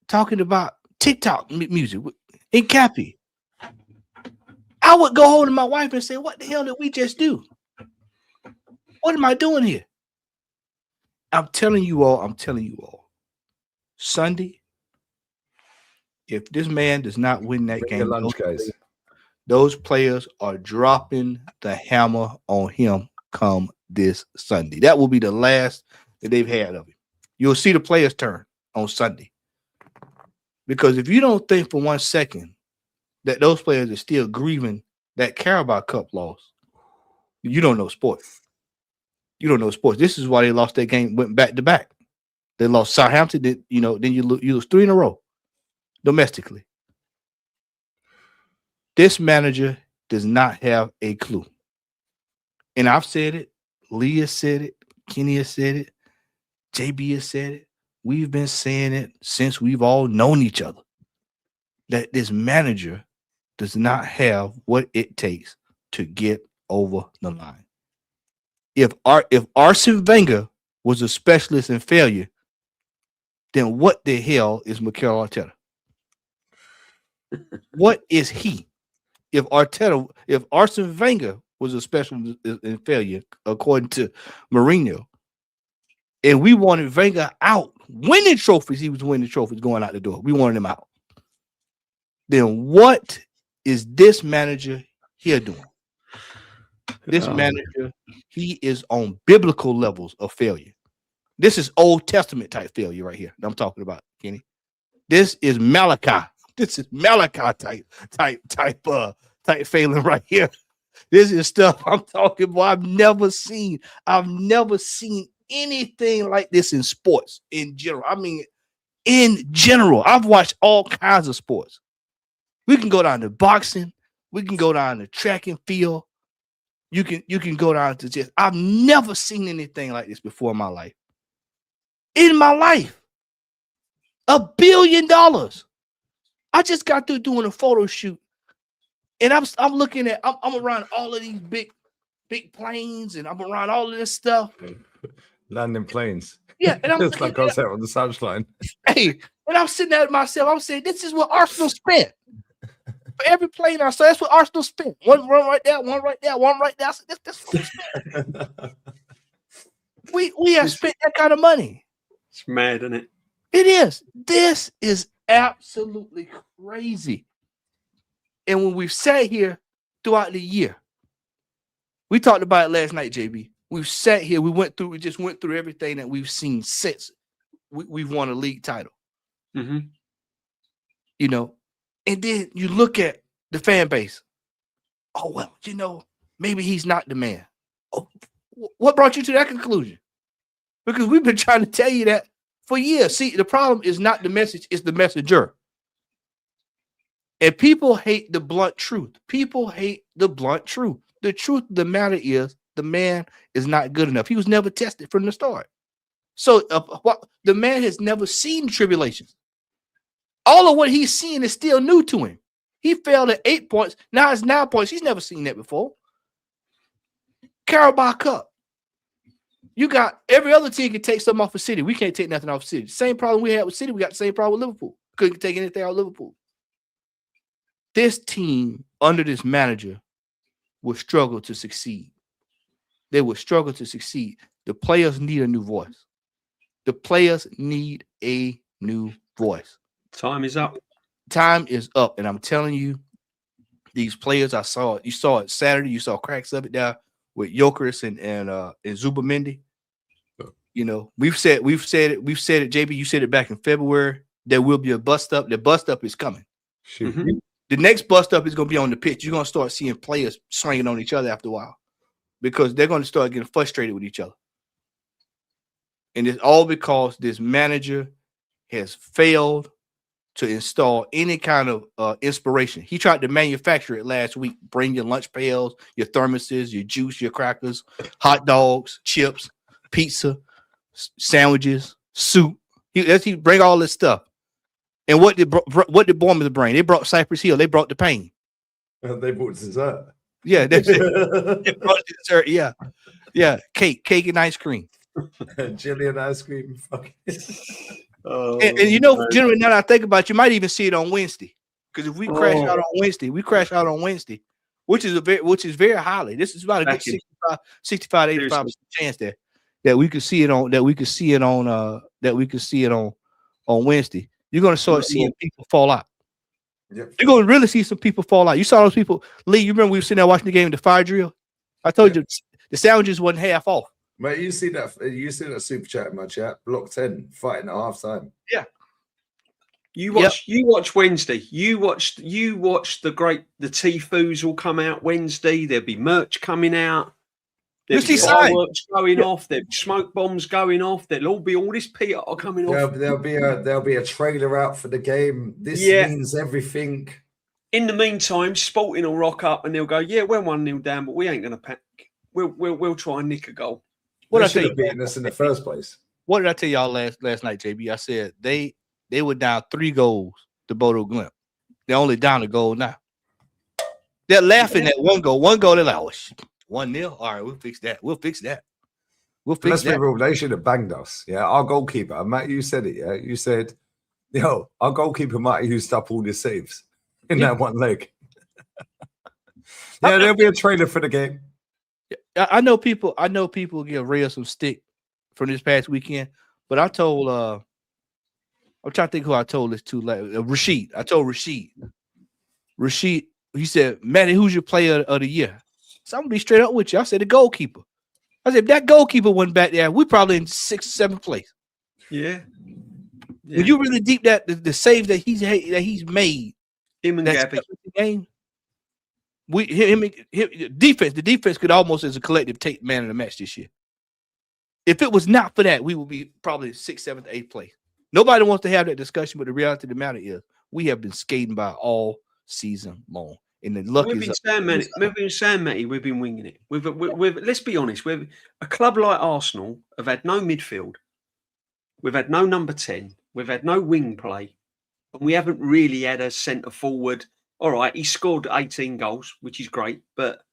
talking about TikTok music in Cappy. I would go home to my wife and say, what the hell did we just do? What am I doing here? I'm telling you all, Sunday, if this man does not win that Bring your game, lunch, guys. those players are dropping the hammer on him come this Sunday. That will be the last that they've had of him. You'll see the players turn on Sunday. Because if you don't think for 1 second that those players are still grieving that Carabao Cup loss, you don't know sports. You don't know sports. This is why they lost that game, went back to back. They lost Southampton, then you lose 3 in a row domestically. This manager does not have a clue. And I've said it, Lee has said it, Kenny has said it, JB has said it. We've been saying it since we've all known each other, that this manager does not have what it takes to get over the line. If Arsene Wenger was a specialist in failure, then what the hell is Mikel Arteta? What is he? If Arsene Wenger was a specialist in failure, according to Mourinho, and we wanted Wenger out, winning trophies, he was winning trophies going out the door. We wanted him out. Then what is this manager here doing? This manager, he is on biblical levels of failure. This is Old Testament type failure right here that I'm talking about, Kenny. This is Malachi. This is Malachi type failing right here. This is stuff I'm talking about. I've never seen anything like this in sports in general. I mean, in general, I've watched all kinds of sports. We can go down to boxing. We can go down to track and field. You can go down to just. I've never seen anything like this before in my life. In my life, $1 billion. I just got through doing a photo shoot, and I'm looking at. I'm around all of these big planes, and I'm around all of this stuff. Landing planes. Yeah, and I'm just like I said on the sunshine. Hey, and I'm sitting there with myself. I'm saying, this is what Arsenal spent for every plane I saw. That's what Arsenal spent. One right there, one right there, one right there. I said, that's what we spent. we have spent that kind of money. It's mad, isn't it? It is. This is absolutely crazy. And when we've sat here throughout the year, we talked about it last night, JB. We've sat here, we just went through everything that we've seen since we've won a league title. Mm-hmm. You know, and then you look at the fan base. Oh, well, you know, maybe he's not the man. Oh, what brought you to that conclusion? Because we've been trying to tell you that for years. See, the problem is not the message, it's the messenger. And people hate the blunt truth. People hate the blunt truth. The truth of the matter is the man is not good enough. He was never tested from the start. So the man has never seen tribulations. All of what he's seeing is still new to him. He failed at 8 points. Now it's 9 points. He's never seen that before. Carabao Cup. You got every other team can take something off of City. We can't take nothing off of City. Same problem we had with City. We got the same problem with Liverpool. Couldn't take anything out of Liverpool. This team under this manager will struggle to succeed. They will struggle to succeed. The players need a new voice. The players need a new voice. Time is up. Time is up. And I'm telling you, these players, you saw it Saturday, you saw cracks of it there with Jokeris and Zubamendi. You know, we've said it, JB, you said it back in February. There will be a bust up. The bust up is coming. Mm-hmm. The next bust up is going to be on the pitch. You're going to start seeing players swinging on each other after a while because they're going to start getting frustrated with each other. And it's all because this manager has failed to install any kind of inspiration. He tried to manufacture it last week. Bring your lunch pails, your thermoses, your juice, your crackers, hot dogs, chips, pizza, sandwiches, soup. He bring all this stuff. And what did Bournemouth bring? They brought Cypress Hill. They brought the pain. They brought dessert. Yeah, that's it. They brought dessert. Yeah, yeah, cake and ice cream. Jillian ice cream. And you know, generally, now that I think about it, you might even see it on Wednesday. Because if we crash out on Wednesday, which is very highly. This is about a good 65 to 85% chance that we could see it on Wednesday. You're going to start seeing people fall out. Yep. You're going to really see some people fall out. You saw those people. Lee, you remember we were sitting there watching the game, the fire drill? I told you the sandwiches wasn't half off. Mate, you see that super chat in my chat? Block 10, fighting at half time. Yeah. You watch Wednesday. You watch the Tifus will come out Wednesday. There'll be merch coming out. There'll be fireworks going off. There'll be smoke bombs going off. There'll all be all this PR coming off. There'll be a trailer out for the game. This means everything. In the meantime, Sporting will rock up and they'll go, yeah, we're 1-0 down, but we ain't gonna pack. We'll try and nick a goal. What I should have beaten us in the first place. What did I tell y'all last night, JB? I said they were down 3 goals to Bodo Glimt. They're only down a goal now. They're laughing at one goal. They're like, oh, 1-0. All right, we'll fix that. Let's be real. They should have banged us. Yeah, our goalkeeper, Matt. You said it. Yeah, you said, our goalkeeper might have used up all his saves in that one leg. Yeah, there'll be a trailer for the game. I know people give Ray some stick from this past weekend, but I told I'm trying to think who I told this to. Like Rashid. I told Rashid. He said, Matty, who's your player of the year? So I'm gonna be straight up with you. I said the goalkeeper. I said if that goalkeeper went back there, we probably in 6th, 7th place. Yeah. When you really deep that the save that he's made, him and Gabby game. The defense could almost as a collective take man of the match this year. If it was not for that, we would be probably 6th, 7th, 8th place. Nobody wants to have that discussion, but the reality of the matter is we have been skating by all season long. And the luck we've been saying, Matty, we've been winging it. We've let's be honest, we've a club like Arsenal have had no midfield, we've had no number 10, we've had no wing play, and we haven't really had a centre forward. All right, he scored 18 goals, which is great, but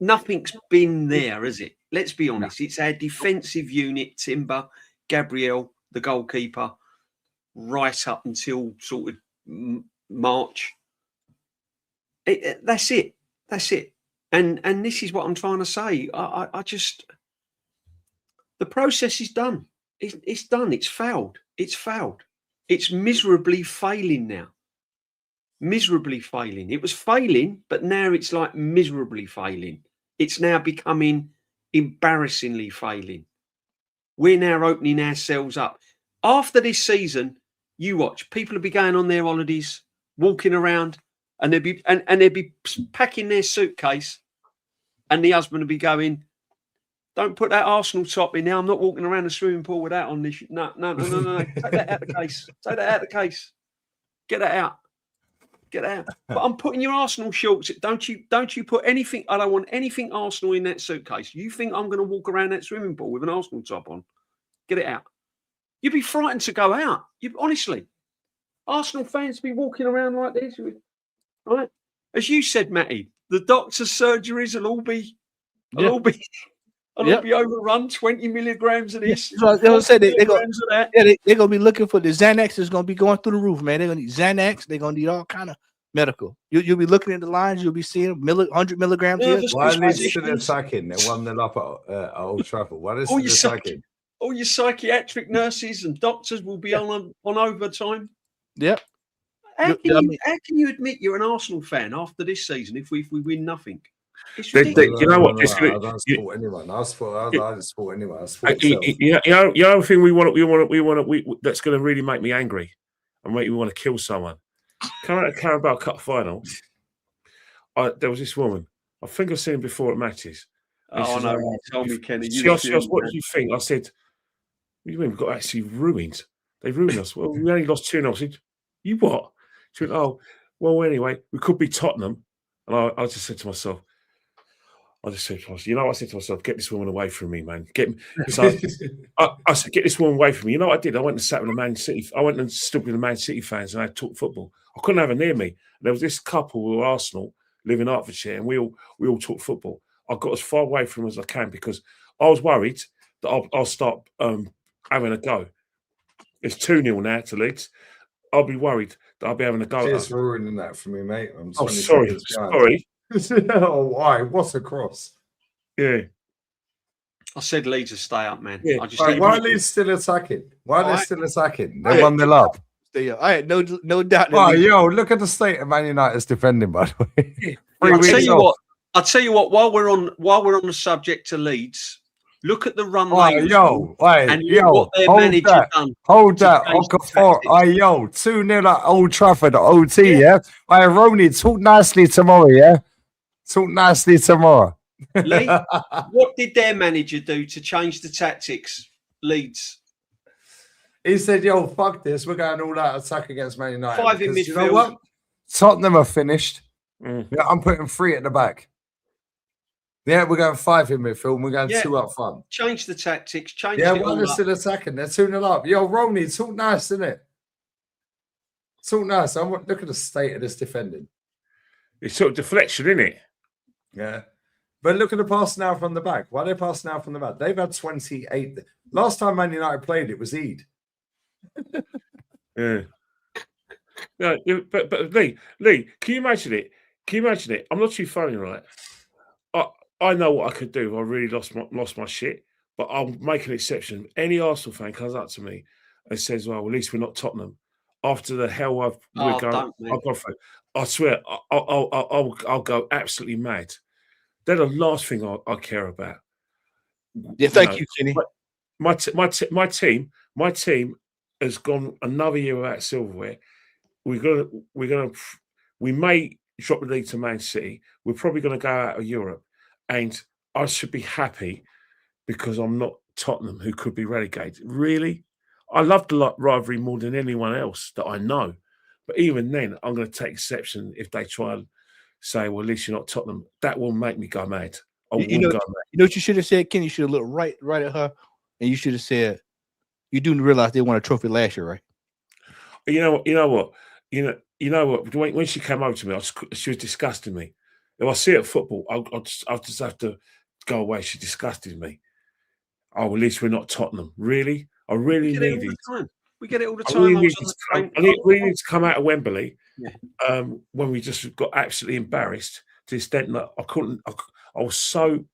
nothing's been there, has it? Let's be honest. It's our defensive unit, Timber, Gabriel, the goalkeeper, right up until sort of March. That's it. And this is what I'm trying to say. I just the process is done. It's done. It's failed. It's miserably failing now. Miserably failing. It was failing, but now it's like miserably failing. It's now becoming embarrassingly failing. We're now opening ourselves up. After this season, you watch, people will be going on their holidays, walking around, and they'll be packing their suitcase, and the husband will be going, don't put that Arsenal top in there. I'm not walking around the swimming pool with that on this. No. Take that out of the case. Take that out of the case. Get that out. Get out. But I'm putting your Arsenal shorts. Don't you put anything. I don't want anything Arsenal in that suitcase. You think I'm going to walk around that swimming pool with an Arsenal top on? Get it out. You'd be frightened to go out. Honestly, Arsenal fans be walking around like this, right? As you said, Matty, the doctor's surgeries will all be overrun. 20 milligrams of this. So they said they're gonna be looking for the Xanax is gonna be going through the roof, man. They're gonna need Xanax. They're gonna need all kind of medical. You'll be looking at the lines. You'll be seeing 100 milligrams. Why are they still attacking? They're 1-0 up at Old Trafford. Why are they still attacking? All your psychiatric nurses and doctors will be on overtime. Yep. How can you admit you're an Arsenal fan after this season if we win nothing? You know what? I don't support anyone. I don't support anyone. I support you know the thing we want that's going to really make me angry and make me want to kill someone. Coming out of Carabao Cup final, there was this woman. I think I've seen her before at matches. Oh no! You told me, Kenny. She asked, "What do you think?" I said, "What do you mean? We've got actually ruined. They've ruined us. Well, we only lost 2-0." I said, "You what?" She went, "Oh, well, anyway, we could be Tottenham." And I just said to myself, I said to myself, get this woman away from me, man. So I said, get this woman away from me. You know what I did? I went and sat with the Man City. I went and stood with the Man City fans and I talked football. I couldn't have her near me. There was this couple who were Arsenal, live in Hertfordshire, and we all talked football. I got as far away from them as I can because I was worried that I'll start having a go. It's 2-0 now to Leeds. I'll be worried that I'll be having a go. Just ruining that for me, mate. I'm sorry. Oh, why? What's a cross? Yeah. I said Leeds to stay up, man. Yeah. Why are Leeds still attacking? Why are they still attacking? They won the love. I had no doubt. Oh, look at the state of Man United's defending, by the way. I'll tell you what. While we're on the subject to Leeds, look at the run. What their manager done. Hold that. 2-0 at Old Trafford at OT, yeah? Ronnie, talk nicely tomorrow, yeah? Talk nicely tomorrow. Lee, what did their manager do to change the tactics? Leeds. He said, fuck this. We're going all out attack against Man United. 5 in midfield. You know what? Tottenham are finished. Yeah, I'm putting 3 at the back. Yeah, we're going 5 in midfield and we're going 2 up front. Change the tactics. Why they're still attacking? They're 2-0 up. Ronnie, talk nice, isn't it? Talk nice. Look at the state of this defending. It's sort of deflection, isn't it? Yeah. But look at the pass now from the back. Why are they passing now from the back? They've had 28. Last time Man United played, it was Eid. Yeah. No, but Lee, can you imagine it? I'm not too funny, right? I know what I could do if I really lost my shit, but I'll make an exception. Any Arsenal fan comes up to me and says, "Well, at least we're not Tottenham." After the hell I've gone through, I swear I'll go absolutely mad. They're the last thing I care about. Yeah, thank you, Kenny. My team has gone another year without silverware. We may drop the league to Man City. We're probably going to go out of Europe, and I should be happy because I'm not Tottenham, who could be relegated. Really, I love the rivalry more than anyone else that I know. But even then, I'm going to take exception if they try and say, "Well, at least you're not Tottenham." That will make me go mad. You know what you should have said, Kenny? You should have looked right at her, and you should have said, "You do realize they won a trophy last year, right?" You know what? When she came over to me, she was disgusting me. If I see her at football, I'll just have to go away. She disgusted me. Oh, at least we're not Tottenham. Really? I really need it. We get it all the time. We need to come out of Wembley when we just got absolutely embarrassed to the extent that I was so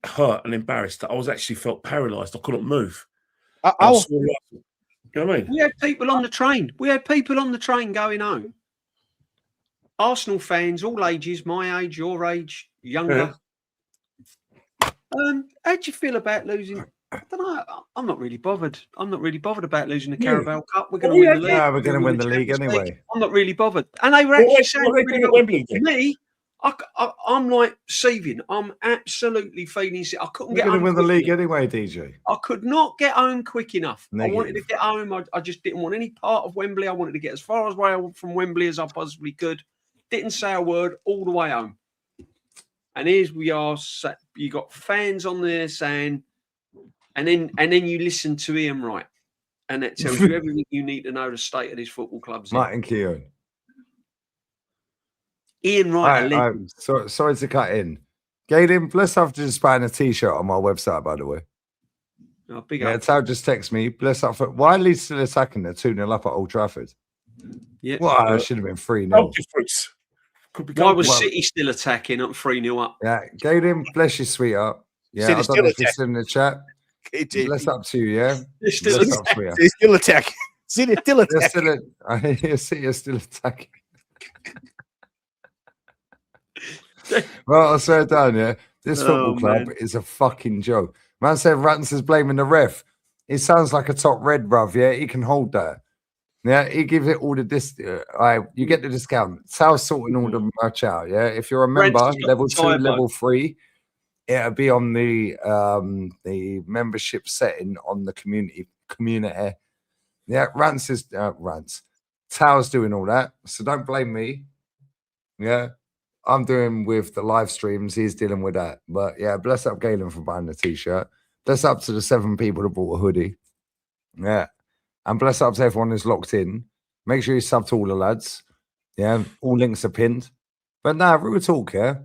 hurt and embarrassed that I actually felt paralysed. I couldn't move. You know what I mean? We had people on the train. Going home. Arsenal fans, all ages, my age, your age, younger. Yeah. How do you feel about losing? I don't know. I'm not really bothered. About losing the Carabao Cup. We're going to win the league. Yeah, we're going to win the league anyway. I'm not really bothered. And they were actually saying to me, I'm like seething. I'm absolutely feeling sick. I couldn't We're get going to home win the quick league enough. anyway, DJ. I could not get home quick enough. I wanted to Negative. get home. I just didn't want any part of Wembley. I wanted to get as far away from Wembley as I possibly could. Didn't say a word all the way home. And here we are. You got fans on there saying, and then you listen to Ian Wright, and that tells you everything you need to know the state of this football club's in. Martin Keown. Ian Wright, a legend. Sorry to cut in. Galen, bless up for just buying a t-shirt on my website, by the way. Oh, big Yeah, up. Tal just text me. Bless up for why Leeds still attacking? They're 2-0 up at Old Trafford. Yeah. Well, it should have been 3-0. Goal difference. Could be Why goal was difference. City still attacking up 3-0 up? Yeah, Galen, bless you, sweetheart. Yeah, City's I don't still know if you're attacking. still in the chat. KJP. Bless up to you, yeah. They're still Bless attacking. up, sweetheart. They're still attacking. City still They're attacking. still, I hear City are still attacking. Well, I swear down, yeah. This football club man. is a fucking joke. Man said Rance is blaming the ref. He sounds like a top red, bruv. Yeah, he can hold that. Yeah, he gives it all the you get the discount. Sal's sorting all the merch out. Yeah, if you're a Rance member, has got level the 2, typo. level 3, it'll be on the membership setting on the community. Yeah, Rance is Rance. Sal's doing all that, so don't blame me. Yeah. I'm doing with the live streams. He's dealing with that. But yeah, bless up Galen for buying the t-shirt. Bless up to the 7 people that bought a hoodie. Yeah. And bless up to everyone who's locked in. Make sure you sub to all the lads. Yeah. All links are pinned. But nah, real talk, yeah.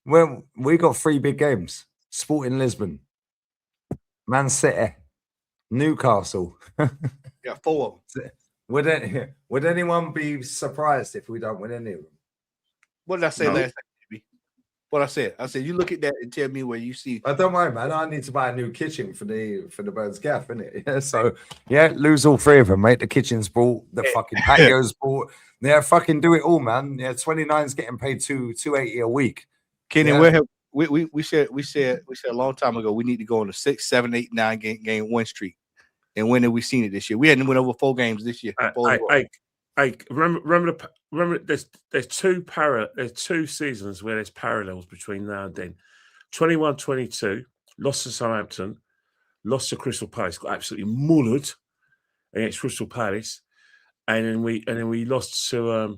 Well, we got 3 big games. Sporting Lisbon. Man City. Newcastle. Yeah, 4 of them. Would anyone be surprised if we don't win any of them? What did I say No. last time, baby? What I said? I said, you look at that and tell me where you see. I don't worry, man. I need to buy a new kitchen for the Birds Gaff, innit? Yeah, so yeah, lose all 3 of them, mate. The kitchen's bought, the fucking patio's bought. Yeah, fucking do it all, man. Yeah, 29's getting paid $280 a week. Kenny, Yeah. where have we said a long time ago we need to go on a 6, 7, 8, 9 game win streak. And when have we seen it this year? We hadn't went over 4 games this year. Remember, there's 2 seasons where there's parallels between now and then. 21-22, lost to Southampton, lost to Crystal Palace, got absolutely mullered against Crystal Palace, and then we lost to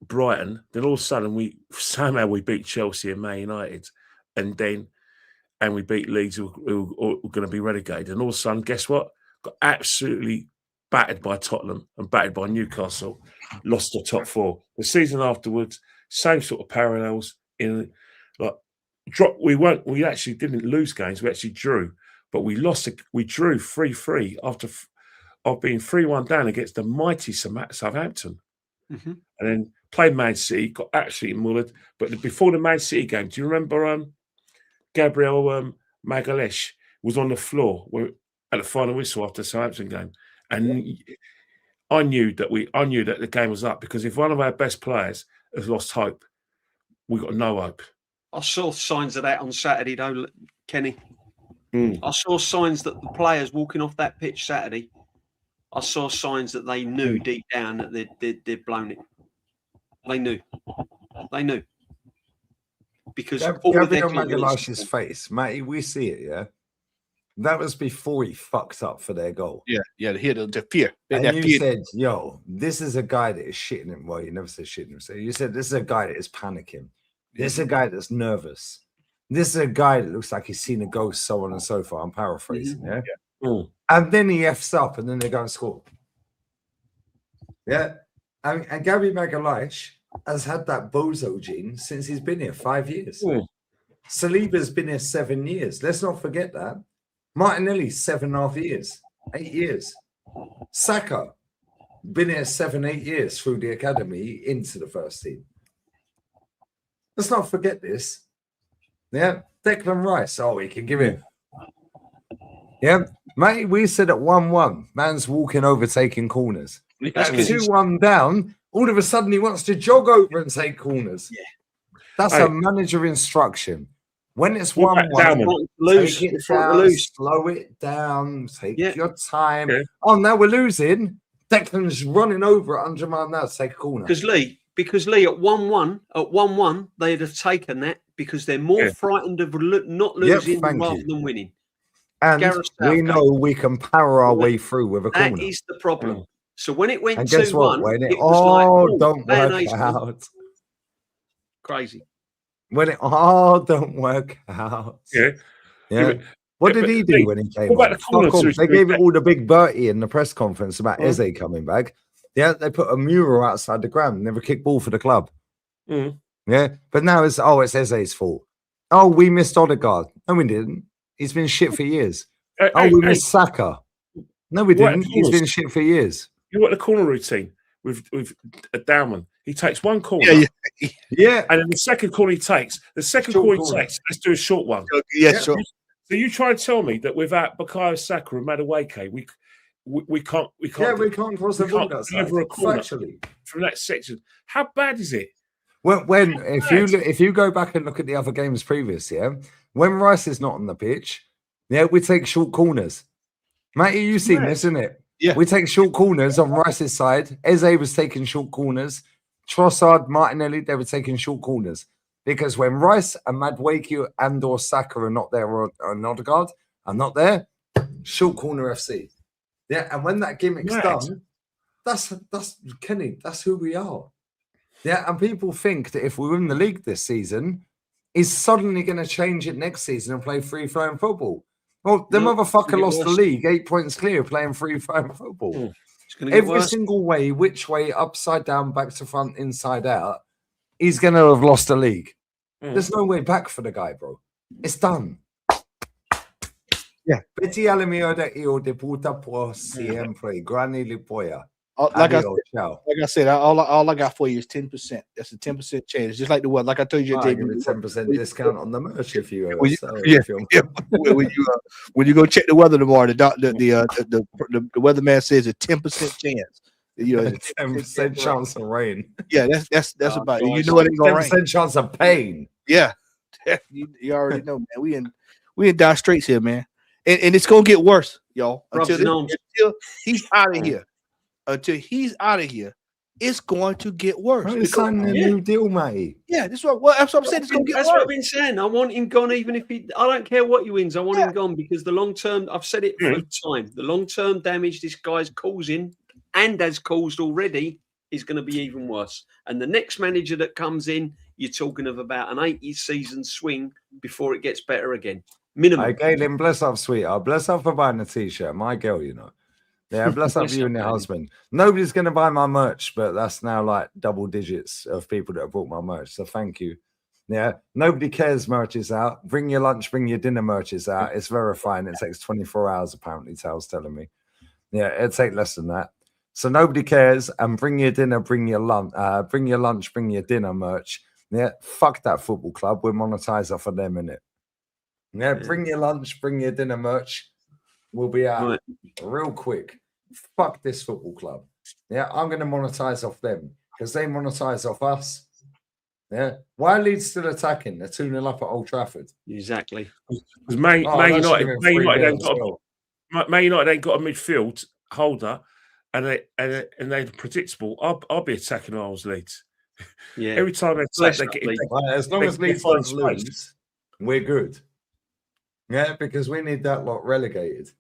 Brighton. Then all of a sudden we beat Chelsea and Man United, and we beat Leeds who were going to be relegated. And all of a sudden, guess what? Got absolutely battered by Tottenham and battered by Newcastle, lost the top 4. The season afterwards, same sort of parallels. We actually didn't lose games, we actually drew, but we drew 3-3 after being 3-1 down against the mighty Southampton. Mm-hmm. And then played Man City, got absolutely mullered. But before the Man City game, do you remember Gabriel Magalhaes was on the floor at the final whistle after the Southampton game? And I knew that the game was up, because if one of our best players has lost hope, we got no hope. I saw signs of that on Saturday, though, Kenny. Mm. I saw signs that the players walking off that pitch Saturday, I saw signs that they knew deep down that they'd blown it. They knew. Because all of their Gabriel confidence- Magalhaes' face, Matty, we see it, yeah? That was before he fucked up for their goal. Yeah, the fear. And That you fear. said, yo, this is a guy that is shitting him. Well, you never said shitting him. So you said, this is a guy that is panicking. This is a guy that's nervous. This is a guy that looks like he's seen a ghost, so on and so forth. I'm paraphrasing, yeah? Mm. And then he F's up, and then they go and score. Yeah? And Gabby Magalhaes has had that bozo gene since he's been here 5 years. Mm. Saliba's been here 7 years. Let's not forget that. Martinelli, 7.5 years, 8 years. Saka, been here 7, 8 years through the academy into the first team. Let's not forget this. Yeah, Declan Rice. Oh, he can give it. Yeah, mate, we said at 1-1, man's walking over, taking corners. That's 'cause he's- 2-1 down, all of a sudden he wants to jog over and take corners. Yeah. That's Hey. a manager instruction. When it's What about 1-1, Dalman? Lose. take it It's not down, lose. slow it down, take Yeah. your time. Yeah. Oh, now we're losing. Declan's running over at 100 miles an hour to take a corner. Because Lee, because Lee, at 1-1, they'd have taken that because they're more frightened of not losing rather than winning. And Gareth we Southgate. know we can power our way through with a corner. That is the problem. So when it went And guess what? 2-1, When it was like, oh, don't work mayonnaise gone. out. Crazy. When it all don't work out. Yeah. What did he do when he came what on? about the corner Fuck off. switch? They gave it all the big Bertie in the press conference about Eze coming back. Yeah, they put a mural outside the ground, never kicked ball for the club. Yeah, but now it's Eze's fault. Oh, we missed Odegaard. No, we didn't. He's been shit for years. We missed Saka. No, we didn't. He's been shit for years. You got the corner routine with Dowman. He takes one corner. Yeah. And then the second corner he takes, let's do a short one. Yeah, sure. So you try and tell me that without Bukayo Saka and Madueke, we can't cross the ball deliver a corner from that section. How bad is it? If you go back and look at the other games previous, when Rice is not on the pitch, we take short corners. Matty, you've seen this, isn't it? Yeah. We take short corners on Rice's side. Eze was taking short corners. Trossard, Martinelli, they were taking short corners. Because when Rice and Madueke and or Saka are not there or Odegaard are not there, short corner FC. Yeah, and when that gimmick's done, that's Kenny, that's who we are. Yeah, and people think that if we win the league this season, he's suddenly going to change it next season and play free-flowing football. Well, the motherfucker lost the league 8 points clear playing free-flowing football. Every single way, which way, upside down, back to front, inside out, he's going to have lost the league. There's no way back for the guy, bro. It's done. Yeah. Betty Alamio io de puta por siempre. Grani Lipoya. Like I said, all I got for you is 10%. That's a 10% chance. Just like the one, like I told you, I give you 10% discount on the merch if you. When you go check the weather tomorrow, the weatherman says a 10% chance. You know, 10% chance of rain. Yeah, that's about it. You know it ain't gonna rain. 10% chance of pain. Yeah, you already know, man. We in dire straits here, man, and it's gonna get worse, y'all. Until he's out of here. Until he's out of here, it's going to get worse. It's signing a new deal, mate. Yeah, that's what I'm saying. It's going to get worse. That's what I've been saying. I want him gone, even if I don't care what he wins. I want him gone because the long term. I've said it for time. The long term damage this guy's causing and has caused already is going to be even worse. And the next manager that comes in, you're talking of about an 80-season swing before it gets better again. Minimum. Hey, Galen, bless up, sweetheart. Bless up for buying a t-shirt. My girl, you know. Yeah, bless up you and your husband. Nobody's going to buy my merch, but that's now like double digits of people that have bought my merch. So thank you. Yeah, nobody cares merch is out. Bring your lunch, bring your dinner merch is out. It's verifying. It takes 24 hours, apparently, Tal's telling me. Yeah, it'll take less than that. So nobody cares. And bring your dinner, bring your lunch, bring your dinner merch. Yeah, fuck that football club. We're monetized off of them, innit? Yeah, bring your lunch, bring your dinner merch. We'll be out real quick. Fuck this football club. Yeah, I'm going to monetize off them because they monetize off us. Yeah. Why are Leeds still attacking? They're 2-0 up at Old Trafford. Exactly. Because Man United ain't got a midfield holder and they're predictable. I'll be attacking when I was Leeds. Yeah. Every time they attack, they get as long as Leeds don't lose, we're good. Yeah, because we need that lot relegated.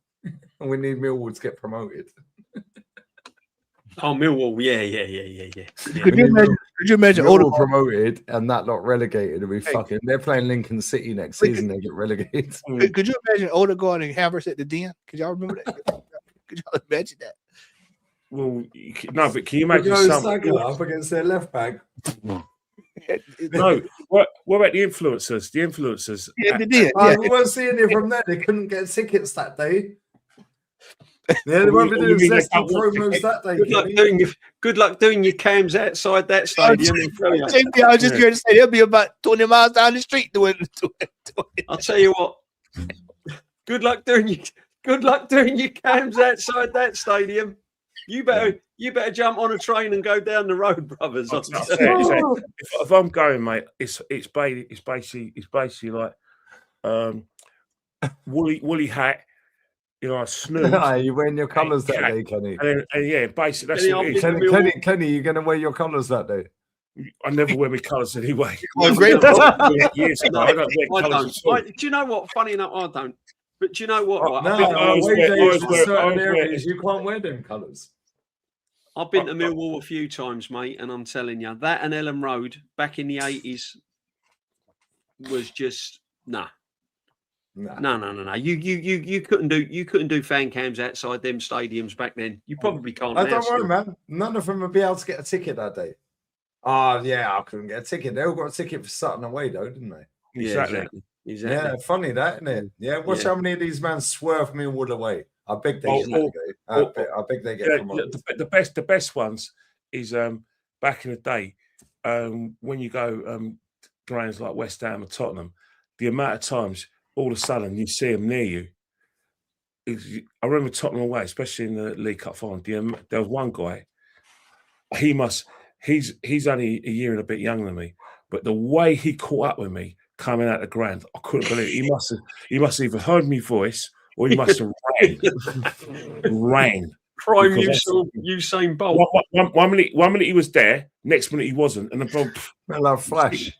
We need Millwall to get promoted. Oh, Millwall, yeah. Could you imagine Millwall promoted and that lot relegated? And fucking they're playing Lincoln City next season. They get relegated. Could you imagine Odegaard and Havertz at the Den? Could y'all remember that? Could y'all imagine that? Well, no, but can you imagine something up against their left back? No, what about the influencers? The influencers. Yeah, they did. I was seeing it from there. They couldn't get tickets that day. Yeah, they won't be doing zesty promos that day. Good luck doing your cams outside that stadium. I was just going to say they'll be about 20 miles down the street doing. I'll tell you what. Good luck doing your cams outside that stadium. You better jump on a train and go down the road, brothers. If I'm going, mate, it's basically like woolly hat, you know, snooze. You're wearing your colours that day, Kenny. And yeah, basically that's what it is. Kenny, you're going to wear your colours that day. I never wear my colours anyway. Oh, great. Years ago, I don't wear I colours don't. at all. Do you know what? Funny enough, I don't. But do you know what? Right? No, I always away wear- I days always in wear- I certain always wear- areas, you can't wear them colours. I've been to Millwall a few times, mate, and I'm telling you, that and Ellen Road back in the 80s was just nah. No. You couldn't do fan cams outside them stadiums back then. You probably can't. I now don't worry, still. man. None of them would be able to get a ticket that day. Oh, yeah, I couldn't get a ticket. They all got a ticket for Sutton away, though, didn't they? Exactly. Exactly. Yeah, funny that, isn't it? Yeah, watch how many of these men swerve Millwall away. I beg they I beg they get promoted. The best ones is back in the day when you go grounds like West Ham and Tottenham, the amount of times all of a sudden you see them near you. I remember Tottenham away, especially in the League Cup final. There was one guy. He's only a year and a bit younger than me, but the way he caught up with me coming out the ground, I couldn't believe it. He must have either heard my voice or he must have ran. Prime Usain Bolt. One minute he was there, next minute he wasn't, and I love Flash.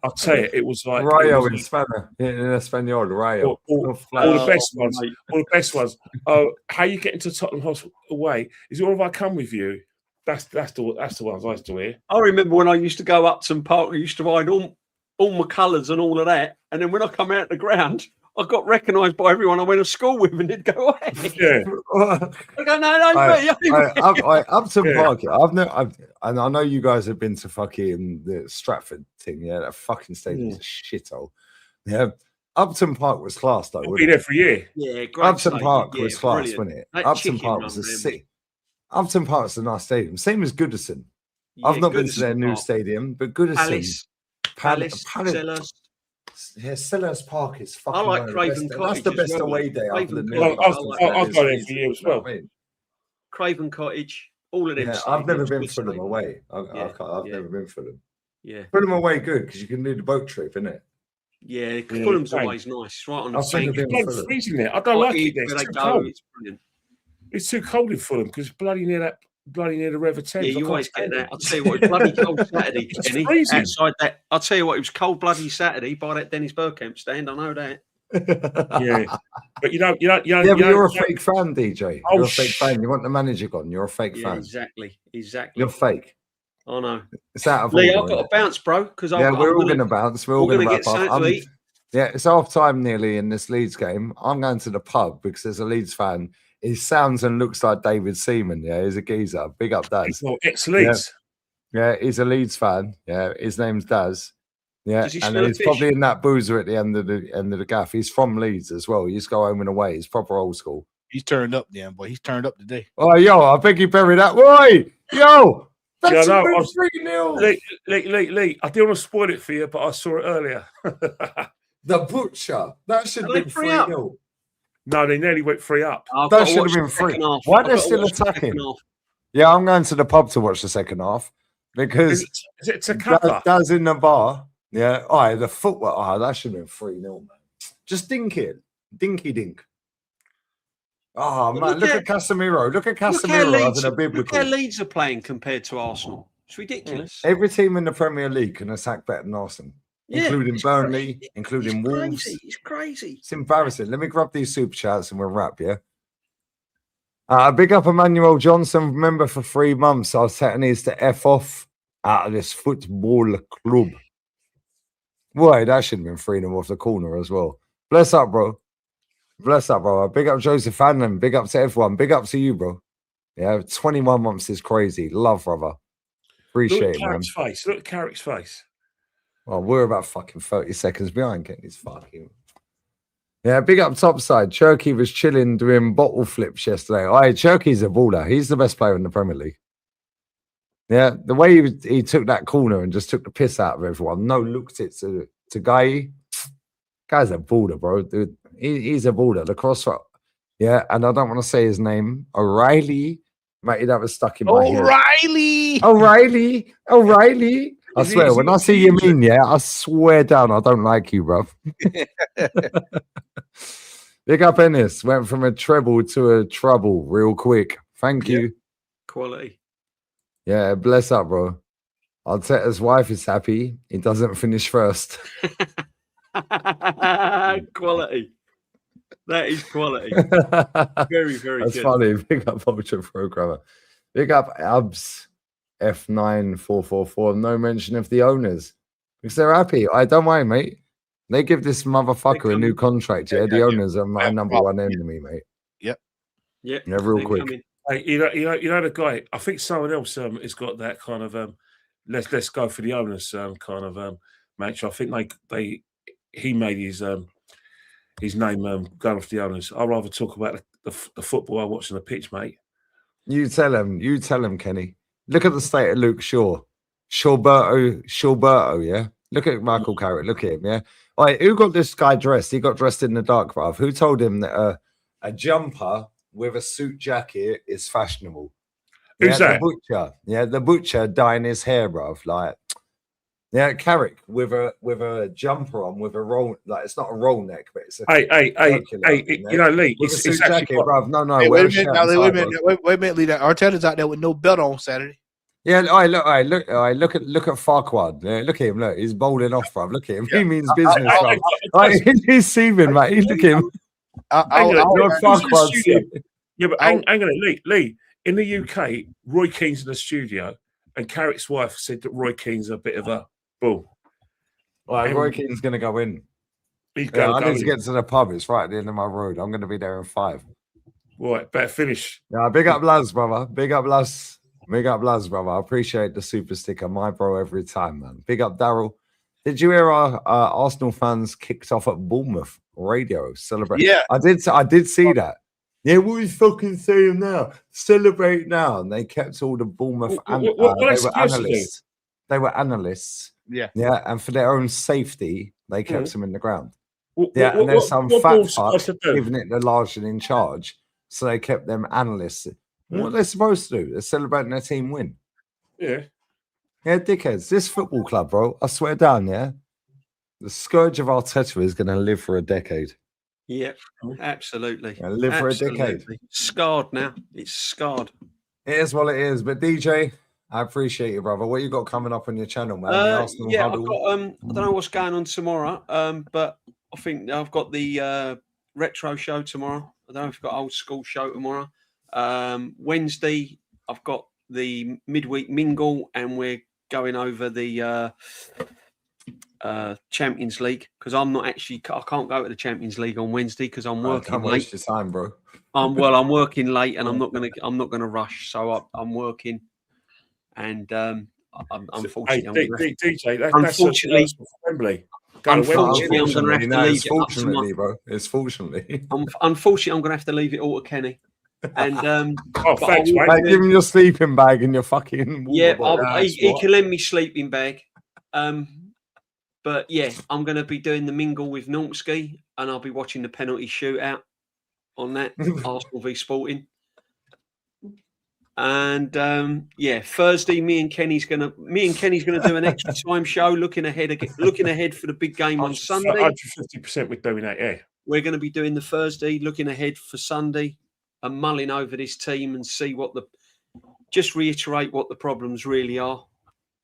I'll tell you, it was like Rayo in Espanol, Rayo. All the best ones. Mate. All the best ones. Oh, how you getting to Tottenham Hospital away? Is it all if I come with you? That's the ones I used to hear. I remember when I used to go Upton Park, I used to ride all my colours and all of that. And then when I come out the ground, I got recognised by everyone I went to school with and they'd go, hey. Yeah. I go, no, Upton Park. And I know you guys have been to fucking the Stratford thing. Yeah, that fucking stadium's a shithole. Yeah. Upton Park was class though. I'll be there for a year. Yeah, great Upton stadium. Park Yeah, was class, brilliant. wasn't it? That Upton chicken Park run was a there, city. Upton Park's a nice stadium. Same as Goodison. Yeah, I've not been to Goodison their new Park. stadium, but Goodison. Palace, Sellers. Yeah, Sellers Park is fucking. I like one of the Craven best- Cottage. That's the as best well, away mate. day after Craven the Cottage, new. I'll go there for you as well. Craven Cottage, all of them. Yeah, I've never stadiums, been good Fulham stadiums. away. I've Yeah. never been Fulham. Yeah, Fulham away good because you can do the boat trip, innit? yeah. Fulham's always nice. It's right on the I've seen bank. the It's Fulham. bloody freezing there. I don't like it there. Where It's they too go, cold. it's brilliant. It's too cold in Fulham because bloody near the River Thames. Yeah, I you can't always get stand that. it. I'll tell you what, it was bloody cold Saturday, It's Denny. freezing. Outside that, I'll tell you what, it was cold bloody Saturday by that Dennis Bergkamp stand. I know that. Yeah, but Yeah, but you're a fake fan, DJ. Oh, You're a fake fan. You want the manager gone. You're a fake Yeah, fan. exactly. You're fake. I know. It's out of Lee, order. I've got innit? to bounce, bro, because Yeah, we're all going to bounce. We're all going to get wrap up. something to eat. Yeah, it's half time nearly in this Leeds game. I'm going to the pub because there's a Leeds fan. He sounds and looks like David Seaman. Yeah, he's a geezer. Big up, Daz. Ex-Leeds. Yeah, he's a Leeds fan. Yeah, his name's Daz. Yeah, Does he and smell of he's fish? probably in that boozer at the end of the gaff. He's from Leeds as well. He used to go home and away. He's proper old school. He's turned up, damn boy. He's turned up today. Oh, yo, I beg you bury that. Why? Yo, that's Yeah, I know, a I was- 3-0. Lee, I didn't want to spoil it for you, but I saw it earlier. The butcher. That should Are have they been 3-0? 3-0. No, they nearly went 3-up. That should have been free. Why they're still attacking? Yeah, I'm going to the pub to watch the second half because Is it Takapa? Daz in the bar. Yeah. Oh, the footwork. Oh, that should have been 3-0, man. Just dink it. Dinky dink. Oh, man. Look at Casemiro. Look at Casemiro having a Look how biblical. Leeds are playing compared to Arsenal. It's ridiculous. Every team in the Premier League can attack better than Arsenal, Yeah, including it's Burnley, crazy. including It's Wolves. crazy. It's crazy. It's embarrassing. Let me grab these super chats and we'll wrap, yeah? Big up Emmanuel Johnson, member for 3 months. Our setting is to F off out of this football club. Boy, that should have been freedom off the corner as well. Bless up, bro. Bless up, bro. Big up Joseph Hanlon. Big up to everyone. Big up to you, bro. Yeah, 21 months is crazy. Love, brother. Look Appreciate at it, man. Carrick's face. Look at Carrick's face. Well, we're about fucking 30 seconds behind getting his fucking. Yeah, big up topside. Cherky was chilling doing bottle flips yesterday. Oh, Cherky's a baller. He's the best player in the Premier League. Yeah, the way he took that corner and just took the piss out of everyone. No, looked it to Guy. Guy's a baller, bro. Dude, he's a baller. The crossfire. Yeah, and I don't want to say his name. O'Reilly. Mate, that was stuck in my head. O'Reilly. I Is he- swear, is when he I see you confusing? mean, yeah, I swear down, I don't like you, bro. Big up Ennis. Went from a treble to a trouble real quick. Thank Yeah. you. Quality. Yeah, bless up, bro. Arteta's wife is happy. He doesn't finish first. Quality. That is quality. Very, very That's good. funny. Big up Ultra Programmer. Big up Abs F9444. No mention of the owners because they're happy. I don't worry, mate. They give this motherfucker a new contract. Yeah, the owners are my number one enemy, mate. Yeah, yeah, real quick. Hey, you know the guy. I think someone else has got that kind of let's go for the owners kind of match. I think he made his name going off the owners. I'd rather talk about the football I watch on the pitch, mate. You tell him, Kenny. Look at the state of Luke Shaw. Shawberto, yeah? Look at Michael Carrick. Look at him, yeah? All right, who got this guy dressed? He got dressed in the dark, bruv. Who told him that a jumper with a suit jacket is fashionable? Who's that? The butcher. Yeah, the butcher dyeing his hair, bruv. Like, yeah, Carrick with a jumper on with a roll, like it's not a roll neck, but it's a hey, you know, Lee, it's actually jacket, bruv. No, hey, wait a minute, Lee. Arteta's out there with no belt on Saturday. Yeah, look at Farquaad. Look at him. Look, he's bowling off, bruv. Look at him. He means business, bruv. He's seething, mate. Look at him. Yeah, but hang on, Lee. In the UK, Roy Keane's in the studio, and Carrick's wife said that Roy Keane's a bit of a bull. Well, Roy Keane's going to go in. I need to get to the pub. It's right at the end of my road. I'm going to be there in 5. Right, better finish. Yeah, big up Laz, brother. Big up Laz. Big up Laz, brother. I appreciate the super sticker. My bro every time, man. Big up Daryl. Did you hear our Arsenal fans kicked off at Bournemouth radio celebrate? Yeah, I did see that. Yeah, what are you fucking saying now? Celebrate now. And they kept all the Bournemouth they were analysts. They were analysts. Yeah. Yeah, and for their own safety, they kept them in the ground. And there's some fat fuck giving it the large and in charge. So they kept them analysts. What are they supposed to do? They're celebrating their team win. Yeah. Yeah, dickheads. This football club, bro, I swear down, yeah. The scourge of Arteta is going to live for a decade. Yeah, absolutely. Live for a decade. Scarred now. It's scarred. It is what it is. But DJ, I appreciate you, brother. What you got coming up on your channel, man? I've got I don't know what's going on tomorrow, but I think I've got the retro show tomorrow. I don't know if I've got old school show tomorrow. Wednesday, I've got the midweek mingle, and we're going over the Champions League because I'm not actually. I can't go to the Champions League on Wednesday because I'm working late. Waste your time, bro. I'm working late, and I'm not gonna rush. So I'm working, and unfortunately, unfortunately, I'm going to have to leave it up to my, bro. It's fortunately. Unfortunately, I'm going to have to leave it all to Kenny. And thanks, mate. Give him your sleeping bag and your fucking he can lend me sleeping bag. But yeah, I'm going to be doing the mingle with Nortski, and I'll be watching the penalty shootout on that Arsenal v Sporting. And Thursday, me and Kenny's gonna do an extra time show, looking ahead for the big game on Sunday. 150% we're doing that. Yeah, we're going to be doing the Thursday, looking ahead for Sunday, and mulling over this team and see just reiterate what the problems really are,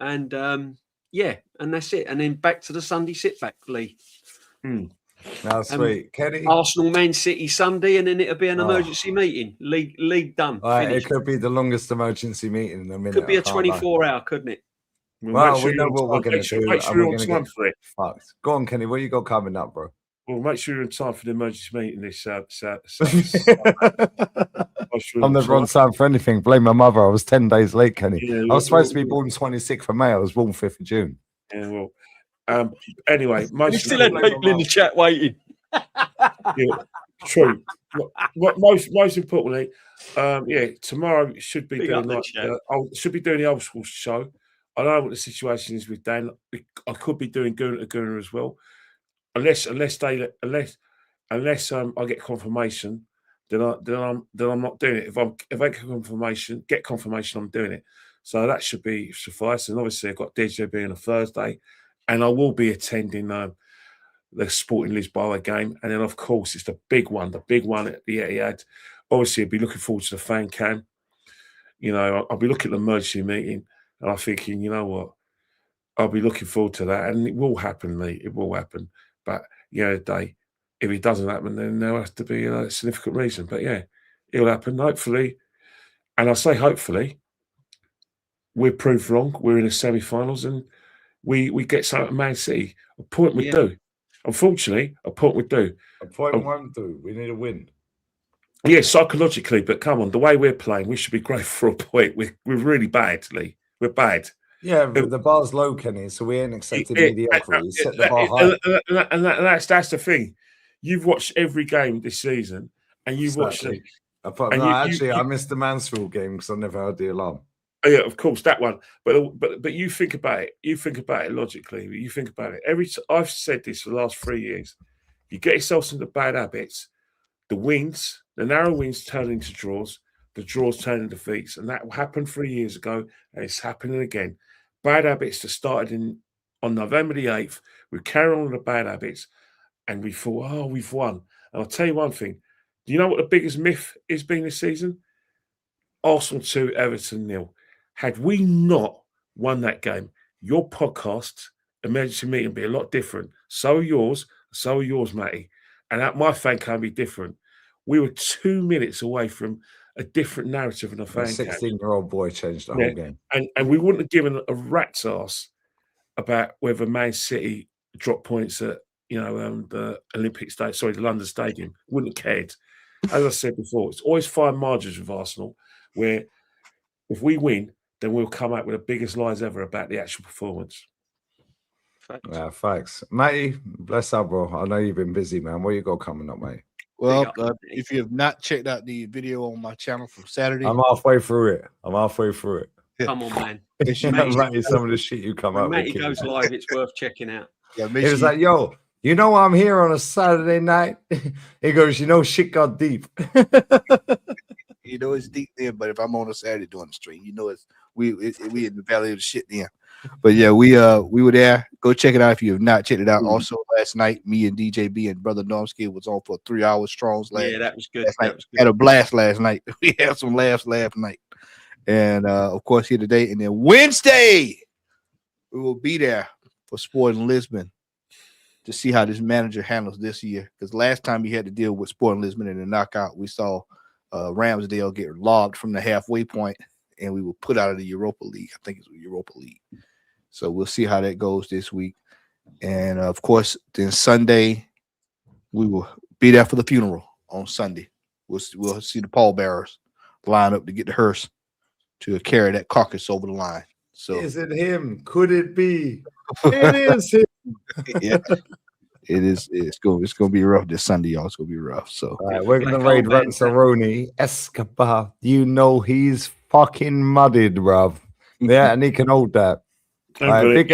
and and that's it. And then back to the Sunday sit back, Lee. That's sweet. Kenny. Arsenal Man City Sunday, and then it'll be an emergency meeting. League done. Right, it could be the longest emergency meeting in a minute. Could be a 24-hour, couldn't it? Well, we know what we're going to do. Make sure you're on time for it. Fucked. Go on, Kenny. What you got coming up, bro? Well, make sure you're in time for the emergency meeting this I'm never on time for anything. Blame my mother. I was 10 days late, Kenny. Yeah, I was supposed to be born 26th of May. I was born 5th of June. Yeah, well, anyway, you still had people in the chat waiting. Yeah, true. Most importantly, tomorrow should be doing the old school show. I don't know what the situation is with Dan. I could be doing Gooner to Gooner as well, unless I get confirmation. Then I'm not doing it. If I get confirmation, I'm doing it. So that should be suffice. And obviously, I've got DJ being a Thursday, and I will be attending the Sporting Lisboa game. And then, of course, it's the big one at the Etihad. Obviously, I'll be looking forward to the fan cam. You know, I'll be looking at the emergency meeting, and I'm thinking, you know what? I'll be looking forward to that, and it will happen, Lee. It will happen. But day, if it doesn't happen, then there has to be a significant reason. But yeah, it'll happen. Hopefully, and I say hopefully, we're proved wrong. We're in the semi-finals, and we get something at Man City. A point we do. Unfortunately, a point we do. A point won't do. We need a win. Yeah, psychologically, but come on, the way we're playing, we should be grateful for a point. We're really bad, Lee. We're bad. Yeah, but the bar's low, Kenny, so we ain't accepting mediocrity. Set the bar high. And that's the thing. You've watched every game this season, and you've watched them. I missed the Mansfield game because I never heard the alarm. Oh, yeah, of course, that one. But you think about it. You think about it logically. You think about it. I've said this for the last 3 years. You get yourself into bad habits. The narrow wins turn into draws. The draws turn into defeats, and that happened 3 years ago, and it's happening again. Bad habits that started on November the 8th. We carry on with the bad habits, and we thought, oh, we've won. And I'll tell you one thing. Do you know what the biggest myth has been this season? Arsenal 2, Everton 0. Had we not won that game, your podcast, emergency meeting, would be a lot different. So are yours, Matty. And my fan can be different. We were 2 minutes away from a different narrative in a fan camp. 16-year-old boy changed the whole game. And we wouldn't have given a rat's ass about whether Man City dropped points at the the London Stadium. Wouldn't have cared. As I said before, it's always fine margins with Arsenal, where if we win, then we'll come out with the biggest lies ever about the actual performance. Facts. Matty, bless up, bro. I know you've been busy, man. What you got coming up, mate? Well, if you have not checked out the video on my channel from Saturday, I'm halfway through it. Come on, man. Matty, some of the shit you come up with. Matty goes live, it's worth checking out. Yeah, it was like, yo, you know I'm here on a Saturday night? He goes, shit got deep. It's deep then, but if I'm on a Saturday doing the stream, we in the valley of the shit then. But yeah, we were there. Go check it out if you have not checked it out. Also, last night, me and DJB and Brother Normski was on for 3 hours strong. Yeah, that was good. Had a blast last night. We had some laughs last night. And of course, here today. And then Wednesday, we will be there for Sporting Lisbon to see how this manager handles this year. Because last time he had to deal with Sporting Lisbon in the knockout, we saw Ramsdale get lobbed from the halfway point, and we were put out of the Europa League. I think it's the Europa League. So we'll see how that goes this week. And of course, then Sunday, we will be there for the funeral on Sunday. We'll see the pallbearers line up to get the hearse to carry that carcass over the line. So is it him? Could it be? It is him. Yeah. It is. It's gonna be rough this Sunday, y'all. It's gonna be rough. So we're gonna raid Ranzaroni Escobar. He's fucking mudded, bruv. Yeah, and he can hold that. Big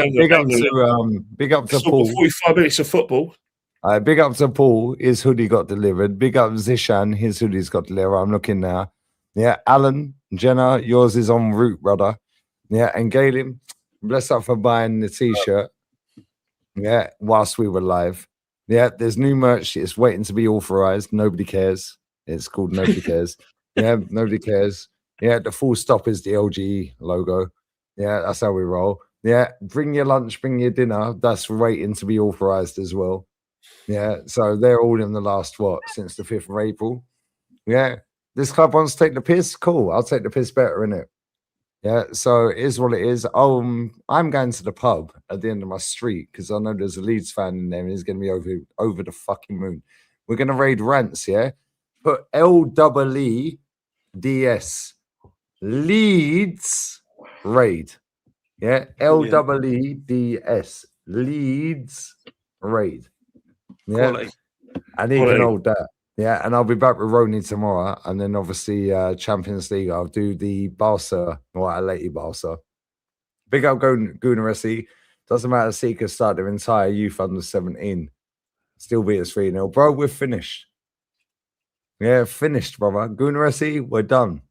up to Paul. 45 minutes of football. Big up to Paul. His hoodie got delivered. Big up Zishan. His hoodie's got delivered. I'm looking now. Yeah, Alan, Jenna, yours is en route, brother. Yeah, and Galen, bless up for buying the t-shirt. Yeah, whilst we were live. Yeah, there's new merch. It's waiting to be authorized. Nobody cares. It's called Nobody Cares. Yeah, nobody cares. Yeah, the full stop is the LGE logo. Yeah, that's how we roll. Yeah, bring your lunch, bring your dinner. That's waiting to be authorized as well. Yeah, so they're all in the last, since the 5th of April. Yeah, this club wants to take the piss. Cool, I'll take the piss better, innit? Yeah, so it is what it is. I'm going to the pub at the end of my street because I know there's a Leeds fan in there and he's going to be over the fucking moon. We're going to raid Rants, yeah? Put LEEDS. Leeds raid. Yeah, LEEDS. Leeds raid. Yeah, Quality. and he can hold that. Yeah, and I'll be back with Roni tomorrow, and then obviously Champions League. I'll do the Barca or Atleti Barca. Big up Gunaresi. Doesn't matter. Seekers start their entire youth under 17. Still beat us 3-0, bro. We're finished. Yeah, finished, brother. Gunaresi, we're done.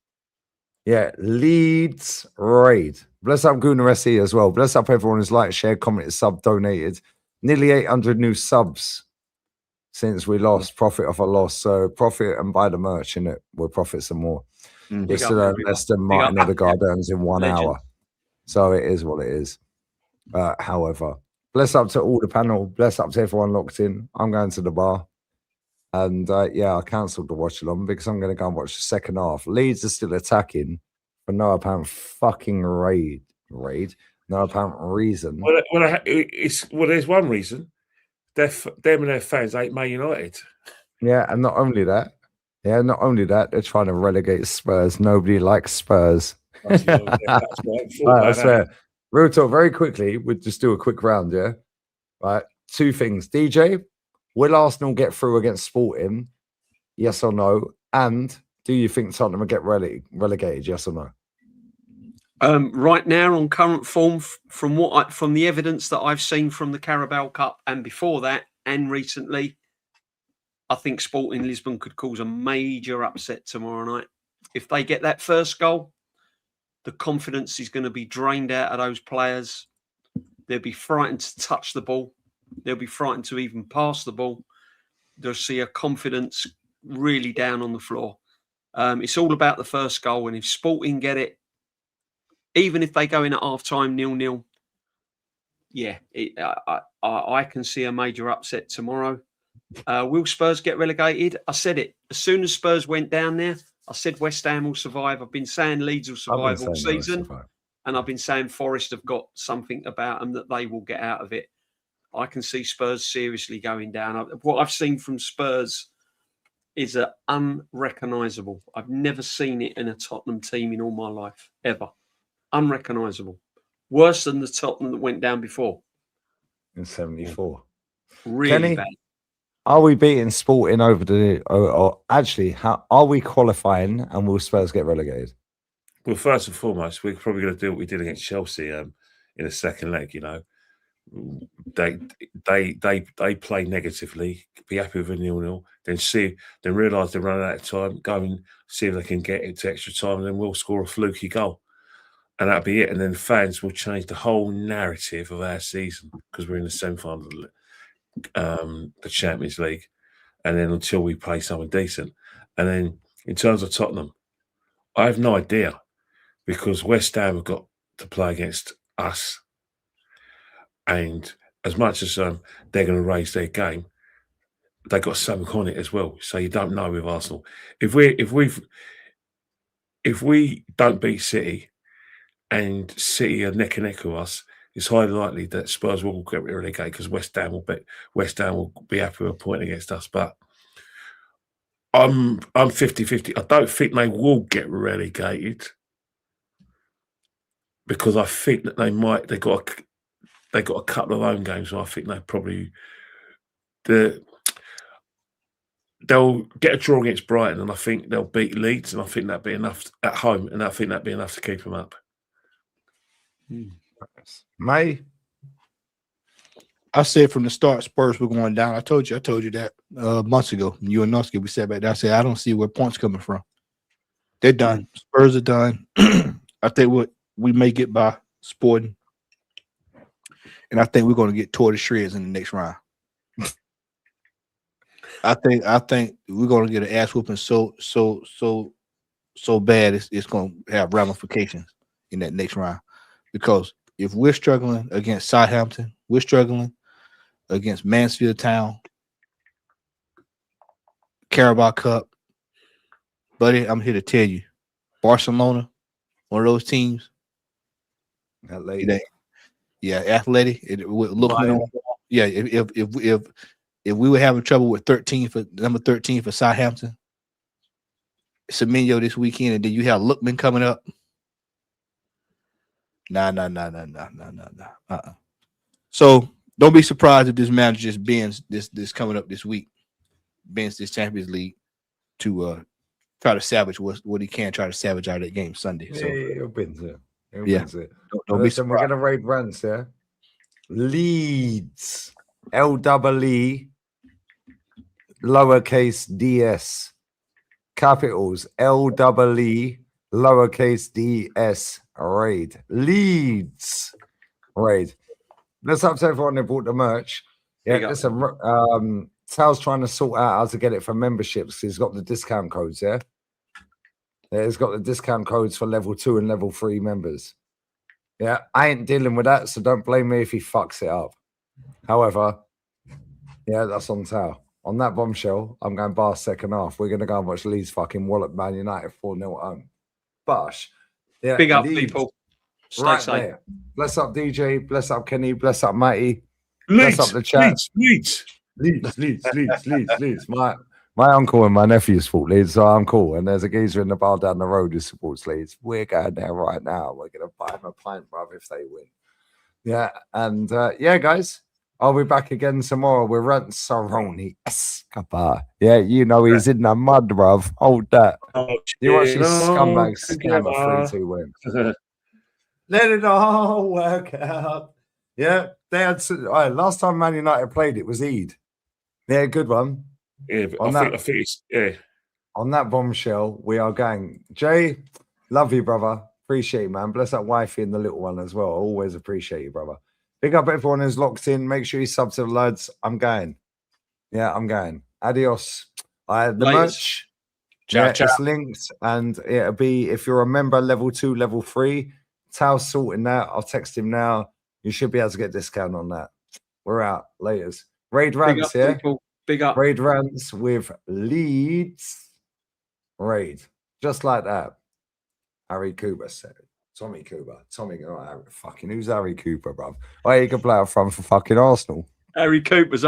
Yeah, Leeds raid. Bless up Gunaresi as well. Bless up everyone who's liked, shared, commented, sub, donated. Nearly 800 new subs since we lost. Profit off a loss. So profit and buy the merch in it. We'll profit some more. We're still at less than Martin Odegaard earns in 1 hour. So it is what it is. However, bless up to all the panel. Bless up to everyone locked in. I'm going to the bar. And yeah, I cancelled the watch along because I'm going to go and watch the second half. Leeds are still attacking for no apparent fucking raid. No apparent reason. Well, there's one reason. Them and their fans ain't Man United. Yeah, and not only that, they're trying to relegate Spurs. Nobody likes Spurs. That's fair. Real talk, very quickly, we'll just do a quick round, yeah? Right, two things. DJ, will Arsenal get through against Sporting? Yes or no? And do you think Tottenham will get relegated? Yes or no? Right now, on current form, from the evidence that I've seen from the Carabao Cup and before that, and recently, I think Sporting Lisbon could cause a major upset tomorrow night. If they get that first goal, the confidence is going to be drained out of those players. They'll be frightened to touch the ball. They'll be frightened to even pass the ball. They'll see a confidence really down on the floor. It's all about the first goal. And if Sporting get it, even if they go in at half-time 0-0, yeah, I can see a major upset tomorrow. Will Spurs get relegated? I said it. As soon as Spurs went down there, I said West Ham will survive. I've been saying Leeds will survive all season. And I've been saying Forest have got something about them that they will get out of it. I can see Spurs seriously going down. What I've seen from Spurs is unrecognisable. I've never seen it in a Tottenham team in all my life, ever. Unrecognisable. Worse than the Tottenham that went down before. In 74. Really Kenny, bad. are we beating Sporting over the... Or actually, how are we qualifying and will Spurs get relegated? Well, first and foremost, we're probably going to do what we did against Chelsea in the second leg. You know, they play negatively, be happy with a 0-0, then realise they're running out of time, go and see if they can get it to extra time, and then we'll score a fluky goal, and that'll be it. And then fans will change the whole narrative of our season because we're in the semi-final of the Champions League, and then until we play something decent. And then in terms of Tottenham, I have no idea. Because West Ham have got to play against us, and as much as they're going to raise their game, they got something on it as well. So you don't know with Arsenal. If we don't beat City, and City are neck and neck with us, it's highly likely that Spurs will get relegated because West Ham will be happy with a point against us. But I'm 50-50. I don't think they will get relegated. Because I think that they got a couple of home games, so I think they'll get a draw against Brighton, and I think they'll beat Leeds, and I think that'd be enough at home, and I think that'd be enough to keep them up. May, I said from the start, Spurs were going down. I told you that months ago. You and Noski, we said back there. I said I don't see where points coming from. They're done. Spurs are done. I think we may get by Sporting, and I think we're going to get tore to shreds in the next round. I think we're going to get an ass whooping so bad it's going to have ramifications in that next round. Because if we're struggling against Southampton, we're struggling against Mansfield Town, Carabao Cup, buddy. I'm here to tell you, Barcelona, one of those teams. Athletic. Yeah, athletic. It would look yeah. If we were having trouble with number 13 for Southampton, Semenyo this weekend, and then you have Lookman coming up. Nah. So don't be surprised if this manager just bends this coming up this week, bends this Champions League to try to salvage what he can try to salvage out of that game Sunday. So he'll bend it. Don't be surprised. We're gonna raid runs, yeah. Leeds, LEE, lowercase ds, capitals LEE, lowercase ds. Raid Leeds, raid. Let's up to everyone who bought the merch. Yeah, listen. Sal's trying to sort out how to get it for memberships. He's got the discount codes. Yeah, he's got the discount codes for level 2 and level 3 members. Yeah, I ain't dealing with that, so don't blame me if he fucks it up. However, yeah, that's on towel. On that bombshell, I'm going bar second half. We're going to go and watch Leeds fucking wallop Man United 4-0 at home. Bosh. Yeah, Big up, Leeds, people. Stay right safe. there. Bless up DJ, bless up Kenny, bless up Matty, bless up the chat. Leeds. Leeds. My uncle and my nephew's fault Leeds, so I'm cool. And there's a geezer in the bar down the road who supports Leeds. We're going there right now. We're going to buy him a pint, bruv, if they win. Yeah, and yeah, guys, I'll be back again tomorrow with Ranceroni Escobar. Yeah, you know he's in the mud, bruv. Hold that. Oh, You watch these cheers. scumbags Together. scam a 3-2 win. Let it all work out. Yeah, they had last time Man United played it was Eid. Yeah, good one. Yeah, but On I that- think it's On that bombshell, we are going. Jay, love you, brother. Appreciate you, man. Bless that wifey and the little one as well. Always appreciate you, brother. Big up everyone who's locked in. Make sure you sub to the lads. I'm going. Yeah, I'm going. Adios. The Laters. merch. Ciao, Yeah, ciao. it's linked, and it'll be if you're a member level 2, level 3. Tal's sorting that. I'll text him now. You should be able to get a discount on that. We're out. Laters. Raid Big rants, up, yeah. people. Big up. Raid rants with Leeds. Raid. Just like that. Harry Cooper said it. Tommy Cooper. Fucking who's Harry Cooper, bruv? Oh, he can play up front for fucking Arsenal. Harry Cooper's